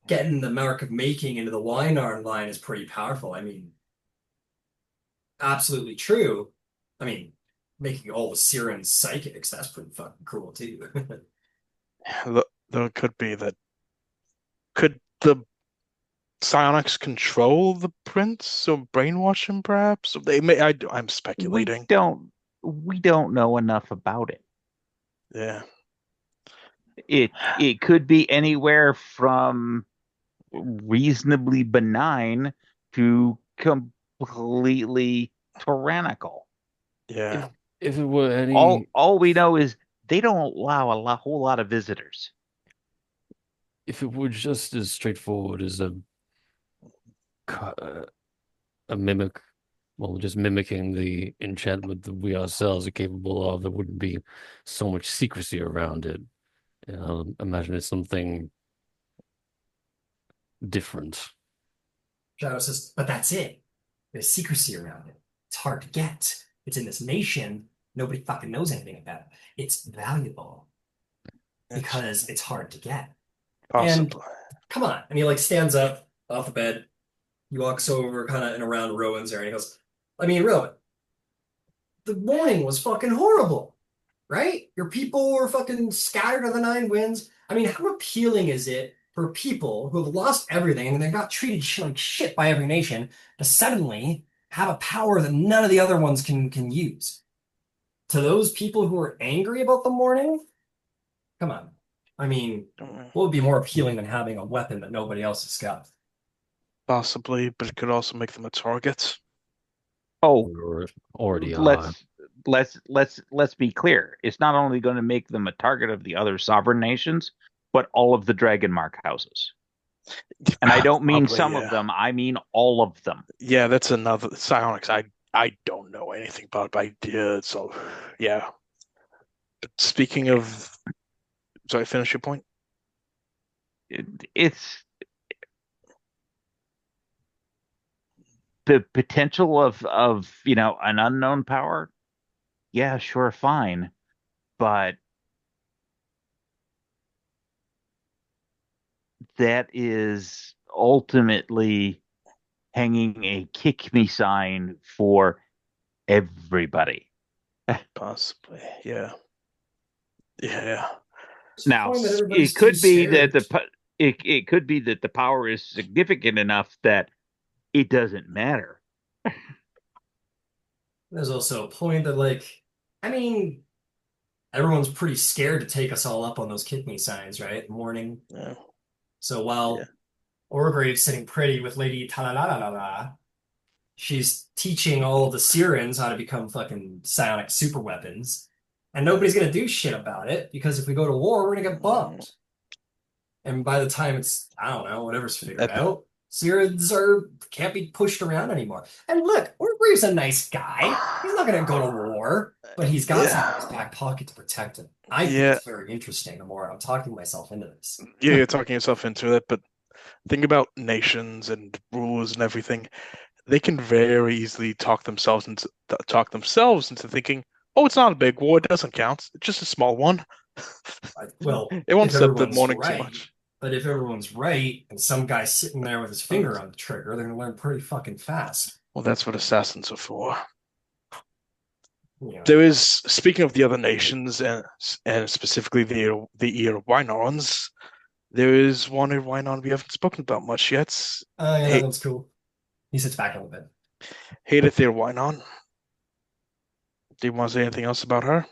getting the mark of making into the Weinarn line is pretty powerful. I mean, absolutely true. I mean, making all the Sirens psychics, that's pretty fucking cool too. Though it could be that could the psionics control the prince or brainwash him, perhaps? They may. I'm We speculating. don't we don't know enough about it. Yeah. It could be anywhere from reasonably benign to completely tyrannical. Yeah. If it were All any, all we know is they don't allow whole lot of visitors. if it were just as straightforward as a mimic, well, just mimicking the enchantment that we ourselves are capable of, there wouldn't be so much secrecy around it. Imagine it's something different. Shadow says, but that's it. There's secrecy around it. It's hard to get. It's in this nation. Nobody fucking knows anything about it. It's valuable It's because it's hard to get. And possible. come on. And he like stands up off the bed. He walks over kind of and around Rowan's area and he goes, I mean, Rowan, the morning was fucking horrible, right? Your people were fucking scattered to the nine winds. I mean, how appealing is it for people who have lost everything and they got treated like shit by every nation to suddenly have a power that none of the other ones can use? To those people who are angry about the morning, come on. I mean, what would be more appealing than having a weapon that nobody else has got? Possibly, but it could also make them a target. Oh, Or already are. let's be clear. It's not only going to make them a target of the other sovereign nations, but all of the Dragon Mark houses. And I don't mean Probably, some yeah. of them, I mean all of them. Yeah, that's another psionics. I don't know anything about it, but I did. So, yeah. But speaking of, sorry, finish your point. It's the potential of an unknown power. Yeah, sure, fine, but that is ultimately hanging a kick me sign for everybody. Possibly, yeah, yeah. It's a Now, point that it everybody's too could be scared. that it could be that the power is significant enough that it doesn't matter. There's also a point that, like, I mean, everyone's pretty scared to take us all up on those kick me signs, right? Morning. Yeah, So yeah. while Orgrave's sitting pretty with Lady Talalalala, she's teaching all of the Sirens how to become fucking psionic super weapons. And nobody's gonna do shit about it because if we go to war, we're gonna get bombed. And by the time it's, I don't know, whatever's figured At the, out, Sirens can't be pushed around anymore. And look, Orgreave's a nice guy. He's not gonna go to war, but he's got something in his yeah, back pocket to protect him. I think yeah, it's very interesting the more I'm talking myself into this. yeah. You're talking yourself into it, but think about nations and rulers and everything. They can very easily talk themselves into thinking, "Oh, it's not a big war. It doesn't count. It's just a small one. Well, It won't if set the everyone's morning too right, much." but if everyone's right and some guy's sitting there with his Oh, finger on the trigger, they're gonna learn pretty fucking fast. well, that's what assassins are for. There is, speaking of the other nations and specifically the Wynorns, there is one in Wynon we haven't spoken about much yet. Oh, yeah, that Hey, one's cool. He sits back a little bit. Hated their Wynon. Do you want to say anything else about her?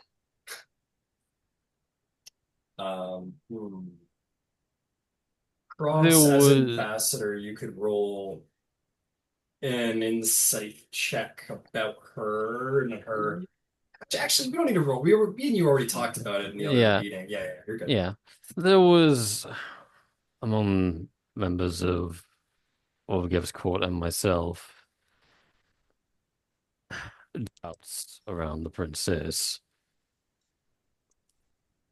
Um, hmm. There Cross as was ambassador, you could roll an insight check about her and her. Actually, we don't need to roll. Me and you already talked about it in the other yeah, meeting. Yeah, you're good. yeah. There was among members of Oargev's court and myself doubts around the princess.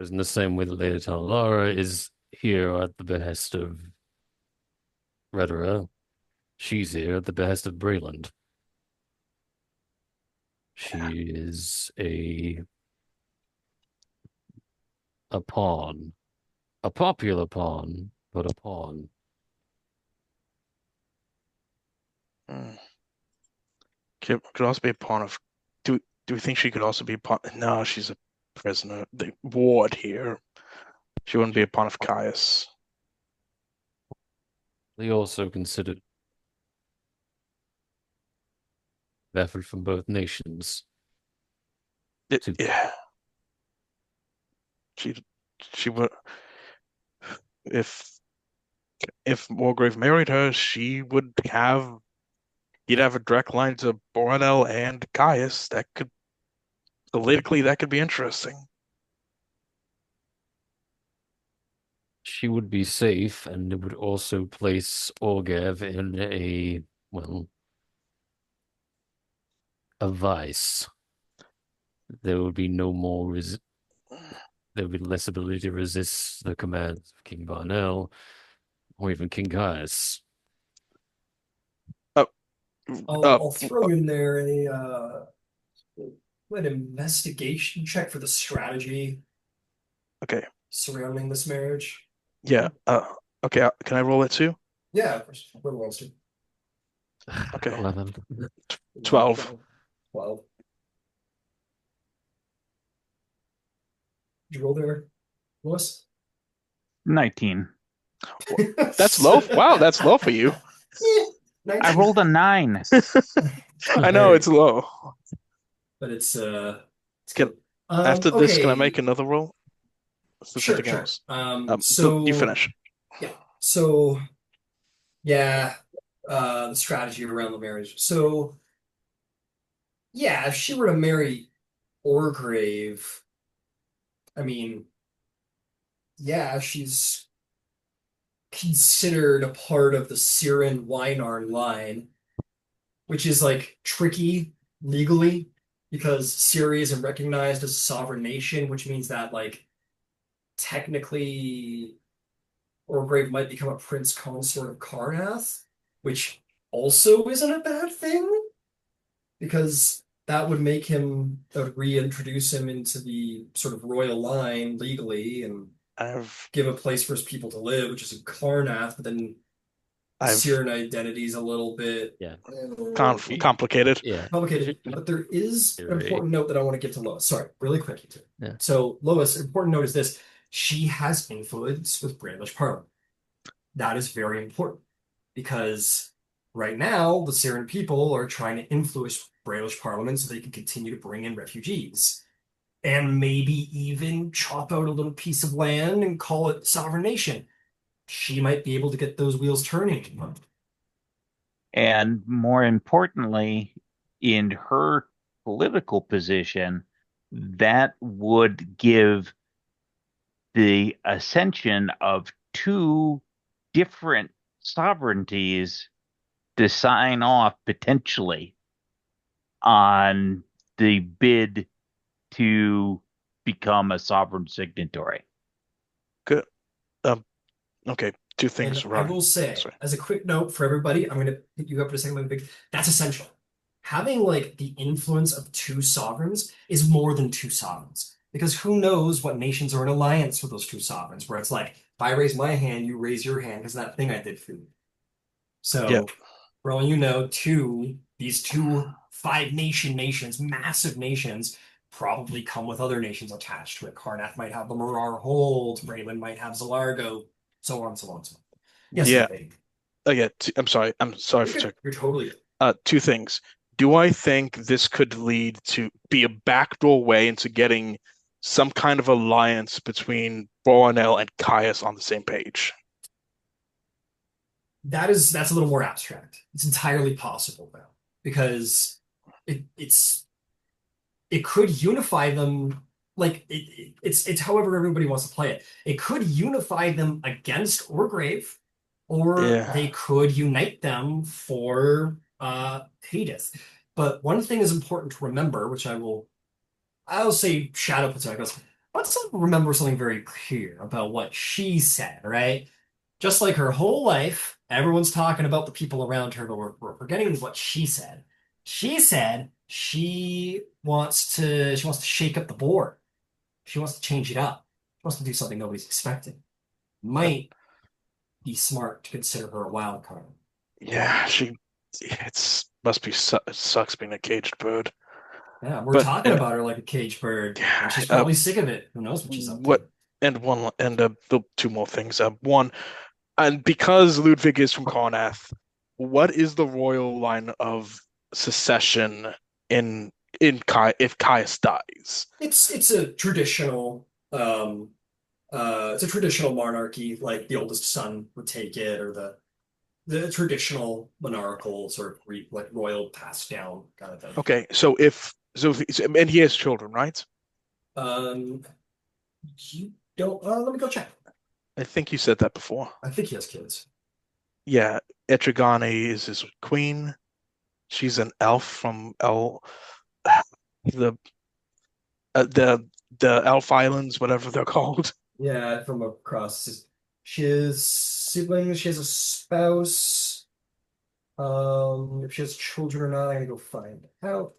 It in the same way that Lady Talara is here at the behest of Redera. She's here at the behest of Breland. She is a pawn, a popular pawn, but a pawn. Hmm. Could also be a pawn of. Do we think she could also be a pawn? No, she's a prisoner. The ward here. She wouldn't be a pawn of Caius. They also considered effort from both nations to Yeah. She would if Wargrave married her, she would have you'd have a direct line to Boronel and Caius. That could politically that could be interesting. she would be safe, and it would also place Oargev in a vice. There would be no more there would be less ability to resist the commands of King Barnell or even King Caius. Uh, I'll throw in there an investigation check for the strategy okay. surrounding this marriage. Yeah. Okay. Can I roll it too? Yeah, of course. Whoever wants to. Okay. 11. 12. 12. Did you roll there, Lewis? 19. That's low. Wow, that's low for you. I rolled a 9. I know it's low. But it's After this, can I okay. make another roll? Sure, Something sure. else. So You finish. yeah. So yeah, the strategy around the marriage. So yeah, if she were to marry Orgrave, I mean, yeah, she's considered a part of the Siren Wynarn line, which is like tricky legally because Syria isn't recognized as a sovereign nation, which means that like technically Orgrave might become a prince consort of Karnath, which also isn't a bad thing because that would make him reintroduce him into the sort of royal line legally and I've give a place for his people to live, which is in Karnath, but then the I've Syrian identity is a little bit Yeah. complicated. Yeah. complicated. But there is an important note that I want to give to Lois. Sorry, really quick, you two. Yeah. So Lois, important note is this. She has influence with Brandlish Parliament. That is very important because right now the Syrian people are trying to influence Brandlish Parliament so they can continue to bring in refugees and maybe even chop out a little piece of land and call it sovereign nation. She might be able to get those wheels turning. And more importantly, in her political position, that would give the ascension of two different sovereignties to sign off potentially on the bid to become a sovereign signatory. Good. Okay, two things And I wrong. will say, Sorry. as a quick note for everybody, I'm going to pick you up for a second. That's essential. Having like the influence of two sovereigns is more than two sovereigns because who knows what nations are in alliance with those two sovereigns, where it's like, if I raise my hand, you raise your hand because that thing I did for you. Yeah. So, for all you know, two these two nations, massive nations, probably come with other nations attached to it. Karnath might have the Marar Hold, Braylon might have Zalargo, so on, so on, so on. Yes, Yeah. Lee. Yeah. I'm sorry. I'm sorry You're for good. checking. You're totally good. Two things. Do I think this could lead to be a backdoor way into getting some kind of alliance between Boronel and Caius on the same page? That's a little more abstract. It's entirely possible though, because it could unify them. Like it's however everybody wants to play it. It could unify them against Orgrave, or Yeah. they could unite them for Hades. But one thing is important to remember, which I'll say Shadow puts out goes, let's remember something very clear about what she said, right? Just like her whole life, everyone's talking about the people around her, but we're forgetting what she said. She said she wants to shake up the board. She wants to change it up. She wants to do something nobody's expecting. That, Might be smart to consider her a wild card. yeah, must be it sucks being a caged bird. Yeah, we're But talking about her like a caged bird, and she's uh, probably sick of it. Who knows what she's up to? what two more things. One, and because Ludwig is from Karnath, what is the royal line of succession in Kai if Caius dies? It's a traditional monarchy, like the oldest son would take it, or the traditional monarchical sort of like royal passed down kind of thing. Okay, and he has children, right? Um, you don't. Let me go check. I think you said that before. I think he has kids. Yeah, Etrigani is his queen. She's an elf from the the Elf Islands, whatever they're called. Yeah, from across. She has siblings. She has a spouse. If she has children or not, I gotta go find out.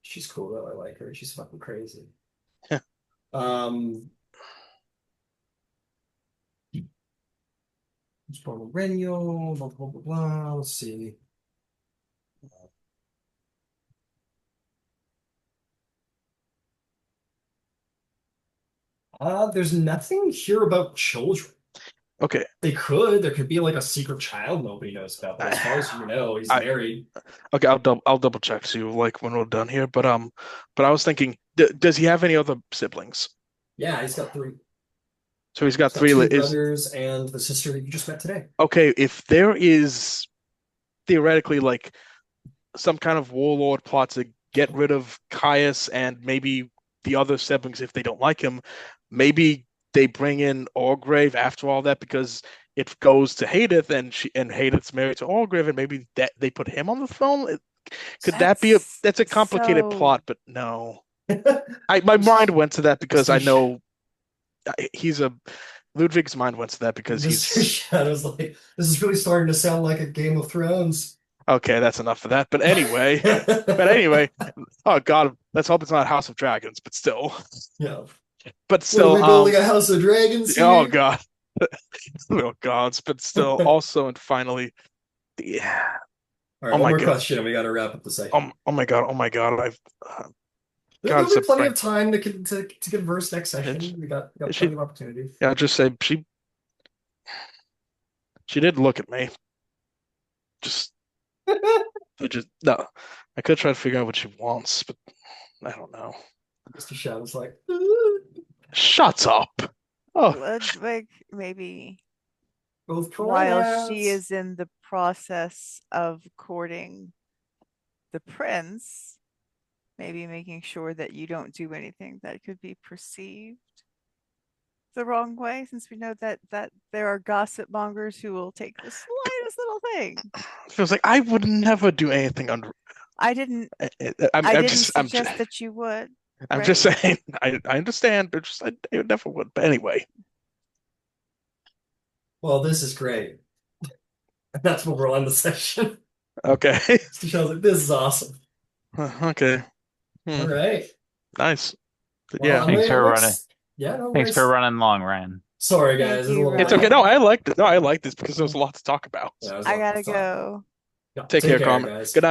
She's cool though. I like her. She's fucking crazy. Um, He's born in Renio, blah, blah, blah, blah. Let's see. There's nothing here about children. Okay, There could be like a secret child nobody knows about, but as far as you know, he's I married. okay. I'll double check to you like when we're done here. But I was thinking, does he have any other siblings? Yeah, he's got three. So he's He's got got three. two Is brothers and the sister that you just met today. okay. If there is theoretically like some kind of warlord plot to get rid of Caius and maybe the other siblings if they don't like him, maybe they bring in Orgrave after all that because it goes to Hadith and Hadith's married to Orgrave and maybe that they put him on the throne. Could that be that's a complicated so plot, but no. My mind went to that because I Mr. know he's a Ludwig's mind went to that because Mr. he's Shadow's like, this is really starting to sound like a Game of Thrones. okay, that's enough of that. But anyway, oh God, let's hope it's not House of Dragons, but still. Yeah. But What are still, we building a House of Dragons here? oh God. Oh gods, but still, also and finally, yeah. All right, Oh one my more God. question and we got to wrap up the section. Oh my God. Oh my God. I've God, There'll be plenty brain. of time to converse next session. We got plenty of opportunities. Yeah, I'll just say she did look at me. Just no. I could try to figure out what she wants, but I don't know. Mr. Shadow's like, Shut up. Oh, Ludwig, maybe both while she pronouns. is in the process of courting the prince, maybe making sure that you don't do anything that could be perceived the wrong way, since we know that there are gossip mongers who will take the slightest little thing. feels like I would never do anything under. I didn't suggest that you would. I'm just saying. I understand, but I never would. But anyway. Well, this is great. That's what we're on the session. Okay. Mr. Shadow's like, this is awesome. Okay. All right. Nice. But Well, yeah. Thanks for running. Yeah, no Thanks worries. for running long, Ryan. Sorry, guys. Thank you, It's a little It's okay. No, I liked it. No, I like this because there was a lot to talk about. Yeah, I gotta go. Take care, care, Carmen. guys. Good night.